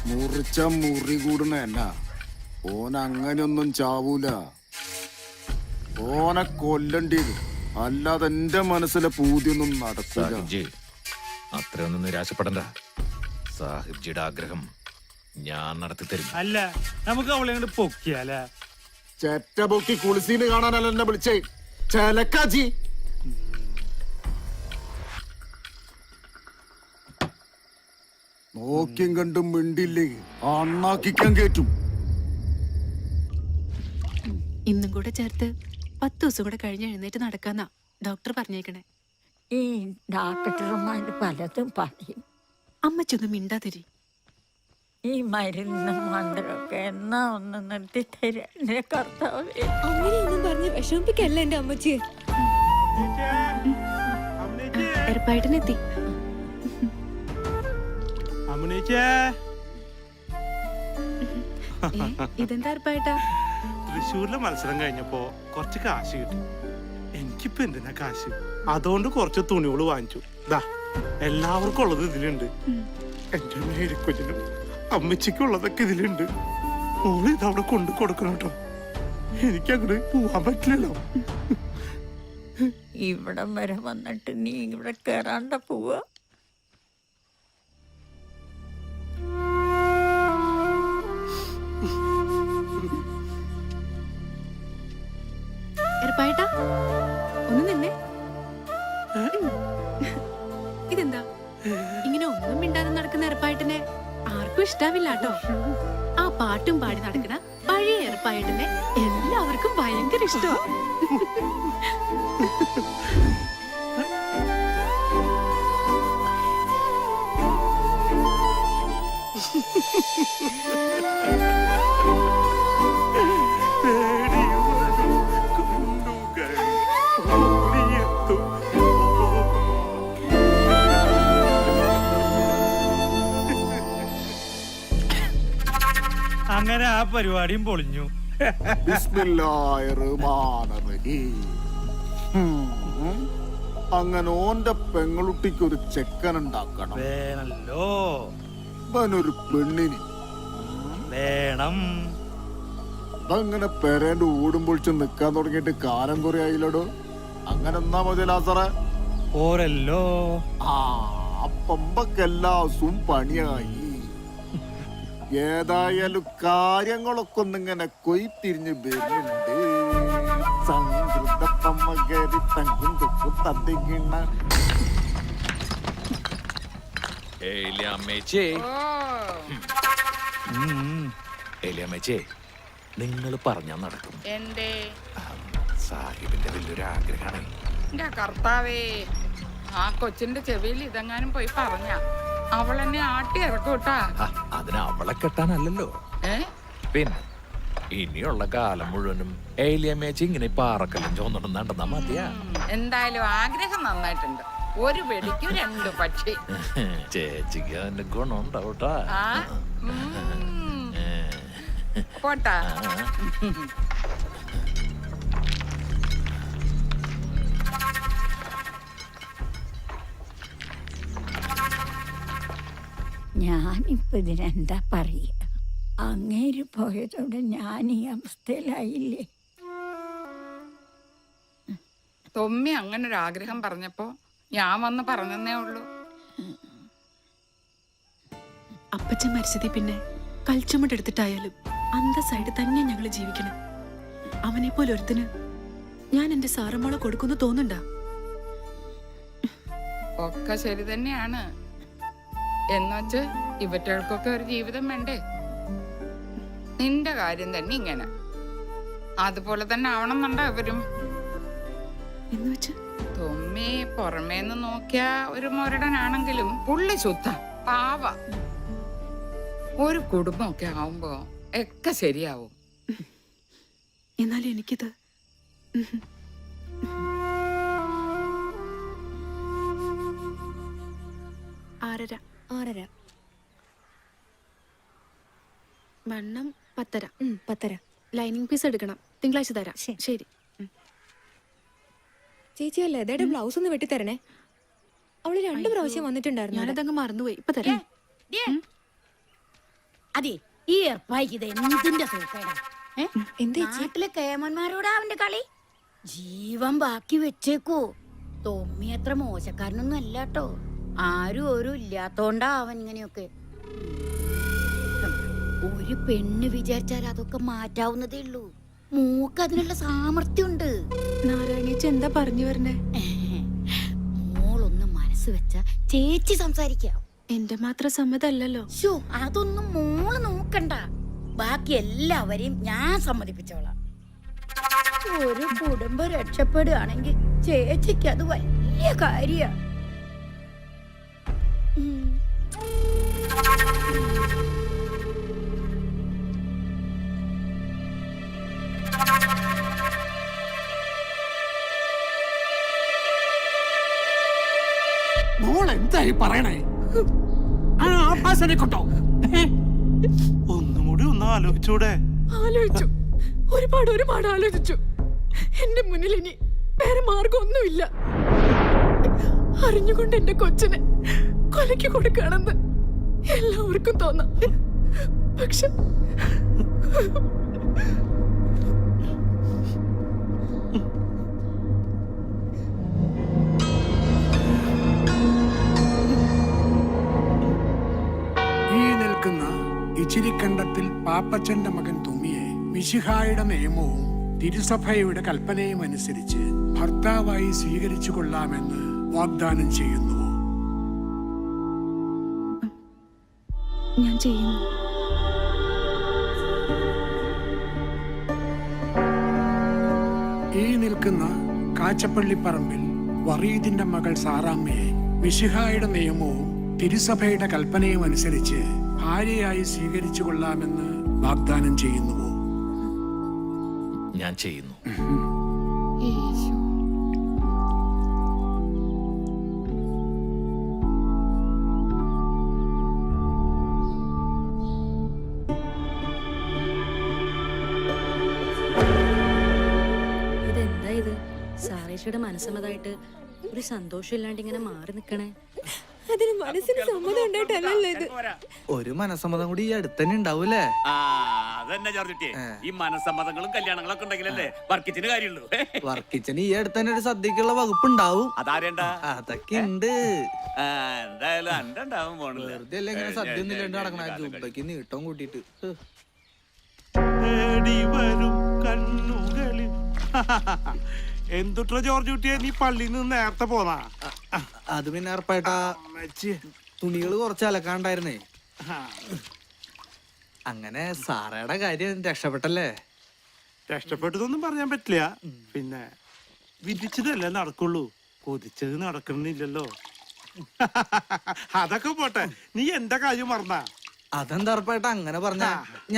മുറിച്ച മുറി കൂടണ എന്നാ ഓൻ അങ്ങനെയൊന്നും ചാവൂല. ഓനെ കൊല്ലണ്ടേരും, അല്ലാതെ എന്റെ മനസ്സിലെ പൂതിയൊന്നും നടക്കില്ല. സാഹിബ്ജി അത്രയൊന്നും നിരാശപ്പെടണ്ട. സാഹിബ്ജിയുടെ ആഗ്രഹം ഞാൻ നടത്തി തരും. അല്ല നമുക്ക് അവളെ അങ്ങോട്ട് പൊക്കിയാല. ചെറ്റ പൊക്കി കുളിസീന് കാണാനല്ല എന്നെ വിളിച്ചേ, ചെലക്കാജി. നോക്കിയും കണ്ടും മിണ്ടില്ലേ അണ്ണാക്കിക്കാൻ കേറ്റും. ഇന്നും കൂടെ ചേർത്ത് 10 ദിവസം കൂടെ കഴിഞ്ഞ് എഴുന്നേറ്റ് നടക്കാന്നാ ഡോക്ടർ പറഞ്ഞേക്കണേ. ഈ ഡോക്ടർമാര് പലതും പറയും. അമ്മച്ചൊന്നും മിണ്ടാതിരി. ഈ മരുന്നും മന്ത്രമൊക്കെ എന്നാ ഒന്ന് നിർത്തി തരാ കർത്താവേ. അങ്ങനെയൊന്നും പറഞ്ഞ് വിഷമിപ്പിക്കല്ല എന്റെ അമ്മച്ചിയെ. എറപ്പായിട്ടെത്തി. ഇതെന്താ എറപ്പായിട്ടാ? തൃശ്ശൂരിലെ മത്സരം കഴിഞ്ഞപ്പോ കുറച്ച് കാശ് കിട്ടി. എനിക്കിപ്പോ എന്തിനാ കാശ്? അതുകൊണ്ട് കുറച്ച് തുണികള് വാങ്ങിച്ചു. ദാ എല്ലാവർക്കും ഉള്ളത് ഇതിലുണ്ട്. എന്റെ മേരിക്കൊല്ലിനും അമ്മച്ചിക്കുള്ളതൊക്കെ ഇതിലുണ്ട്. മോള് ഇതവിടെ കൊണ്ടു കൊടുക്കണം കേട്ടോ. എനിക്കങ്ങോട്ട് പോവാൻ പറ്റില്ലല്ലോ. ഇവിടം വരെ വന്നിട്ട് നീ ഇവിടെ കേറാണ്ട പോവാ. എറപ്പായിട്ടാ ഒന്ന് നിന്നെ. ഇതെന്താ ഇങ്ങനെ ഒന്നും മിണ്ടാതെ നടക്കുന്ന എറപ്പായിട്ടിനെ ആർക്കും ഇഷ്ടാവില്ല കേട്ടോ. ആ പാട്ടും പാടി നടക്കുന്ന പഴയ എറപ്പായിട്ടിനെ എല്ലാവർക്കും ഭയങ്കര ഇഷ്ടമാണ്. അങ്ങനെ ആ പരിപാടിയും പൊളിഞ്ഞു. അങ്ങനെ ഓന്റെ പെങ്ങളുട്ടിക്ക് ഒരു ചെക്കൻ ഉണ്ടാക്കണം. വേണല്ലോ. അവനൊരു പെണ്ണിന് വേണം. അതങ്ങനെ പെരേന്റെ ഊടും പൊളിച്ച് നിക്കാൻ തുടങ്ങിയിട്ട് കാലം കുറെ ആയില്ലടോ. അങ്ങനെ എന്നാ മതി ലാസറേ. ഓരല്ലോ ആ പമ്പക്കെല്ലാ ദിവസവും പണിയായി. ഏതായാലും കാര്യങ്ങളൊക്കെ ഒന്നിങ്ങനെ കൊയ്ത്തിരിഞ്ഞ് വരുന്നുണ്ട്. സംഘൃത പമ്മകരി തങ്കും തൊക്കും തത്തിക്കിണ്ണ. നിങ്ങൾ പറഞ്ഞാ നടക്കും. എന്റെ സാഹിബിന്റെ വലിയൊരു ആഗ്രഹമാണ്. എന്റെ കർത്താവേ, ആ കൊച്ചിന്റെ ചെവിയിൽ ഇതെങ്ങാനും പോയി പറഞ്ഞ അവളെന്നെ ആട്ടി ഇറക്കൂട്ടാ. അതിന് അവളെ കെട്ടാനല്ലല്ലോ. പിന്നെ ഇനിയുള്ള കാലം മുഴുവനും ഏലിയമ്മേച്ചി ഇങ്ങനെ പാറക്കല്ലും ചോന്നിടും നടന്നാ മതിയാ. എന്തായാലും ആഗ്രഹം നന്നായിട്ടുണ്ട്. ഒരു വെടിക്ക് 2 പക്ഷി. ചേച്ചിക്ക് അതിന്റെ ഗുണം ഉണ്ടാവട്ടാ. പോട്ടാ. ഞാനിപ്പോ ഇതിനെന്താ പറയാ? അങ്ങേര് പോയതോടെ ഞാൻ ഈ അവസ്ഥയിലായില്ലേ. തൊമ്മി അങ്ങനെ ഒരു ആഗ്രഹം പറഞ്ഞപ്പോ ഞാൻ വന്ന് പറഞ്ഞേ ഉള്ളൂ. അപ്പച്ചൻ മരിച്ചതേ പിന്നെ കൽച്ചുമട്ടെടുത്തിട്ടായാലും അന്തസ്സായിട്ട് തന്നെ ഞങ്ങൾ ജീവിക്കണം. അവനെ പോലെ ഒരുത്തിന് ഞാൻ എന്റെ സാറമ്മോളെ കൊടുക്കുന്നു തോന്നുന്നുണ്ടാ? ഒക്കെ ശരി തന്നെയാണ്. എന്നുവെച്ച് ഇവറ്റകൾക്കൊക്കെ ഒരു ജീവിതം വേണ്ടേ? നിന്റെ കാര്യം തന്നെ ഇങ്ങനെ. അതുപോലെ തന്നെ ആവണമെന്നുണ്ടോ ഇവരും? തൊമ്മി പുറമേന്ന് നോക്കിയ ഒരു മുരടനാണെങ്കിലും പുള്ളി ശുദ്ധ പാവ. ഒരു കുടുംബമൊക്കെ ആവുമ്പോ ഒക്കെ ശരിയാവും. എന്നാലും എനിക്കിത് ആറര. വണ്ണം 10.5. ലൈനിങ് പീസ് എടുക്കണം. തിങ്കളാഴ്ച തരാം. ശരി ചേച്ചി അല്ലേ അതേടെ ബ്ലൗസ് ഒന്ന് വെട്ടിത്തരണേ. അവള് 2 പ്രാവശ്യം വന്നിട്ടുണ്ടായിരുന്നു. ഞാനതങ്ങ് മറന്നുപോയി. ഇപ്പൊ തരാം. അതെ ഈ ഏർപ്പായിക്ക് ഇത് എന്തിന്റെ സൂക്കേടാ? നാട്ടിലെ കേമന്മാരോടാ അവന്റെ കളി. ജീവൻ ബാക്കി വെച്ചേക്കൂ. തൊമ്മി അത്ര മോശക്കാരനൊന്നും അല്ല കേട്ടോ. ആരും ഒരു ഇല്ലാത്തോണ്ടാ അവൻ ഇങ്ങനെയൊക്കെ. ഒരു പെണ്ണ് വിചാരിച്ചാൽ അതൊക്കെ മാറ്റാവുന്നതേ ഉള്ളൂ. മൂക്ക് അതിനുള്ള സാമർത്ഥ്യമുണ്ട്. നാരായണീച്ച എന്താ പറഞ്ഞു വരണേ? മോളൊന്ന് മനസ്സ് വെച്ച ചേച്ചി സംസാരിക്കാം. എന്റെ മാത്രം സമ്മതല്ലല്ലോ. അതൊന്നും മോള് നോക്കണ്ട. ബാക്കി എല്ലാവരെയും ഞാൻ സമ്മതിപ്പിച്ചോളാം. ഒരു കുടുംബം രക്ഷപ്പെടുകയാണെങ്കിൽ ചേച്ചിക്ക് അത് വലിയ കാര്യ. മോൾ എന്തായി പറയണേ? ആഭാസനെ കൊണ്ടോ? ഒന്നും കൂടി ഒന്ന് ആലോചിച്ചൂടെ? ആലോചിച്ചു, ഒരുപാട് ആലോചിച്ചു. എന്റെ മുന്നിൽ ഇനി വേറെ മാർഗമൊന്നുമില്ല. അറിഞ്ഞുകൊണ്ട് എന്റെ കൊച്ചിനെ കൊലയ്ക്ക് കൊടുക്കുകയാണെന്ന് എല്ലാവർക്കും തോന്നാം. പക്ഷെ ഈ നിൽക്കുന്ന ഇച്ചിരിക്കണ്ടത്തിൽ പാപ്പച്ചന്റെ മകൻ തുമ്മിയെ മിശിഹായുടെ നിയമവും തിരുസഭയുടെ കൽപ്പനയും അനുസരിച്ച് ഭർത്താവായി സ്വീകരിച്ചു കൊള്ളാമെന്ന് വാഗ്ദാനം ചെയ്യുന്നു. ഞാൻ ചെയ്യുന്നു. ഈ നിൽക്കുന്ന കാച്ചപ്പള്ളിപ്പറമ്പിൽ വറീദിന്റെ മകൾ സാറാമ്മയെ മിശിഹായുടെ നിയമവും തിരുസഭയുടെ കൽപ്പനയും അനുസരിച്ച് ഭാര്യയായി സ്വീകരിച്ചു കൊള്ളാമെന്ന് വാഗ്ദാനം ചെയ്യുന്നുവോ? ഞാൻ ചെയ്യുന്നു. ഇതെന്താ ഇത്? സാറേച്ചിയുടെ മനസ്സമ്മതായിട്ട് ഒരു സന്തോഷം ഇല്ലാണ്ട് ഇങ്ങനെ മാറി നിക്കണേ. അതിന് മനസ്സിന് സമ്മതം ഉണ്ടായിട്ടല്ലല്ലോ ഇത്. ഒരു മനസ്സമ്മതം കൂടി ഈ അടുത്തന്നെ ഉണ്ടാവൂലേ? അതന്നെ ജോർജുട്ടിയെ, ഈ മനസ്സമ്മതങ്ങളും കല്യാണങ്ങളൊക്കെ ഉണ്ടെങ്കിലല്ലേ വർക്കിച്ചിന് കാര്യമുള്ളൂ. വർക്കിച്ചന് ഈ അടുത്തന്നെ ഒരു സദ്യക്കുള്ള വകുപ്പ് ഉണ്ടാവും. അതാരേണ്ട? അതൊക്കെ ഉണ്ട്. എന്തായാലും എന്റെ ഉണ്ടാവും പോണില്ല. വെറുതെ അല്ലേ ഇങ്ങനെ സദ്യ ഒന്നും ഇല്ലാണ്ട് നടക്കണ ജുബയ്ക്ക് നീട്ടം കൂട്ടിട്ട്. തേടി വരും കണ്ണുകളിൽ. എന്തുട്ര ജോർജ് കുട്ടിയെ, നീ പള്ളിയിൽ നിന്ന് നേരത്തെ പോന്നാ? അത് പിന്നെ ഉറപ്പായിട്ടാ തുണികള് കുറച്ച് അലക്കാണ്ടായിരുന്നേ. അങ്ങനെ സാറയുടെ കാര്യം രക്ഷപ്പെട്ടല്ലേ? രക്ഷപ്പെട്ടതൊന്നും പറയാൻ പറ്റില്ല. പിന്നെ വിധിച്ചതല്ലേ നടക്കുള്ളൂ, കൊതിച്ചത് നടക്കണില്ലല്ലോ. അതൊക്കെ പോട്ടെ, നീ എന്റെ കാര്യം മറന്ന? അതെന്താ ഉറപ്പായിട്ടാ അങ്ങനെ പറഞ്ഞ?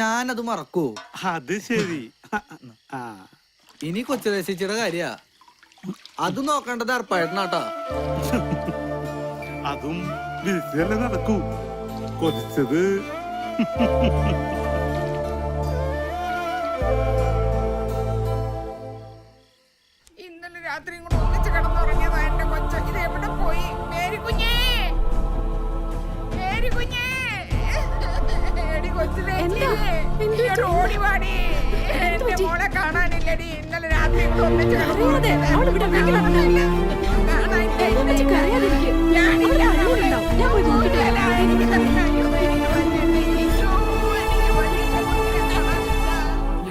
ഞാനത് മറക്കൂ? അത് ശരി. ഇനി കൊച്ചുരസിച്ചിയുടെ കാര്യ അത് നോക്കേണ്ടത് ഉറപ്പായിട്ടാ. അതും വിധിച്ചതല്ലേ നടക്കൂ, കൊതിച്ചത്. ഇന്നലെ രാത്രി കൂടെ ഒന്നിച്ച് കിടന്നുറങ്ങിയതാ എന്റെ കൊച്ചു. ഇത് എവിടെ പോയി? മേരി കുഞ്ഞേ, മേരി കുഞ്ഞേ, എടി കൊച്ചിലേ, ഓടി വാടി. എന്റെ മോളെ കാണാനില്ലടി. ഇന്നലെ രാത്രി കൂടെ ഒന്നിച്ച്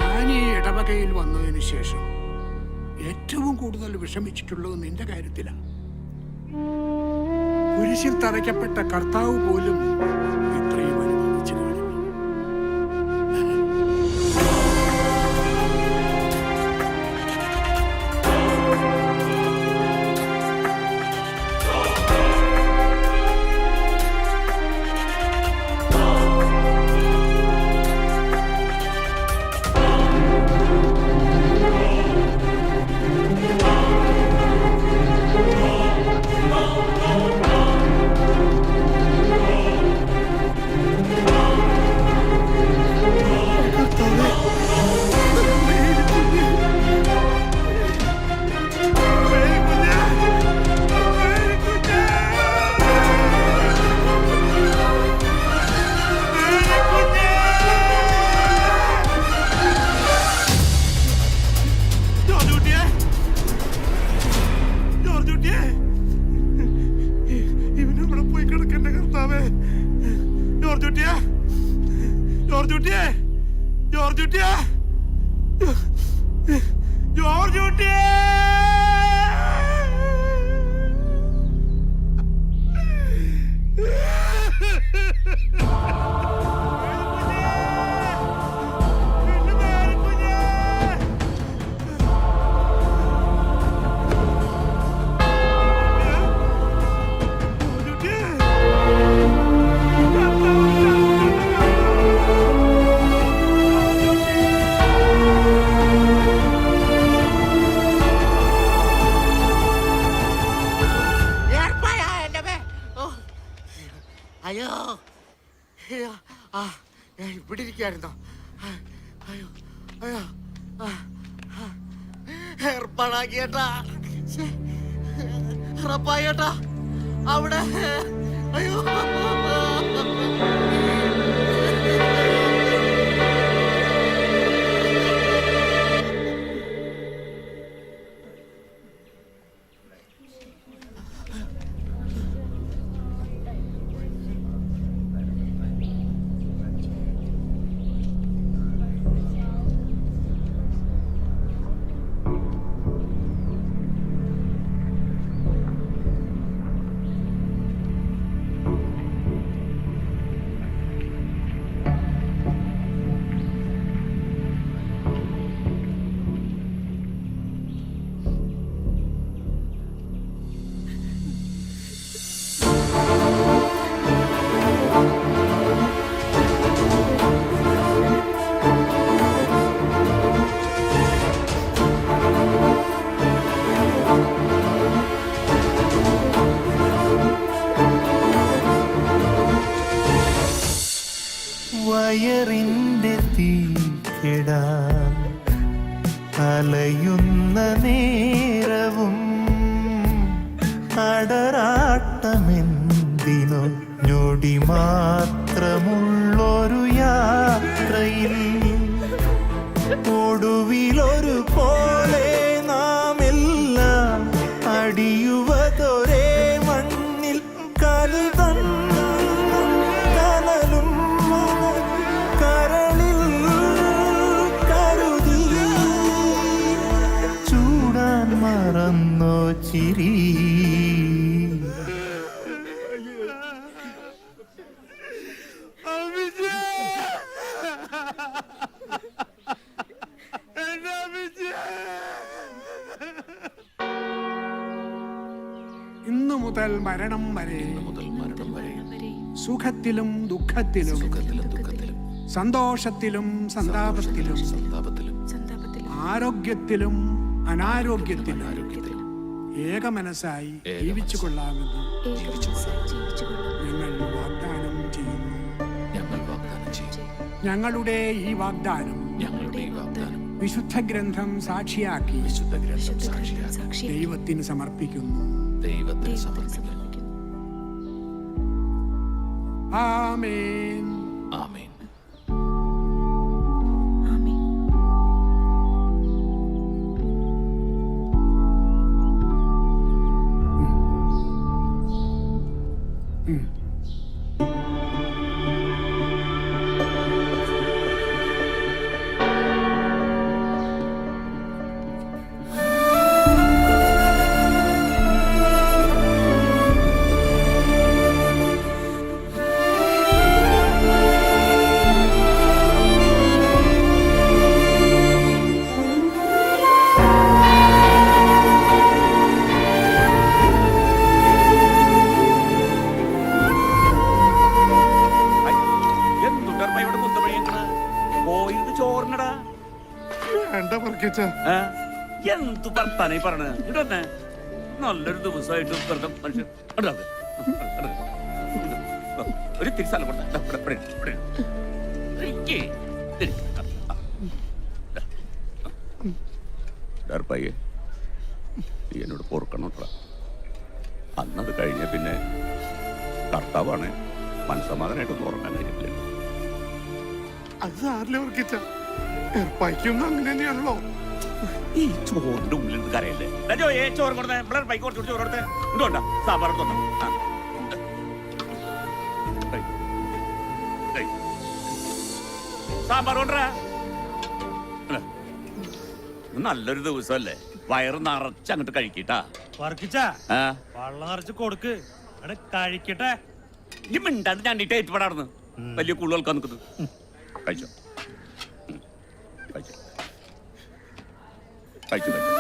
ഞാൻ ഈ ഇടവകയിൽ വന്നതിന് ശേഷം ഏറ്റവും കൂടുതൽ വിഷമിച്ചിട്ടുള്ളത് നിന്റെ കാര്യത്തിലാണ്. കുരിശിൽ തറയ്ക്കപ്പെട്ട കർത്താവ് പോലും ഇത്രയും അനുഭവിച്ചു കാണില്ല. ജോർജ് കുട്ടിയെ, ജോർജ് കുട്ടിയെ, ജോർജ് കുട്ടിയെ. അയ്യോ ഞാൻ ഇവിടെ ഇരിക്കായിരുന്നോ? അയ്യോ അയ്യോ ഏർപ്പാടാക്കിയേട്ടാ, ഉറപ്പായേട്ടാ അവിടെ. അയ്യോ വയറിന്റെ തീക്കിടാൻ അലയുന്ന നേരവും അടരാട്ടമെന്തിനോ ഞൊടി മാത്രമുള്ളൊരു യാത്രയിൽ ഒടുവിലൊരു പോലെ നാം എല്ലാം അടിയുവതൊരേ മണ്ണിൽ കരുതൻ കനലും കരളിൽ കരുതി ചൂടാൻ മറന്നോ ചിരി. ഇന്നു മുതൽ മരണം വരെ സുഖത്തിലും ദുഃഖത്തിലും സന്തോഷത്തിലും സന്താപത്തിലും ആരോഗ്യത്തിലും അനാരോഗ്യത്തിലും ഏകമനസ്സായി ജീവിച്ചു കൊള്ളാമെന്ന് ഞങ്ങൾ വാഗ്ദാനം ചെയ്യുന്നു. ഞങ്ങളുടെ ഈ വാഗ്ദാനം വിശുദ്ധ ഗ്രന്ഥം സാക്ഷിയാക്കി ദൈവത്തിന് സമർപ്പിക്കുന്നു. ആമേൻ. ആമേൻ. എന്തു വർത്താനായി പറഞ്ഞ ഇടന്നെ നല്ലൊരു ദിവസമായിട്ട് വെറുതെ മനുഷ്യൻ ഒരു തിരിച്ചാലും എന്നോട് പൊറുക്കണോട്ടാ. അന്നത് കഴിഞ്ഞ പിന്നെ കർത്താവാണ് മനസ്സമാധാനായിട്ടൊന്നും ഉറങ്ങാൻ കഴിഞ്ഞില്ല. അത് സാറിലെ ഉറക്കിച്ച ഏർപ്പായിക്കൊന്നും അങ്ങനെ തന്നെയാണല്ലോ. ഈ ചോറിന്റെ ഉള്ളിൽ കരയല്ലേ ചോറ് കൊടുത്തേ പൈക്ക് കുറച്ച് ചോറ് കൊടുത്തേ ഇതുകൊണ്ടാ സാമ്പാർ സാമ്പാർ കൊണ്ടുവരാ. നല്ലൊരു ദിവസമല്ലേ, വയറ് നിറച്ച് അങ്ങോട്ട് കഴിക്കട്ടാ. വെള്ളം നിറച്ച് കൊടുക്ക്, കഴിക്കട്ടെ. ഈ മിണ്ടാണ്ട് ഞണ്ടിട്ട് ഏറ്റുപെടാർന്ന് വലിയ കൂടുതൽ കേൾക്കാൻ നിൽക്കുന്നത്. കഴിച്ചോ കഴിച്ചോ കഴിച്ചു കഴിച്ചു.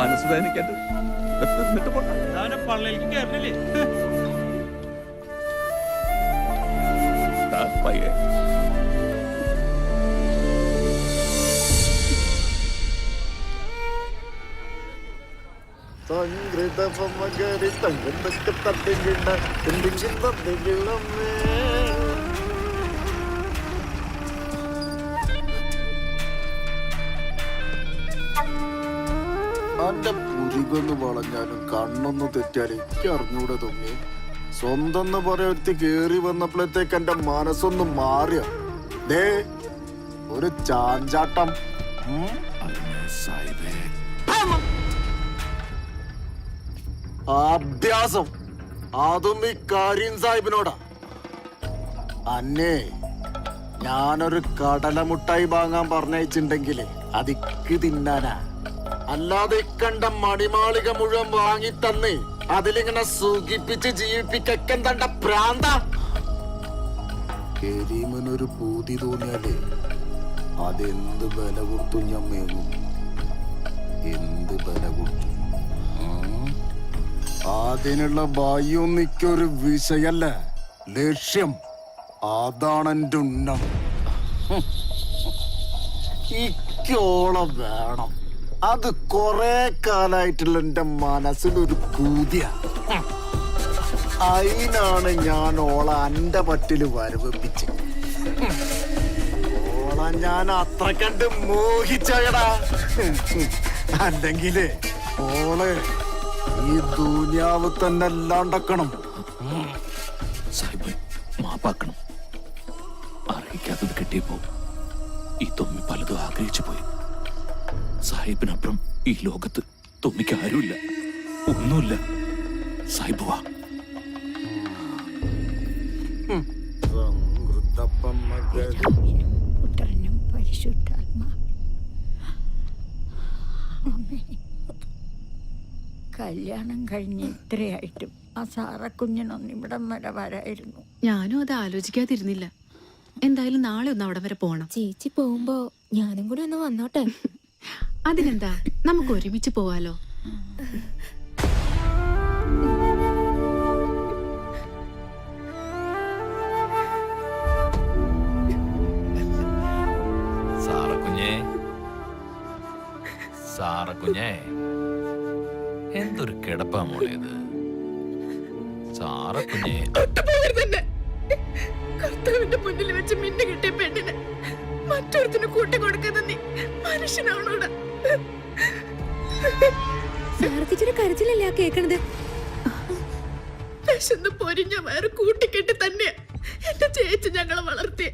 മനസ്സ് വേദനിക്കട്ടെ. പള്ളിയിലേക്ക് കയറില്ലേ? പയ്യെ സംഗൃതമകരി തങ്കം തട്ടിങ്കിണ്ട എന്തെങ്കിലും തട്ടിങ്കിളമ്മേ. അന്റെ പുരികൊന്ന് വളഞ്ഞാലും കണ്ണൊന്ന് തെറ്റാലും എനിക്ക് അറിഞ്ഞൂടെ തോന്നി. സ്വന്തം പറയത്തി കേറി വന്നപ്പോഴത്തേക്ക് എന്റെ മനസ്സൊന്ന് മാറിയ ദേ ഒരു ചാഞ്ചാട്ടം. അഭ്യാസം അതും ഈ കരീം സാഹിബിനോടാ. അന്നേ ഞാനൊരു കടലമുട്ടായി വാങ്ങാൻ പറഞ്ഞയച്ചിണ്ടെങ്കിലേ അതിക്ക് തിന്നാനാ. അല്ലാതെ കണ്ട മണിമാളിക മുഴുവൻ വാങ്ങി തന്നേ അതിലിങ്ങനെ സുഖിപ്പിച്ച് ജീവിപ്പിക്കാൻ തണ്ട പ്രാന്ത. കരീമിനൊരു പൂതി തോന്നിയാലേ അതെന്ത് വില കൊടുത്തു ഞാൻ മേങ്ങും. എന്ത് വില കൊടുത്തു. അതിനുള്ള ഭയൊന്നിക്കൊരു വിഷയല്ല, ലക്ഷ്യം. അതാണ് എന്റെ ഉന്നം. ഇക്കോളം വേണം. അത് കൊറേ കാലായിട്ടുള്ള എന്റെ മനസ്സിലൊരു പൂതിയ. അതിനാണ് ഞാൻ ഓള എന്റെ പറ്റില് വരവിപ്പിച്ച്. ഓള ഞാൻ അത്ര കണ്ട് മോഹിച്ചടാ. അല്ലെങ്കില് ഓള് ഈ ദുനിയാവ് തന്നെ അല്ലാണ്ടക്കണം. സാഹിബ് മാപ്പാക്കണം. അറിയിക്കാത്തത് കിട്ടിയപ്പോ ഈ തൊമ്മി പലതും ആഗ്രഹിച്ചു പോയി. സാഹിബിനപ്പുറം ഈ ലോകത്ത് തൊമ്മിക്ക് ആരുമില്ല, ഒന്നുമില്ല. സാഹിബ് വാ. കല്യാണം കഴിഞ്ഞ് ഇത്രയായിട്ടും ആ സാറക്കുഞ്ഞിനൊന്നും ഇവിടം വരെ വരായിരുന്നു. ഞാനും അത് ആലോചിക്കാതിരുന്നില്ല. എന്തായാലും നാളെ ഒന്ന് അവിടെ വരെ പോണം. ചേച്ചി പോകുമ്പോ ഞാനും കൂടി ഒന്ന് വന്നോട്ടെ. അതിനെന്താ, നമുക്ക് ഒരുമിച്ച് പോവാലോ. സാറക്കുഞ്ഞേ, എന്തൊരു കിടപ്പാ മോളേത്. സാറക്കുഞ്ഞേ, കർത്താവിന്റെ മുന്നിൽ വെച്ച് മിന്നു കിട്ടിയ പെണ്ണിന് മറ്റൊരുത്തിന് കൂട്ടിക്കൊടുക്കുന്ന നീ മനുഷ്യനാണോടാ? സാരഥിച്ചൊരു കരച്ചിലല്ലേ ആ കേക്കണത്? വിശന്ന് പൊരിഞ്ഞ വയറ് കൂട്ടിക്കെട്ടി തന്നെയാ എന്റെ ചേച്ചി ഞങ്ങളെ വളർത്തിയ.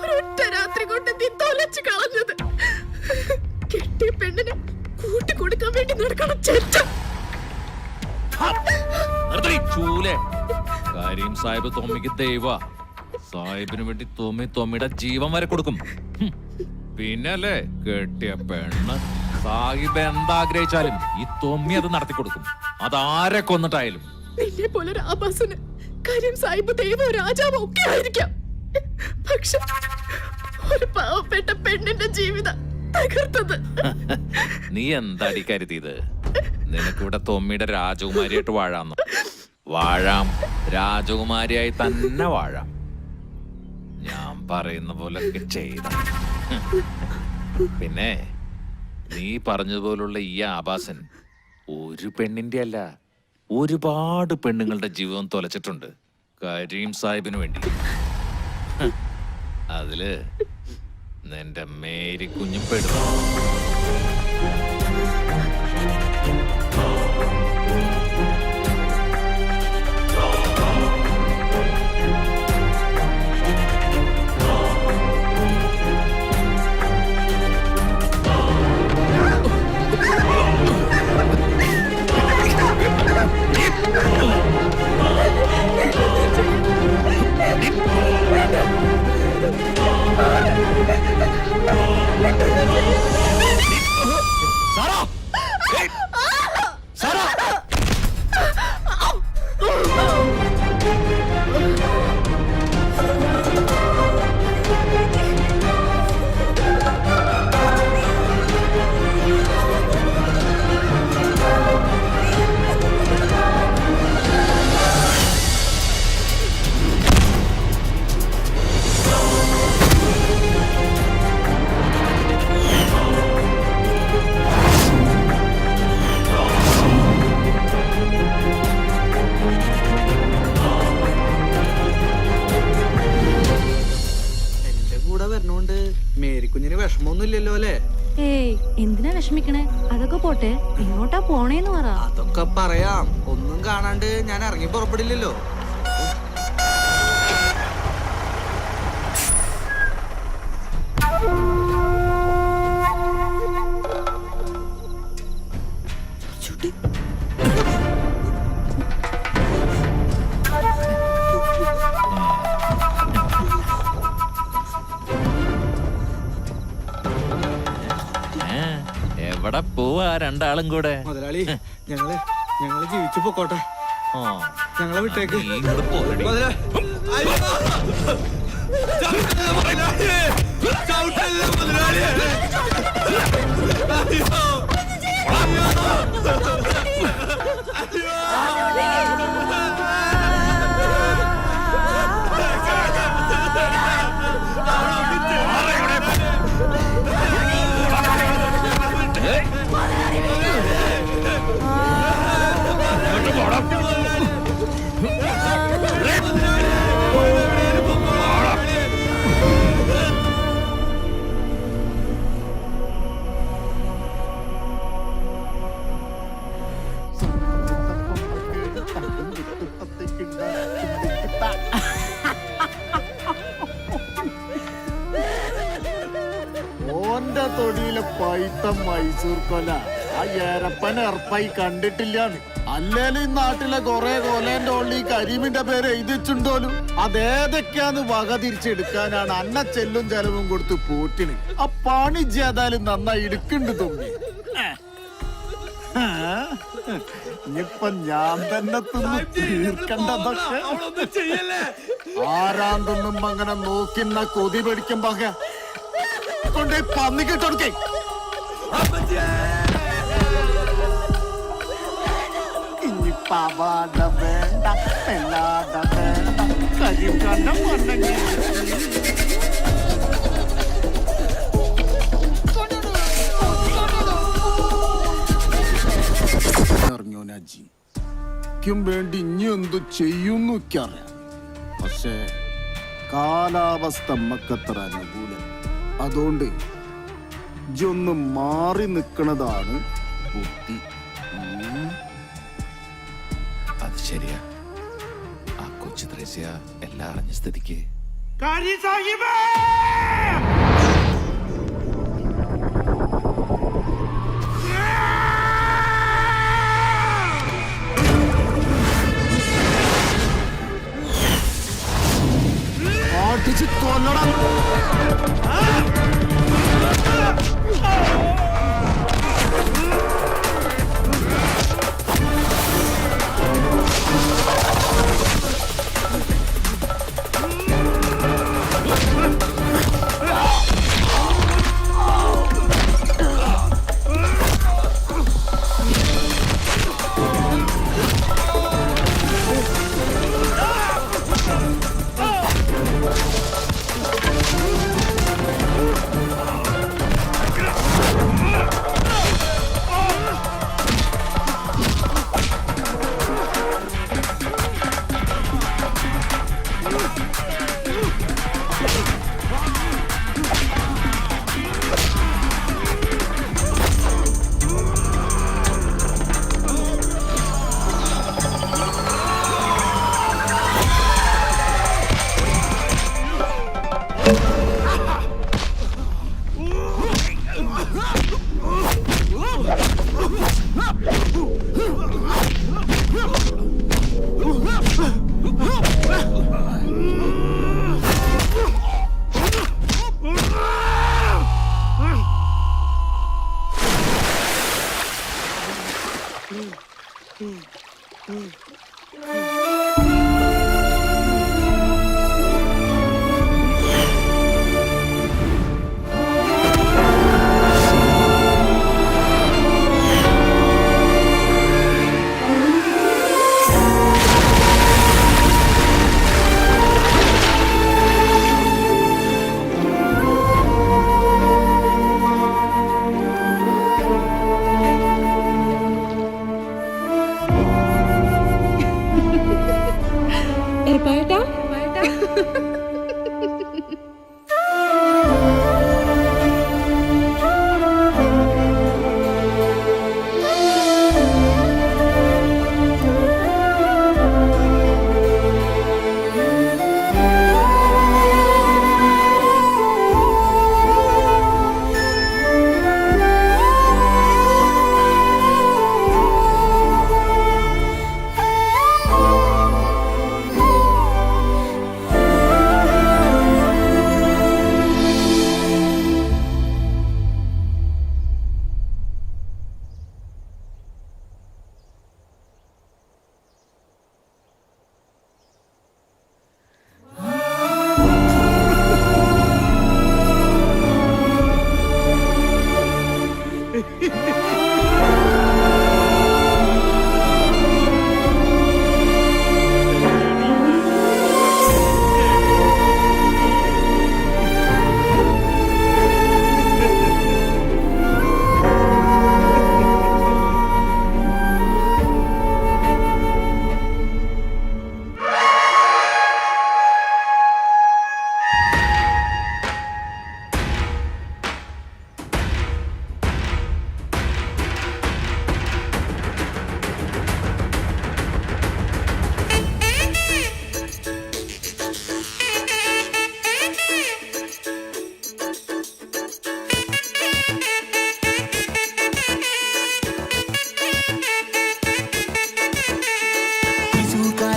ഒരൊറ്റ രാത്രി കൊണ്ട് നീ തൊലച്ചു കളഞ്ഞത്. കെട്ടിയ പെണ്ണിന് കൂട്ടിക്കൊടുക്കാൻ വേണ്ടി നടക്കണം ചേച്ച. കരീം സാഹിബ് തൊമ്മിക്ക് ദൈവ. സാഹിബിന് വേണ്ടി തൊമ്മിയുടെ ജീവൻ വരെ കൊടുക്കും. പിന്നല്ലേ കെട്ടിയ പെണ്ണ്. സാഹിബ് എന്താഗ്രഹിച്ചാലും ഈ തൊമ്മി അത് നടത്തി കൊടുക്കും, അതാരെ കൊന്നിട്ടായാലും. നിന്നെ പോലെ ഒരു ആഭാസന് കരീം സാഹിബ് ദൈവോ രാജാവോ ഒക്കെ ആയിരിക്കാം. പക്ഷെ ഒരു പാവപ്പെട്ട പെണ്ണിന്റെ ജീവിതം തകർത്തത്. നീ എന്താടി കരുതിയത്? നിനക്കിവിടെ തൊമ്മിയുടെ രാജകുമാരിയായിട്ട് വാഴാന്നു. വാഴാം, രാജകുമാരിയായി തന്നെ വാഴാം. ഞാൻ പറയുന്ന പോലൊക്കെ ചെയ്ത. പിന്നെ നീ പറഞ്ഞതുപോലുള്ള ഈ ആഭാസൻ ഒരു പെണ്ണിന്റെ അല്ല, ഒരുപാട് പെണ്ണുങ്ങളുടെ ജീവിതം നിന്റെ മേരി കുഞ്ഞും പെടും. എന്റെ കൂടെ വരണോണ്ട് മേരിക്കുഞ്ഞിന് വിഷമമൊന്നുമില്ലല്ലോ അല്ലേ? ഏയ് എന്തിനാ വിഷമിക്കണേ? അതൊക്കെ പോട്ടെ, എങ്ങോട്ടാ പോണേന്ന് പറ. അതൊക്കെ പറയാം. ഒന്നും കാണാണ്ട് ഞാൻ ഇറങ്ങി പുറപ്പെടില്ലല്ലോ. എവിടെ പോവാ രണ്ടാളും കൂടെ? മുതലാളി, ഞങ്ങള് ജീവിച്ചു പൊക്കോട്ടെ. ഞങ്ങളെ വിട്ടേക്ക്. ഇങ്ങോട്ട് പോരടി. ഓന്റെ തൊടിയിലെ പൈത്ത മൈസൂർ കൊല ആ ഏരപ്പൻ എറപ്പായി കണ്ടിട്ടില്ലാന്ന്. അല്ലേലും ഈ നാട്ടിലെ കൊറേ കൊലേന്റെ ഉള്ളിൽ ഈ കരീമിന്റെ പേര് എഴുതിച്ചുണ്ടോലും അതേതൊക്കെയാന്ന് വക തിരിച്ചെടുക്കാനാണ് അന്ന ചെല്ലും ചെലവും കൊടുത്ത് പോറ്റിന്. ആ പണി ചെയ്താലും നന്നായി എടുക്കുന്നുണ്ട് തോന്നി. ഇനിയിപ്പൊ ഞാൻ തന്നെ തിന്ന് തീർക്കണ്ടതൊക്കെ. ആരാന്തൊന്നും അങ്ങനെ നോക്കുന്ന കൊതി പിടിക്കുമ്പോ കൊണ്ടേ പന്നിക്കിട്ടൊടുക്കേ. ഇനിയിപ്പ അവാട വേണ്ട, പെല്ലാട വേണ്ട, കരിക്കണ്ണം വന്നെങ്കിൽ ക്കും വേണ്ടി ഇനി എന്തു ചെയ്യുന്നു അറിയാം. പക്ഷേ കാലാവസ്ഥ നമ്മക്കത്ര അനുകൂലം. അതുകൊണ്ട് ഇജൊന്ന് മാറി നിൽക്കണതാണ് ബുദ്ധി. അത് ശരിയാ. ആ കൊച്ചു ത്രേസ്യ എല്ലാം അറിഞ്ഞ സ്ഥിതിക്ക് അടിച്ച് കൊല്ലണം.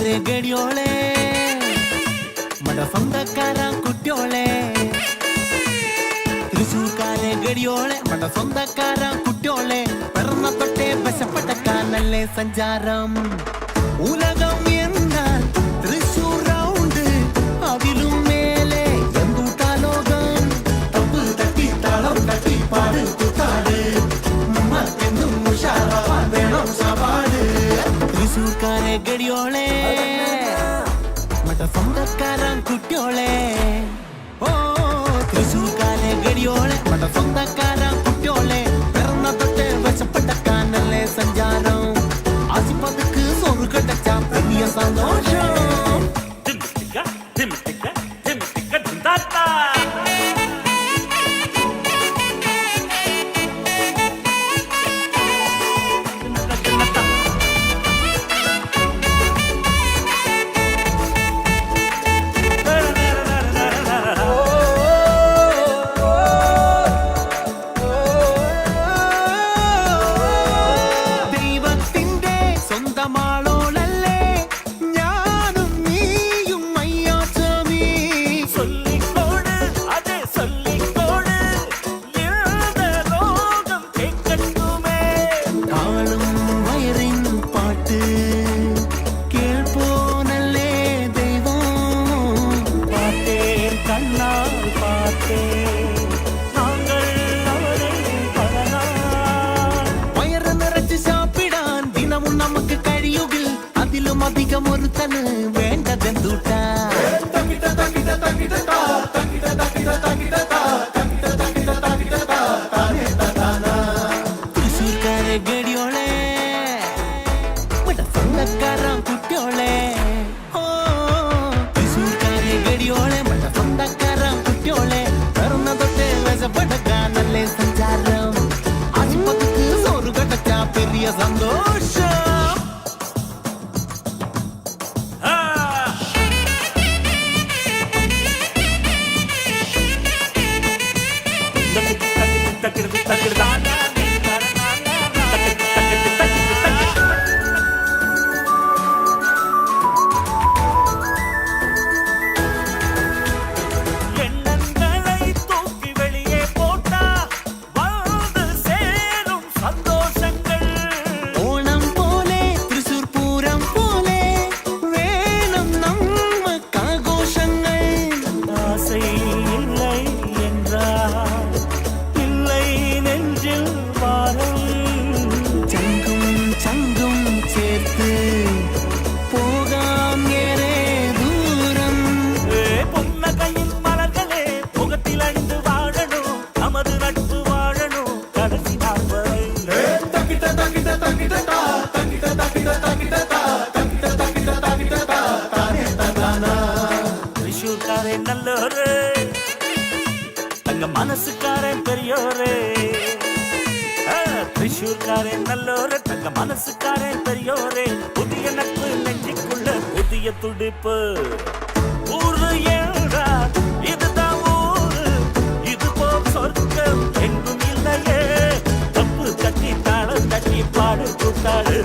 തൃശൂർക്കാരെ ഗടിയോളെ മട സ്വന്തക്കാരാം കുട്ടിയോളെ തൃശൂർക്കാരെ ഗടിയോളെ മട സ്വന്തക്കാരാം കുട്ടിയോളെ പിറന്ന തൊട്ടേ വശപ്പെട്ടക്കാനല്ലേ സഞ്ചാരം ഉലകം എന്നാൽ തൃശൂർ റൗണ്ട് അതിലും മേലെ എന്തുട്ടാ ലോകം തപ്പ് തട്ടി താളം തട്ടി പാട് കുത്താട് മത്തെന്നും ഉഷാറാവാൻ വേണം സവാട് തൃശൂർക്കാരെ ഗടിയോളെ മട സ്വന്തക്കാരാം കുട്ടിയോളെ ഓ തൃശൂർക്കാരെ ഗടിയോളെ മട സ്വന്തക്കാരാം കുട്ടിയോളെ പിറന്ന തൊട്ട് വശപ്പെട്ടക്കാനല്ലേ സഞ്ചാരം ആസിപ്പതുക്ക് സോറ് കടച്ചാ വലിയ സന്തോഷം ദൈവത്തിന്റെ സ്വന്തമാളോളല്ലേ ഞാനും നീയും അയ്യാച്ചമീ சொல்லிக்கோடு அதே சொல்லிக்கோடு இந்த ലോകം കേൾക്കട്ടുമേ താളും വയറിൻ പാട്ട് കേൾപ്പോനല്ലേ ദൈവം പാട്ടേ കണ്ണാൽ പാട്ടേ നാങ്ങൾ അവരെ വയറ് നിറച്ച് സാപ്പിടാൻ ദിനവും നമുക്ക് കഴിയുകിൽ അതിലും അധികം ഒരുത്തന് വേണ്ടതെന്തൂട്ടാ തൃശൂർക്കാരെ ഗടിയോളെ മട സ്വന്തക്കാരാം കുട്ടിയോളെ ഓ തൃശൂർക്കാരെ ഗടിയോളെ മട സ്വന്തക്കാരാം കുട്ടിയോളെ പിറന്ന തൊട്ടേ വശപ്പെടുക്കാനല്ലേ സഞ്ചാരം ആശുപത്രിക്ക് സോറ് കടച്ചാ പെരിയ സന്തോഷം எண்ணங்களை தூக்கி வெளியே போட்டா வாழ்ந்து சேரும் சந்தோஷங்கள் ஓணம் போலே തൃശൂർ പൂരം പോലെ വേണം നമ്മക്കാഘോഷങ്ങൾ ஆசை இல்லை என்றால் இல்லை நெஞ்சில் வாரம் ചങ്കും ചങ്കും ചേർത്ത് പോകാം ഏറെ ദൂരം പൊന്നകയിൽ മലകളെ മുഖത്തിൽ അണിந்து വാഴണോ நமது நட்பு வாழണോ கடைசி நாள் வரை തൃശൂർക്കാരൻ നല്ലോര് തങ്ക മനസ്സുകാരൻ പെരിയോരേ തൃശൂർക്കാരൻ നല്ലോര് തങ്ക മനസ്സുകാരൻ പെരിയോരേ പുതിയ നட்பு நெஞ்சுக்குள்ள புதிய துடிப்பு ஊரு என்றால் இதுதான் ஊரு இது போல் சொர்க்கம் எங்கும் இல்லையே தப்பு தட்டி தாளம் தட்டி பாடு கூத்தாடு